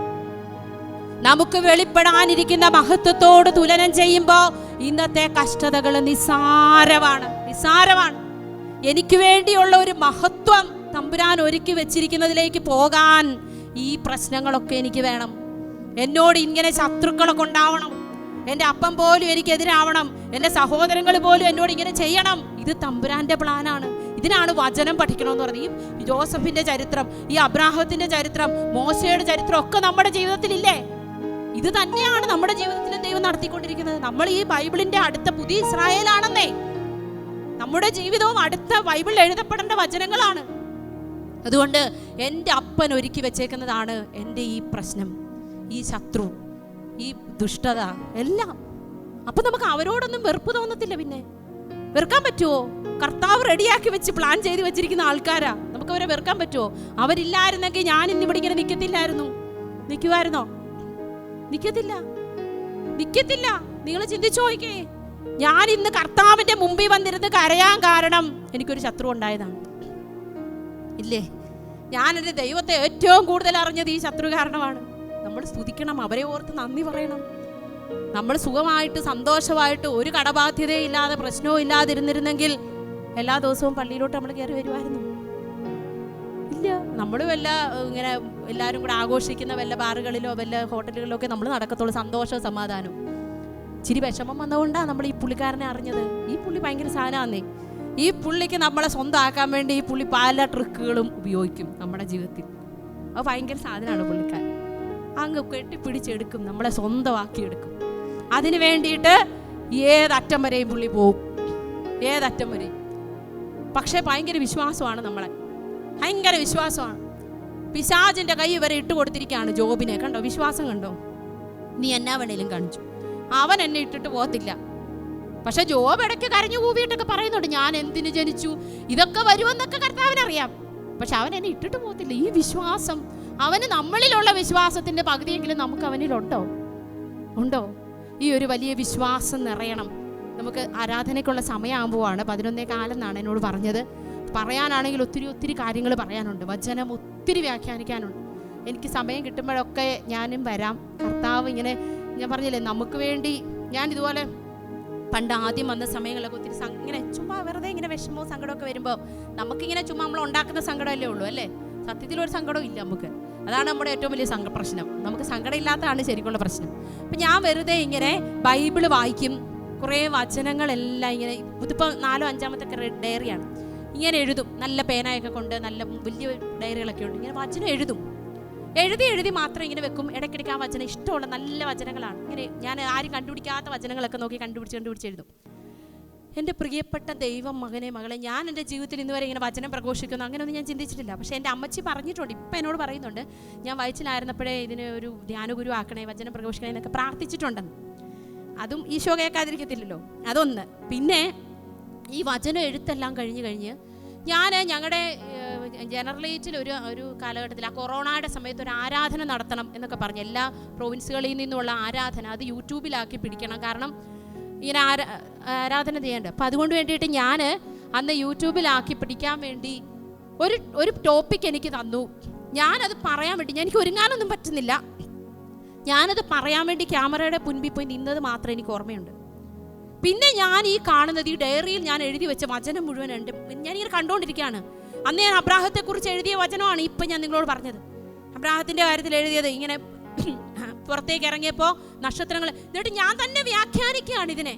നമുക്ക് വെളിപ്പെടാനിരിക്കുന്ന മഹത്വത്തോട് തുലനം ചെയ്യുമ്പോൾ ഇന്നത്തെ കഷ്ടതകൾ നിസ്സാരമാണ്. എനിക്ക് വേണ്ടിയുള്ള ഒരു മഹത്വം തമ്പുരാൻ ഒരുക്കി വെച്ചിരിക്കുന്നതിലേക്ക് പോകാൻ ഈ പ്രശ്നങ്ങളൊക്കെ എനിക്ക് വേണം. എന്നോട് ഇങ്ങനെ ശത്രുക്കളൊക്കെ ഉണ്ടാവണം. എൻ്റെ അപ്പം പോലും എനിക്കെതിരാവണം. എൻ്റെ സഹോദരങ്ങൾ പോലും എന്നോട് ഇങ്ങനെ ചെയ്യണം. ഇത് തമ്പുരാന്റെ പ്ലാനാണ്. ഇതിനാണ് വചനം പഠിക്കണമെന്ന് പറഞ്ഞത്. ഈ ജോസഫിന്റെ ചരിത്രം, ഈ അബ്രാഹത്തിന്റെ ചരിത്രം, മോശയുടെ ചരിത്രം ഒക്കെ നമ്മുടെ ജീവിതത്തിലില്ലേ? ഇത് തന്നെയാണ് നമ്മുടെ ജീവിതത്തിലും ദൈവം നടത്തിക്കൊണ്ടിരിക്കുന്നത്. നമ്മൾ ഈ ബൈബിളിന്റെ അടുത്ത പുതിയ ഇസ്രായേലാണെന്നേ. നമ്മുടെ ജീവിതവും അടുത്ത ബൈബിളിൽ എഴുതപ്പെടേണ്ട വചനങ്ങളാണ്. അതുകൊണ്ട് എൻ്റെ അപ്പൻ ഒരുക്കി വെച്ചേക്കുന്നതാണ് എൻ്റെ ഈ പ്രശ്നം, ഈ ശത്രു, ഈ ദുഷ്ടത എല്ലാം. അപ്പൊ നമുക്ക് അവരോടൊന്നും വെറുപ്പ് തോന്നത്തില്ല. പിന്നെ വെറുക്കാൻ പറ്റുമോ? കർത്താവ് റെഡിയാക്കി വെച്ച് പ്ലാൻ ചെയ്ത് വെച്ചിരിക്കുന്ന ആൾക്കാരാ. നമുക്ക് അവരെ വെറുക്കാൻ പറ്റുമോ? അവരില്ലായിരുന്നെങ്കിൽ ഞാൻ ഇന്നിവിടെ ഇങ്ങനെ നിൽക്കത്തില്ലായിരുന്നു. നിൽക്കുമായിരുന്നോ? നിൽക്കത്തില്ല. നിങ്ങൾ ചിന്തിച്ചു നോക്കേ. ഞാൻ ഇന്ന് കർത്താവിന്റെ മുമ്പിൽ വന്നിരുന്ന് കരയാൻ കാരണം എനിക്കൊരു ശത്രു ഉണ്ടായതാണ്. ഇല്ലേ? ഞാനെൻ്റെ ദൈവത്തെ ഏറ്റവും കൂടുതൽ അറിഞ്ഞത് ഈ ശത്രു കാരണമാണ്. നമ്മൾ സ്തുതിക്കണം, അവരെ ഓർത്ത് നന്ദി പറയണം. നമ്മൾ സുഖമായിട്ട് സന്തോഷമായിട്ട് ഒരു കടബാധ്യതയില്ലാതെ പ്രശ്നവും ഇല്ലാതിരുന്നിരുന്നെങ്കിൽ എല്ലാ ദിവസവും പള്ളിയിലോട്ട് നമ്മൾ കയറി വരുമായിരുന്നു? ഇല്ല. നമ്മൾ വല്ല ഇങ്ങനെ എല്ലാവരും കൂടെ ആഘോഷിക്കുന്ന വല്ല ബാറുകളിലോ വല്ല ഹോട്ടലുകളിലോ ഒക്കെ നമ്മൾ നടക്കത്തുള്ളൂ. സന്തോഷവും സമാധാനവും. ഇച്ചിരി വിഷമം വന്നുകൊണ്ടാണ് നമ്മൾ ഈ പുള്ളിക്കാരനെ അറിഞ്ഞത്. ഈ പുള്ളി ഭയങ്കര സാധനമാന്നേ. ഈ പുള്ളിക്ക് നമ്മളെ സ്വന്തമാക്കാൻ വേണ്ടി ഈ പുള്ളി പല ട്രിക്കുകളും ഉപയോഗിക്കും നമ്മുടെ ജീവിതത്തിൽ. അത് ഭയങ്കര സാധനമാണ് പുള്ളിക്കാരൻ. അങ്ങ് കെട്ടിപ്പിടിച്ചെടുക്കും, നമ്മളെ സ്വന്തമാക്കിയെടുക്കും. അതിന് വേണ്ടിയിട്ട് ഏതറ്റം വരെയും പുള്ളി പോവും, ഏതറ്റം വരെയും. പക്ഷേ ഭയങ്കര വിശ്വാസമാണ് നമ്മളെ, ഭയങ്കര വിശ്വാസമാണ്. പിശാചിൻ്റെ കൈ വരെ ഇട്ട് കൊടുത്തിരിക്കുകയാണ് ജോബിനെ. കണ്ടോ വിശ്വാസം? കണ്ടോ? നീ എന്നാ വേണേലും കാണിച്ചു, അവൻ എന്നെ ഇട്ടിട്ട് പോകത്തില്ല. പക്ഷെ ജോബ് ഇടയ്ക്ക് കരഞ്ഞു കൂവിയിട്ടൊക്കെ പറയുന്നുണ്ട്, ഞാൻ എന്തിനു ജനിച്ചു, ഇതൊക്കെ വരുമെന്നൊക്കെ കർത്താവിനറിയാം. പക്ഷെ അവൻ എന്നെ ഇട്ടിട്ട് പോകത്തില്ല. ഈ വിശ്വാസം, അവന് നമ്മളിലുള്ള വിശ്വാസത്തിന്റെ പകുതിയെങ്കിലും നമുക്ക് അവനിലുണ്ടോ? ഈ ഒരു വലിയ വിശ്വാസം നിറയണം. നമുക്ക് ആരാധനയ്ക്കുള്ള സമയമാകുമ്പോഴാണ് 11:15 എന്നാണ് എന്നോട് പറഞ്ഞത്. പറയാനാണെങ്കിൽ ഒത്തിരി കാര്യങ്ങൾ പറയാനുണ്ട്. വചനം ഒത്തിരി വ്യാഖ്യാനിക്കാനുണ്ട്. എനിക്ക് സമയം കിട്ടുമ്പോഴൊക്കെ ഞാനും വരാം. കർത്താവ് ഇങ്ങനെ, ഞാൻ പറഞ്ഞില്ലേ നമുക്ക് വേണ്ടി, ഞാൻ ഇതുപോലെ പണ്ട് ആദ്യം വന്ന സമയങ്ങളൊക്കെ ഒത്തിരി ഇങ്ങനെ ചുമ്മാ വെറുതെ ഇങ്ങനെ വിഷമവും സങ്കടമൊക്കെ വരുമ്പോൾ നമുക്കിങ്ങനെ ചുമ്മാ നമ്മൾ ഉണ്ടാക്കുന്ന സങ്കടമല്ലേ ഉള്ളൂ അല്ലേ? സത്യത്തിലൊരു സങ്കടവും ഇല്ല നമുക്ക്. അതാണ് നമ്മുടെ ഏറ്റവും വലിയ പ്രശ്നം. നമുക്ക് സങ്കടം ഇല്ലാത്തതാണ് ശരിക്കുള്ള പ്രശ്നം. അപ്പം ഞാൻ വെറുതെ ഇങ്ങനെ ബൈബിള് വായിക്കും, കുറേ വചനങ്ങളെല്ലാം ഇങ്ങനെ, ഇതിപ്പോൾ 4-5 ഡയറിയാണ്, ഇങ്ങനെ എഴുതും. നല്ല പേനയൊക്കെ കൊണ്ട്, നല്ല വലിയ ഡയറികളൊക്കെ ഉണ്ട്, ഇങ്ങനെ വചനം എഴുതി മാത്രം ഇങ്ങനെ വെക്കും. ഇടയ്ക്കിടയ്ക്ക് ആ വചനം, ഇഷ്ടമുള്ള നല്ല വചനങ്ങളാണ്, ഇങ്ങനെ ഞാൻ ആരും കണ്ടുപിടിക്കാത്ത വചനങ്ങളൊക്കെ നോക്കി കണ്ടുപിടിച്ച് എഴുതും. എൻ്റെ പ്രിയപ്പെട്ട ദൈവം മകനെ മകളെ, ഞാൻ എൻ്റെ ജീവിതത്തിൽ ഇന്നുവരെ ഇങ്ങനെ വചനം പ്രഘോഷിക്കുന്നു അങ്ങനെയൊന്നും ഞാൻ ചിന്തിച്ചിട്ടില്ല. പക്ഷേ എൻ്റെ അമ്മച്ചി പറഞ്ഞിട്ടുണ്ട്, ഇപ്പം എന്നോട് പറയുന്നുണ്ട്, ഞാൻ വയറ്റിലായിരുന്നപ്പോഴേ ഇതിന് ഒരു ധ്യാനഗുരു ആക്കണേ, വചനം പ്രഘോഷിക്കണേ എന്നൊക്കെ പ്രാർത്ഥിച്ചിട്ടുണ്ടെന്ന്. അതും ഈശോ കേൾക്കാതിരിക്കത്തില്ലല്ലോ, അതൊന്ന്. പിന്നെ ഈ വചനം എഴുത്തെല്ലാം കഴിഞ്ഞ് ഞാൻ ഞങ്ങളുടെ ജനറലേറ്റിൽ ഒരു കാലഘട്ടത്തിൽ, ആ കൊറോണയുടെ സമയത്ത് ഒരു ആരാധന നടത്തണം എന്നൊക്കെ പറഞ്ഞു. എല്ലാ പ്രൊവിൻസുകളിൽ നിന്നുള്ള ആരാധന അത് യൂട്യൂബിലാക്കി പിടിക്കണം, കാരണം ഇങ്ങനെ ആരാധന ചെയ്യേണ്ട. അപ്പം അതുകൊണ്ട് വേണ്ടിയിട്ട് ഞാൻ അന്ന് യൂട്യൂബിലാക്കി പിടിക്കാൻ വേണ്ടി ഒരു ടോപ്പിക് എനിക്ക് തന്നു. ഞാനത് പറയാൻ വേണ്ടി, എനിക്ക് ഒരുങ്ങാനൊന്നും പറ്റുന്നില്ല, ഞാനത് പറയാൻ വേണ്ടി ക്യാമറയുടെ മുൻപിൽ പോയി നിന്നത് മാത്രം എനിക്ക് ഓർമ്മയുണ്ട്. പിന്നെ ഞാൻ ഈ കാണുന്നത്, ഈ ഡയറിയിൽ ഞാൻ എഴുതി വെച്ച വചനം മുഴുവൻ ഉണ്ട്. ഞാനിങ്ങനെ കണ്ടുകൊണ്ടിരിക്കുകയാണ്. അന്ന് ഞാൻ അബ്രാഹത്തെക്കുറിച്ച് എഴുതിയ വചനമാണ് ഇപ്പം ഞാൻ നിങ്ങളോട് പറഞ്ഞത്. അബ്രാഹത്തിൻ്റെ കാര്യത്തിൽ എഴുതിയത്, ഇങ്ങനെ പുറത്തേക്ക് ഇറങ്ങിയപ്പോൾ നക്ഷത്രങ്ങൾ, എന്നിട്ട് ഞാൻ തന്നെ വ്യാഖ്യാനിക്കുകയാണ് ഇതിനെ.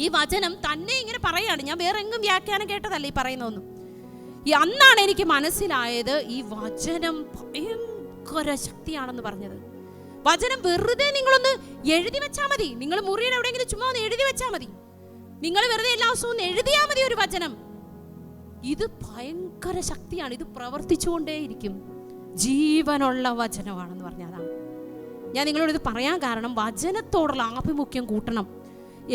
ഈ വചനം തന്നെ ഇങ്ങനെ പറയുകയാണ്, ഞാൻ വേറെ എങ്ങും വ്യാഖ്യാനം കേട്ടതല്ല ഈ പറയുന്നതൊന്നും. അന്നാണ് എനിക്ക് മനസ്സിലായത് ഈ വചനം ഭയങ്കര ശക്തിയാണെന്ന് പറഞ്ഞത്. വചനം വെറുതെ നിങ്ങളൊന്ന് എഴുതി വെച്ചാൽ മതി, നിങ്ങൾ മുറിയിൽ എവിടെയെങ്കിലും ചുമ്മാ ഒന്ന് എഴുതി വെച്ചാൽ മതി, നിങ്ങൾ വെറുതെ എല്ലാ ദിവസവും ഒന്ന് എഴുതിയാൽ മതി ഒരു വചനം. ഇത് ഭയങ്കര ശക്തിയാണ്, ഇത് പ്രവർത്തിച്ചുകൊണ്ടേയിരിക്കും. ജീവനുള്ള വചനമാണെന്ന് പറഞ്ഞാൽ അതാണ് ഞാൻ നിങ്ങളോട് ഇത് പറയാൻ കാരണം. വചനത്തോടുള്ള ആഭിമുഖ്യം കൂട്ടണം.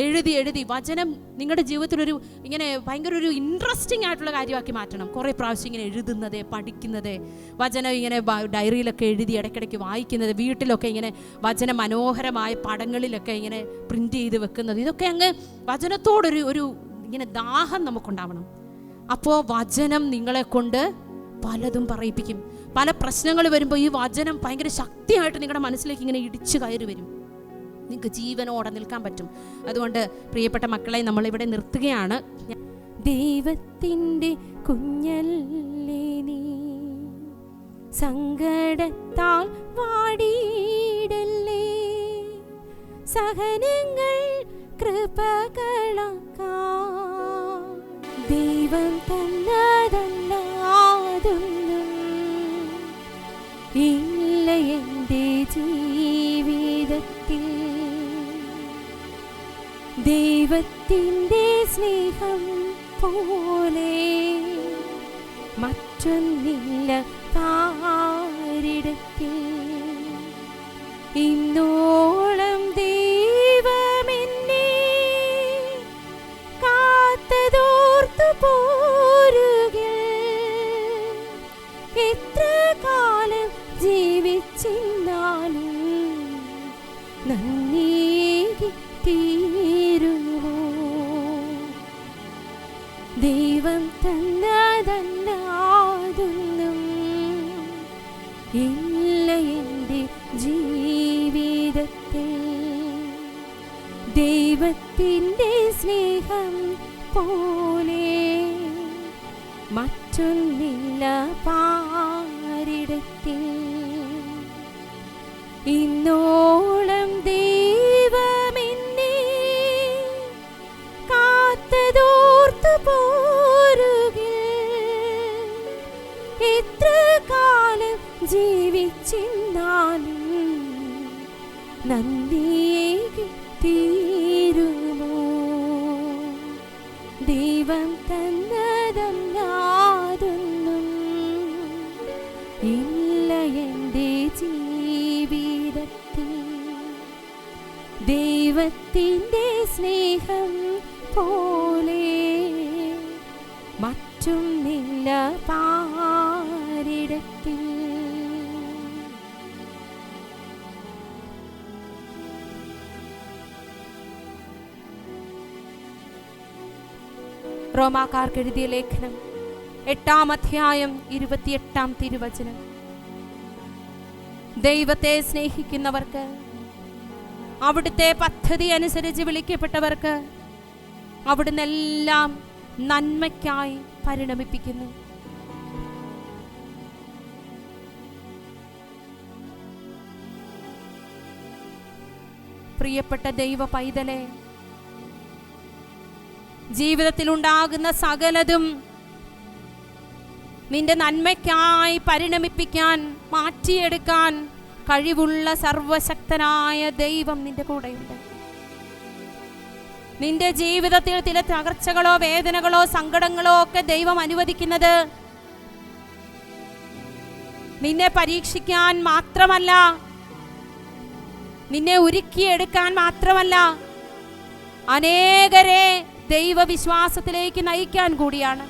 എഴുതി വചനം നിങ്ങളുടെ ജീവിതത്തിലൊരു ഇങ്ങനെ ഭയങ്കര ഒരു ഇൻട്രസ്റ്റിംഗ് ആയിട്ടുള്ള കാര്യമാക്കി മാറ്റണം. കുറേ പ്രാവശ്യം ഇങ്ങനെ എഴുതുന്നത്, പഠിക്കുന്നത്, വചനം ഇങ്ങനെ ഡയറിയിലൊക്കെ എഴുതി ഇടയ്ക്കിടയ്ക്ക് വായിക്കുന്നത്, വീട്ടിലൊക്കെ ഇങ്ങനെ വചന മനോഹരമായ പടങ്ങളിലൊക്കെ ഇങ്ങനെ പ്രിൻ്റ് ചെയ്ത് വെക്കുന്നത്, ഇതൊക്കെ അങ്ങ് വചനത്തോടൊരു ഇങ്ങനെ ദാഹം നമുക്കുണ്ടാവണം. അപ്പോൾ വചനം നിങ്ങളെ കൊണ്ട് പലതും പറയിപ്പിക്കും. പല പ്രശ്നങ്ങൾ വരുമ്പോൾ ഈ വചനം ഭയങ്കര ശക്തിയായിട്ട് നിങ്ങളുടെ മനസ്സിലേക്ക് ഇങ്ങനെ ഇടിച്ചു കയറി വരും. നിങ്ങൾക്ക് ജീവനോടെ നിൽക്കാൻ പറ്റും. അതുകൊണ്ട് പ്രിയപ്പെട്ട മക്കളെ, നമ്മളിവിടെ നിർത്തുകയാണ്. ദൈവത്തിൻ്റെ കുഞ്ഞല്ലേ നീ, സങ്കടത്താൽ വാടിയിടല്ലേ, സഹനങ്ങൾ കൃപകളാക്കാം. ദൈവം തന്നതല്ലാതൊന്നും ഇല്ല എൻ്റെ ജീവിതത്തിൽ. ദൈവത്തിൻ്റെ സ്നേഹം പോലെ മറ്റൊന്നില്ല പാരിടത്തിൽ. ഇന്നോളം ദൈവമെന്നെ കാത്തതോർത്തു പോരുകിൽ, എത്ര കാലം ജീവിച്ചിരുന്നാലും നന്ദിയേകി തീരുമോ. ദൈവം തന്നതല്ലാതൊന്നും ഇല്ല എൻ്റെ ജീവിതത്തിൽ. ദൈവത്തിൻ്റെ സ്നേഹം പോലെ മറ്റൊന്നില്ല പാരിടത്തിൽ. ഇന്നോളം ദൈവമെന്നെ കാത്തതോർത്തു പോരുകിൽ, എത്ര കാലം ജീവിച്ചിരുന്നാലും നന്ദിയേകി തീരുമോ. ദൈവം തന്നതല്ലാതൊന്നും ഇല്ല എൻ്റെ ജീവിതത്തിൽ. ദൈവത്തിൻ്റെ സ്നേഹം പോലെ മറ്റൊന്നില്ല പാരിടത്തിൽ. റോമാക്കാർക്ക് എഴുതിയ ലേഖനം 8-ാം അധ്യായം 28-ാം തിരുവചനം. ദൈവത്തെ സ്നേഹിക്കുന്നവർക്ക്, അവിടുത്തെ പദ്ധതി അനുസരിച്ച് വിളിക്കപ്പെട്ടവർക്ക് അവിടുന്ന് എല്ലാം നന്മയ്ക്കായി പരിണമിപ്പിക്കുന്നു. പ്രിയപ്പെട്ട ദൈവ പൈതലെ, ജീവിതത്തിൽ ഉണ്ടാകുന്ന സകലതും നിന്റെ നന്മയ്ക്കായി പരിണമിപ്പിക്കാൻ, മാറ്റിയെടുക്കാൻ കഴിവുള്ള സർവശക്തനായ ദൈവം നിന്റെ കൂടെയുണ്ട്. നിന്റെ ജീവിതത്തിൽ ചില തകർച്ചകളോ വേദനകളോ സങ്കടങ്ങളോ ഒക്കെ ദൈവം അനുവദിക്കുന്നത് നിന്നെ പരീക്ഷിക്കാൻ മാത്രമല്ല, നിന്നെ ഒരുക്കിയെടുക്കാൻ മാത്രമല്ല, അനേകരെ ദൈവവിശ്വാസത്തിലേക്ക് നയിക്കാൻ കൂടിയാണ്.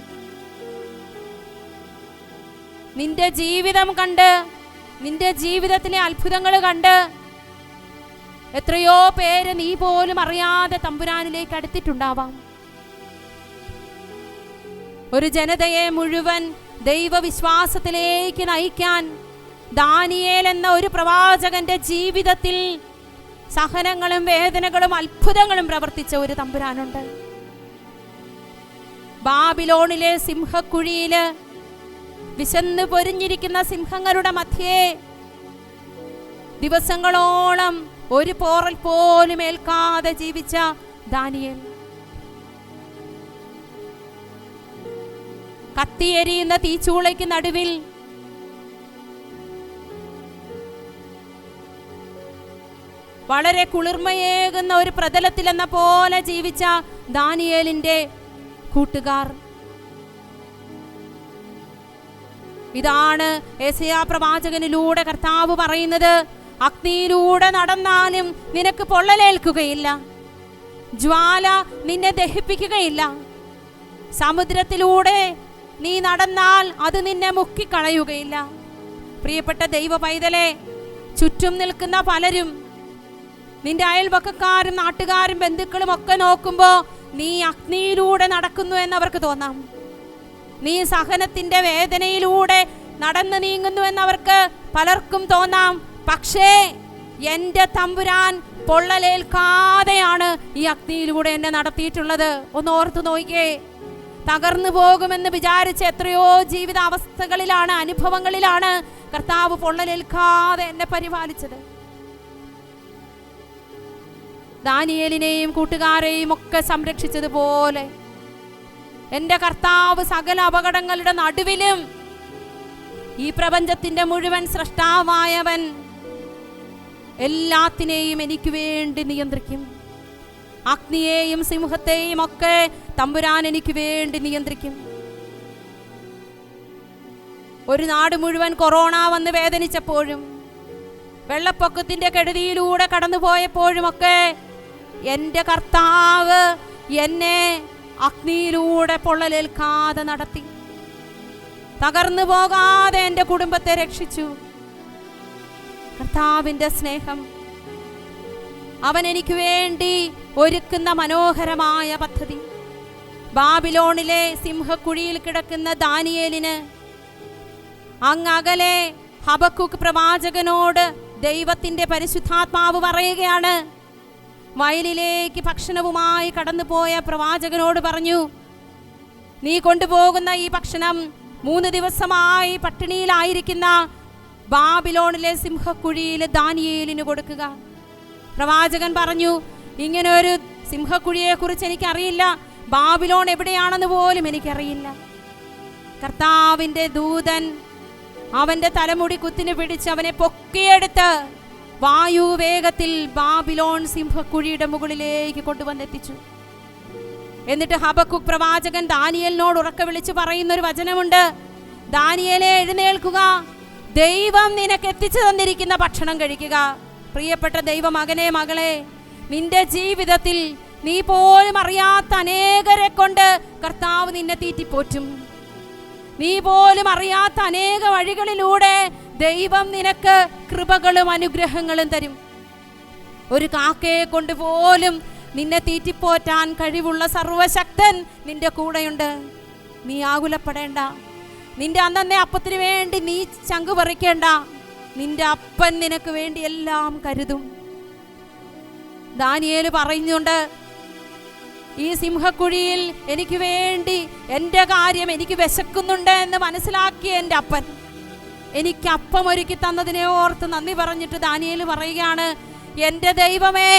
നിന്റെ ജീവിതം കണ്ട്, നിന്റെ ജീവിതത്തിലെ അത്ഭുതങ്ങൾ കണ്ട് എത്രയോ പേര് നീ പോലും അറിയാതെ തമ്പുരാനിലേക്ക് അടുത്തിട്ടുണ്ടാവാം. ഒരു ജനതയെ മുഴുവൻ ദൈവവിശ്വാസത്തിലേക്ക് നയിക്കാൻ ദാനിയേൽ എന്ന ഒരു പ്രവാചകന്റെ ജീവിതത്തിൽ സഹനങ്ങളും വേദനകളും അത്ഭുതങ്ങളും പ്രവർത്തിച്ച ഒരു തമ്പുരാനുണ്ട്. ബാബിലോണിലെ സിംഹക്കുഴിയില് വിശന്ന് പൊരിഞ്ഞിരിക്കുന്ന സിംഹങ്ങളുടെ മധ്യേ ദിവസങ്ങളോളം ഒരു പോറൽ പോലും ഏൽക്കാതെ ജീവിച്ച ദാനിയേൽ, കത്തിയെരിയുന്ന തീച്ചൂളയ്ക്ക് നടുവിൽ വളരെ കുളിർമയേകുന്ന ഒരു പ്രതലത്തിലെന്ന പോലെ ജീവിച്ച ദാനിയേലിന്റെ കൂട്ടുകാർ. ഇതാണ് യെശയ്യാ പ്രവാചകനിലൂടെ കർത്താവ് പറയുന്നത്. അഗ്നിയിലൂടെ നടന്നാലും നിനക്ക് പൊള്ളലേൽക്കുകയില്ല, ജ്വാല നിന്നെ ദഹിപ്പിക്കുകയില്ല. സമുദ്രത്തിലൂടെ നീ നടന്നാൽ അത് നിന്നെ മുക്കിക്കളയുകയില്ല. പ്രിയപ്പെട്ട ദൈവ പൈതലെ, ചുറ്റും നിൽക്കുന്ന പലരും, നിന്റെ അയൽപക്കക്കാരും നാട്ടുകാരും ബന്ധുക്കളും ഒക്കെ നോക്കുമ്പോൾ നീ അഗ്നിയിലൂടെ നടക്കുന്നു എന്നവർക്ക് തോന്നാം. നീ സഹനത്തിന്റെ വേദനയിലൂടെ നടന്നു നീങ്ങുന്നു എന്നവർക്ക് പലർക്കും തോന്നാം. പക്ഷേ എൻ്റെ തമ്പുരാൻ പൊള്ളലേൽക്കാതെയാണ് ഈ അഗ്നിയിലൂടെ എന്നെ നടത്തിയിട്ടുള്ളത്. ഒന്ന് ഓർത്തു നോക്കിയേ. തകർന്നു പോകുമെന്ന് വിചാരിച്ച എത്രയോ ജീവിത അവസ്ഥകളിലാണ്, അനുഭവങ്ങളിലാണ് കർത്താവ് പൊള്ളലേൽക്കാതെ എന്നെ പരിപാലിച്ചത്. ദാനിയേലിനെയും കൂട്ടുകാരെയും ഒക്കെ സംരക്ഷിച്ചതുപോലെ എൻ്റെ കർത്താവ് സകല അപകടങ്ങളുടെ നടുവിലും ഈ പ്രപഞ്ചത്തിന്റെ മുഴുവൻ സൃഷ്ടാവായവൻ എല്ലാത്തിനെയും എനിക്ക് വേണ്ടി നിയന്ത്രിക്കും. അഗ്നിയെയും സിംഹത്തെയും ഒക്കെ തമ്പുരാൻ എനിക്ക് വേണ്ടി നിയന്ത്രിക്കും. ഒരു നാട് മുഴുവൻ കൊറോണ വന്ന് വേദനിച്ചപ്പോഴും, വെള്ളപ്പൊക്കത്തിന്റെ കെടുതിയിലൂടെ കടന്നുപോയപ്പോഴുമൊക്കെ എൻ്റെ കർത്താവ് എന്നെ അഗ്നിയിലൂടെ പൊള്ളലേൽക്കാതെ നടത്തി. തകർന്നു പോകാതെ എൻ്റെ കുടുംബത്തെ രക്ഷിച്ചു. കർത്താവിൻ്റെ സ്നേഹം, അവൻ എനിക്ക് വേണ്ടി ഒരുക്കുന്ന മനോഹരമായ പദ്ധതി. ബാബിലോണിലെ സിംഹക്കുഴിയിൽ കിടക്കുന്ന ദാനിയേലിന് അങ്ങകലെ ഹബക്കൂക്ക് പ്രവാചകനോട് ദൈവത്തിൻ്റെ പരിശുദ്ധാത്മാവ് പറയുകയാണ്. വയലിലേക്ക് ഭക്ഷണവുമായി കടന്നുപോയ പ്രവാചകനോട് പറഞ്ഞു, നീ കൊണ്ടുപോകുന്ന ഈ ഭക്ഷണം 3 ദിവസമായി പട്ടിണിയിലായിരിക്കുന്ന ബാബിലോണിലെ സിംഹക്കുഴിയിൽ ദാനിയേലിന് കൊടുക്കുക. പ്രവാചകൻ പറഞ്ഞു, ഇങ്ങനെ ഒരു സിംഹക്കുഴിയെ കുറിച്ച് എനിക്കറിയില്ല, ബാബിലോൺ എവിടെയാണെന്ന് പോലും എനിക്കറിയില്ല. കർത്താവിൻ്റെ ദൂതൻ അവൻ്റെ തലമുടി കുത്തിന് പിടിച്ച് അവനെ പൊക്കിയെടുത്ത് വായുവേഗത്തിൽ ബാബിലോൺ സിംഹക്കുഴിയുടെ മുകളിലേക്ക് കൊണ്ടുവന്നെത്തിച്ചു. എന്നിട്ട് ഹബക്കൂക്ക് പ്രവാചകൻ ദാനിയേലിനോട് ഉറക്കെ വിളിച്ച് പറയുന്നൊരു വചനമുണ്ട്. ദാനിയേലേ, എഴുന്നേൽക്കുക, ദൈവം നിനക്ക് എത്തിച്ചു തന്നിരിക്കുന്ന ഭക്ഷണം കഴിക്കുക. പ്രിയപ്പെട്ട ദൈവമകനെ, മകളെ, നിന്റെ ജീവിതത്തിൽ നീ പോലും അറിയാത്ത അനേകരെ കൊണ്ട് കർത്താവ് നിന്നെ തീറ്റിപ്പോറ്റും. നീ പോലും അറിയാത്ത അനേക വഴികളിലൂടെ ദൈവം നിനക്ക് കൃപകളും അനുഗ്രഹങ്ങളും തരും. ഒരു കാക്കയെ കൊണ്ട് പോലും നിന്നെ തീറ്റിപ്പോറ്റാൻ കഴിവുള്ള സർവശക്തൻ നിന്റെ കൂടെയുണ്ട്. നീ ആകുലപ്പെടേണ്ട. നിന്റെ അന്നത്തെ അപ്പത്തിന് വേണ്ടി നീ ചങ്കു പറിക്കേണ്ട. നിന്റെ അപ്പൻ നിനക്ക് വേണ്ടി എല്ലാം കരുതും. ദാനിയേൽ പറയുന്നുണ്ട്, ഈ സിംഹക്കുഴിയിൽ എനിക്ക് വേണ്ടി എൻ്റെ കാര്യം എനിക്ക് വിശക്കുന്നുണ്ട് എന്ന് മനസ്സിലാക്കിയ എൻ്റെ അപ്പൻ എനിക്ക് അപ്പം ഒരുക്കി തന്നതിനെ ഓർത്ത് നന്ദി പറഞ്ഞിട്ട് ദാനിയേൽ പറയുകയാണ്, എൻ്റെ ദൈവമേ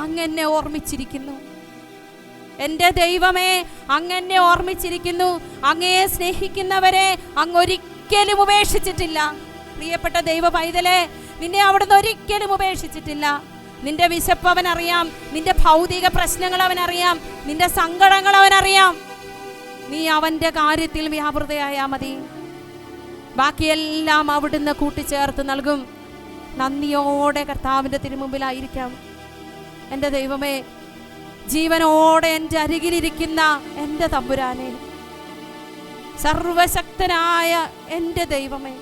അങ്ങെന്നെ ഓർമ്മിച്ചിരിക്കുന്നു. എൻ്റെ ദൈവമേ അങ്ങെന്നെ ഓർമ്മിച്ചിരിക്കുന്നു. അങ്ങയെ സ്നേഹിക്കുന്നവരെ അങ്ങ് ഒരിക്കലും ഉപേക്ഷിച്ചിട്ടില്ല. പ്രിയപ്പെട്ട ദൈവ പൈതലേ, നിന്നെ അവിടുന്ന് ഒരിക്കലും ഉപേക്ഷിച്ചിട്ടില്ല. നിന്റെ വിശപ്പ് അവനറിയാം, നിന്റെ ഭൗതിക പ്രശ്നങ്ങൾ അവനറിയാം, നിന്റെ സങ്കടങ്ങൾ അവനറിയാം. നീ അവൻ്റെ കാര്യത്തിൽ വ്യാപൃതയായാൽ മതി, ബാക്കിയെല്ലാം അവിടുന്ന് കൂട്ടിച്ചേർത്ത് നൽകും. നന്ദിയോടെ കർത്താവിൻ്റെ തിരുമുമ്പിലായിരിക്കാം. എൻ്റെ ദൈവമേ, ജീവനോടെ എൻ്റെ അരികിലിരിക്കുന്ന എൻ്റെ തമ്പുരാനെ, സർവശക്തനായ എൻ്റെ ദൈവമേ,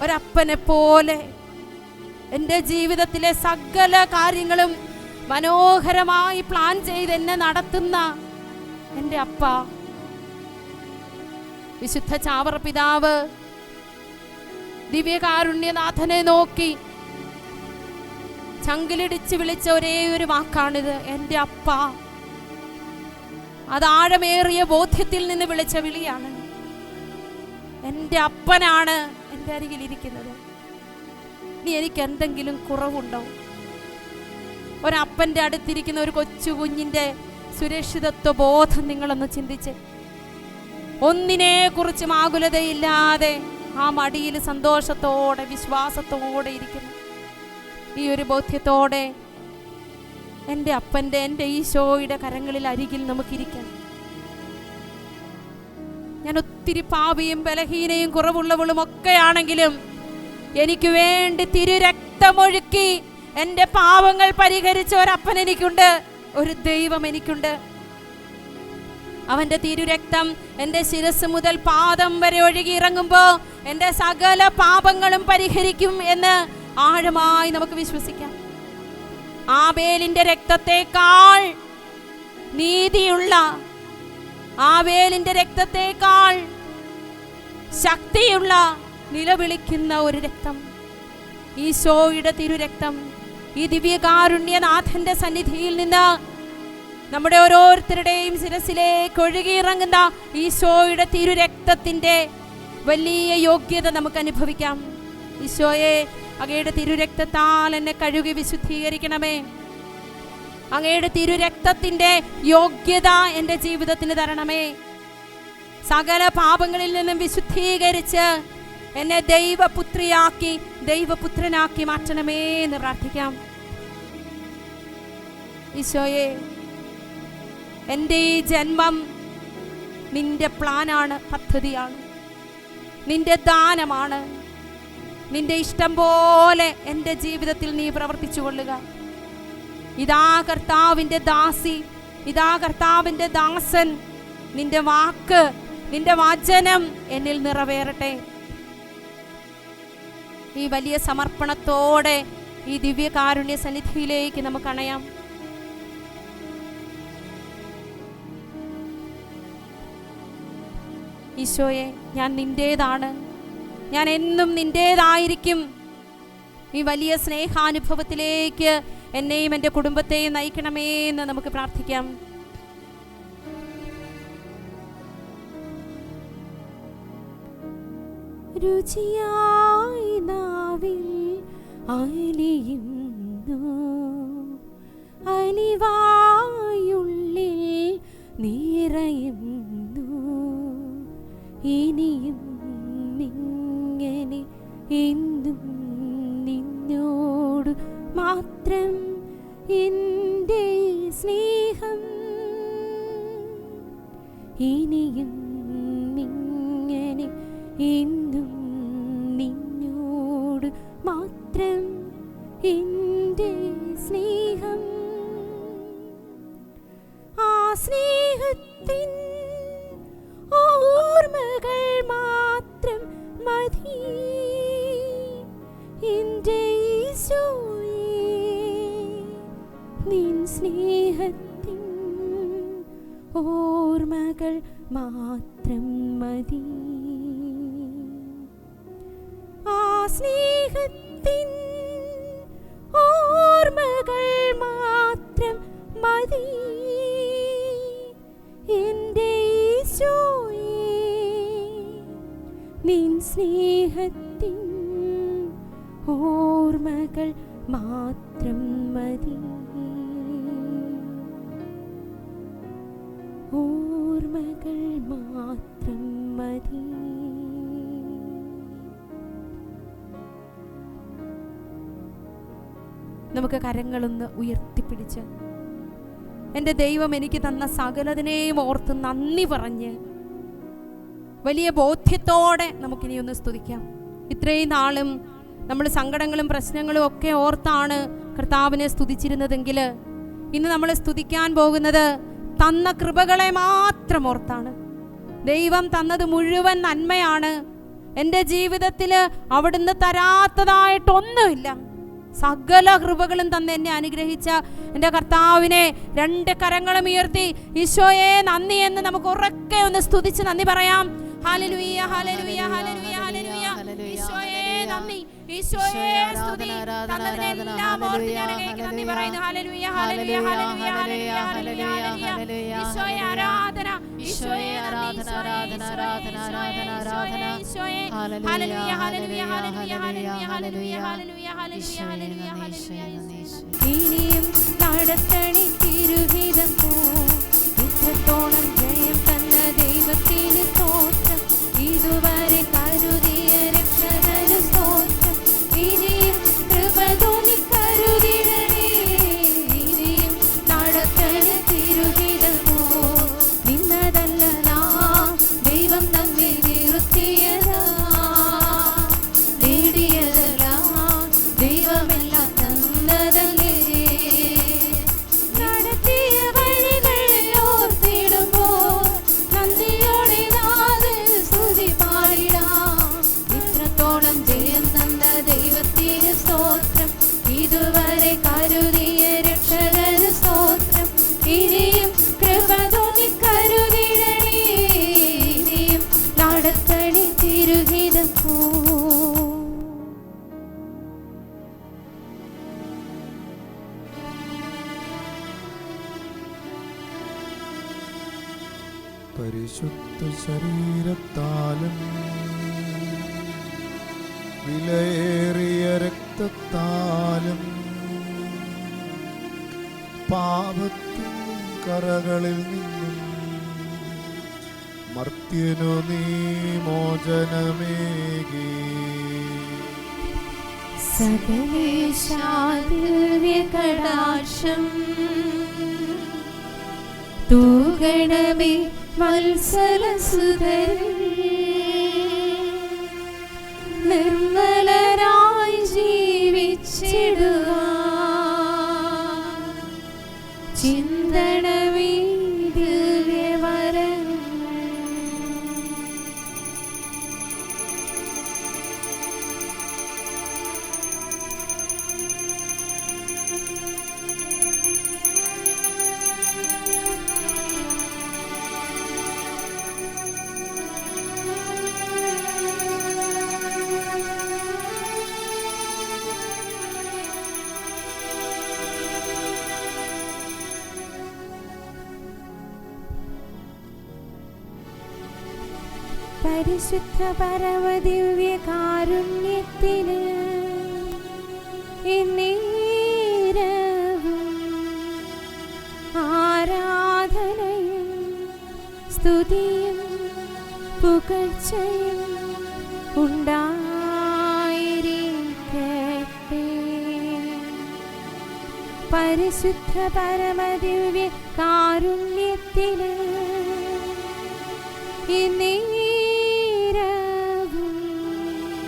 ഒരപ്പനെ പോലെ എൻ്റെ ജീവിതത്തിലെ സകല കാര്യങ്ങളും മനോഹരമായി പ്ലാൻ ചെയ്ത് എന്നെ നടത്തുന്ന എൻ്റെ അപ്പ, വിശുദ്ധ ചാവറ പിതാവ് ദിവ്യകാരുണ്യനാഥനെ നോക്കി ചങ്കിലിടിച്ച് വിളിച്ച ഒരേ ഒരു വാക്കാണിത്, എൻ്റെ അപ്പ. അത് ആഴമേറിയ ബോധ്യത്തിൽ നിന്ന് വിളിച്ച വിളിയാണ്. എൻ്റെ അപ്പനാണ് എൻ്റെ അരികിലിരിക്കുന്നത്. ഇനി എനിക്ക് എന്തെങ്കിലും കുറവുണ്ടോ? ഒരപ്പൻ്റെ അടുത്തിരിക്കുന്ന ഒരു കൊച്ചു കുഞ്ഞിൻ്റെ സുരക്ഷിതത്വ ബോധം നിങ്ങളൊന്ന് ചിന്തിച്ച്, ഒന്നിനെ കുറിച്ചും ആകുലതയില്ലാതെ ആ മടിയിൽ സന്തോഷത്തോടെ വിശ്വാസത്തോടെ ഇരിക്കുന്നു. ഈ ഒരു ബോധ്യത്തോടെ എൻ്റെ അപ്പൻ്റെ, എൻ്റെ ഈശോയുടെ കരങ്ങളിൽ അരികിൽ നമുക്കിരിക്കാം. ഞാൻ ഒത്തിരി പാപിയും ബലഹീനയും കുറവുള്ളവളും ഒക്കെ ആണെങ്കിലും എനിക്ക് വേണ്ടി തിരുരക്തമൊഴുക്കി എൻ്റെ പാവങ്ങൾ പരിഹരിച്ച ഒരപ്പൻ എനിക്കുണ്ട്, ഒരു ദൈവം എനിക്കുണ്ട്. അവൻ്റെ തിരുരക്തം എൻ്റെ ശിരസ് മുതൽ പാദം വരെ ഒഴുകി ഇറങ്ങുമ്പോൾ എൻ്റെ സകല പാപങ്ങളും പരിഹരിക്കും എന്ന് ആഴമായി നമുക്ക് വിശ്വസിക്കാം. ആബേലിൻ്റെ രക്തത്തെക്കാൾ നീതിയുള്ള, ആബേലിൻ്റെ രക്തത്തെക്കാൾ ശക്തിയുള്ള, നിലവിളിക്കുന്ന ഒരു രക്തം, ഈശോയുടെ തിരുരക്തം. ഈ ദിവ്യകാരുണ്യനാഥന്റെ സന്നിധിയിൽ നിന്ന് നമ്മുടെ ഓരോരുത്തരുടെയും ശിരസിലേക്ക് ഒഴുകിയിറങ്ങുന്ന ഈശോയുടെ തിരുരക്തത്തിൻ്റെ വലിയ യോഗ്യത നമുക്ക് അനുഭവിക്കാം. ഈശോയെ, അങ്ങയുടെ തിരുരക്തത്താൽ എന്നെ കഴുകി വിശുദ്ധീകരിക്കണമേ. അങ്ങയുടെ തിരുരക്തത്തിൻ്റെ യോഗ്യത എൻ്റെ ജീവിതത്തിന് തരണമേ. സകല പാപങ്ങളിൽ നിന്നും വിശുദ്ധീകരിച്ച് എന്നെ ദൈവപുത്രിയാക്കി, ദൈവപുത്രനാക്കി മാറ്റണമേ എന്ന് പ്രാർത്ഥിക്കാം. ഈശോയെ, എൻ്റെ ഈ ജന്മം നിന്റെ പ്ലാനാണ്, പദ്ധതിയാണ്, നിന്റെ ദാനമാണ്. നിന്റെ ഇഷ്ടം പോലെ എൻ്റെ ജീവിതത്തിൽ നീ പ്രവർത്തിച്ചു കൊള്ളുക. ഇതാ കർത്താവിൻ്റെ ദാസി, ഇതാ കർത്താവിൻ്റെ ദാസൻ. നിന്റെ വാക്ക്, നിന്റെ വചനം എന്നിൽ നിറവേറട്ടെ. ഈ വലിയ സമർപ്പണത്തോടെ ഈ ദിവ്യകാരുണ്യ സന്നിധിയിലേക്ക് നമുക്ക് അണയാം. ഈശോയെ, ഞാൻ നിന്റേതാണ്, ഞാൻ എന്നും നിന്റേതായിരിക്കും. ഈ വലിയ സ്നേഹാനുഭവത്തിലേക്ക് എന്നെയും എൻ്റെ കുടുംബത്തെയും നയിക്കണമേ എന്ന് നമുക്ക് പ്രാർത്ഥിക്കാം. രുചിയായി നാവിൽ അലിയുന്നു, അലിവായുള്ളിൽ നിറയുന്നു. ഇനിയും ഇങ്ങനെ എന്നും നിന്നോട് മാത്രം എൻ്റെ സ്നേഹം. ഇനിയും ഇങ്ങനെ എന്നും നിന്നോട് മാത്രം എൻ്റെ സ്നേഹം. ആ സ്നേഹത്തിൻ ഓർമ്മകൾ മാത്രം മതി എൻ്റെ ഈശോയേ. നിൻ സ്നേഹത്തിൻ ഓർമ്മകൾ മാത്രം മതി. സ്നേഹത്തിൻ ഓർമ്മകൾ മാത്രം മതി എൻ്റെ ഈശോയേ, നിൻ സ്നേഹത്തിൻ ഓർമ്മകൾ മാത്രം മതി, ഓർമ്മകൾ മാത്രം മതി. നമുക്ക് കരങ്ങളൊന്ന് ഉയർത്തിപ്പിടിച്ച് എൻ്റെ ദൈവം എനിക്ക് തന്ന സകലതിനെയും ഓർത്ത് നന്ദി പറഞ്ഞ് വലിയ ബോധ്യത്തോടെ നമുക്കിനി ഒന്ന് സ്തുതിക്കാം. ഇത്രയും നാളും നമ്മൾ സങ്കടങ്ങളും പ്രശ്നങ്ങളും ഒക്കെ ഓർത്താണ് കർത്താവിനെ സ്തുതിച്ചിരുന്നതെങ്കിൽ ഇന്ന് നമ്മൾ സ്തുതിക്കാൻ പോകുന്നത് തന്ന കൃപകളെ മാത്രം ഓർത്താണ്. ദൈവം തന്നത് മുഴുവൻ നന്മയാണ്. എൻ്റെ ജീവിതത്തിൽ അവിടുന്ന് തരാത്തതായിട്ടൊന്നുമില്ല. സകല കൃപകളും തന്ന് എന്നെ അനുഗ്രഹിച്ച എൻ്റെ കർത്താവിനെ രണ്ട് കരങ്ങളും ഉയർത്തി ഈശോയെ നന്ദി എന്ന് നമുക്ക് ഉറക്കെ ഒന്ന് സ്തുതിച്ച് നന്ദി പറയാം. Hallelujah, hallelujah, hallelujah, hallelujah. ഈശോയെ നന്ദി, ഈശോയെ സ്തുതി, തന്നതിനെല്ലാം ഓർത്ത് ഞാൻ അങ്ങേക്ക് നന്ദി പറയുന്നു. Hallelujah, hallelujah, hallelujah, hallelujah, hallelujah. ഈശോയെ ആരാധന, ഈശോയെ ആരാധന, ആരാധന, ആരാധന, ആരാധന, ആരാധന. ഈശോയെ hallelujah, hallelujah, hallelujah, hallelujah, hallelujah, hallelujah, hallelujah, hallelujah, hallelujah. ഇനിയും നടത്തണി തിരുഹിതം പോ, ഇത്രത്തോളം ജയം തന്ന ദൈവത്തിന് സ്തോത്രം, ഇതുവരെ കരുതിയ രക്ഷകന് സ്തോത്രം. ഇനിയും കൃപ തോന്നി കരുതിടണേ, ഇനിയും നടത്തണി തിരുഹിതം പോ. നിന്നതല്ല നാം ദൈവം നമ്മെ നിർത്തിയതാ, നേടിയതെല്ലാം ദൈവമെല്ലാം തന്നതല്ലേ. നടത്തിയ വഴികൾ ഓർത്തിടുമ്പോൾ നന്ദിയോടെ നാഥൻ സ്തുതി പാടിടാം. ഇത്രത്തോളം ജയം തന്ന ദൈവത്തിന് സ്തോത്രം, ഇതുവരെ കരുതിയ രക്ഷകന് സ്തോത്രം. ഇനിയും കൃപ തോന്നി കരുതിടണേ, ഇനിയും നടത്തണി തിരുഹിതം പോ. പരിശുദ്ധ ശരീരത്താലും വിലയേറിയ രക്തത്താലും പാപത്തിൻ കറകളിൽ നിന്നും മർത്യനു നീ മോചനമേകി. സകലേശാദിവ്യകടാക്ഷം തൂകണമേ വത്സലസുതരിൽ, നിർമ്മലരായി ജീവിച്ചിടുവാൻ ചിന്തണമേ ദിവ്യവരങ്ങൾ. പരിശുദ്ധ പരമദിവ്യകാരുണ്യത്തിന് എന്നേരവും ആരാധനയും സ്തുതിയും പുകഴ്ചയും ഉണ്ടായിരിക്കട്ടെ. പരിശുദ്ധ പരമദിവ്യകാരുണ്യത്തിന് എന്നേരവും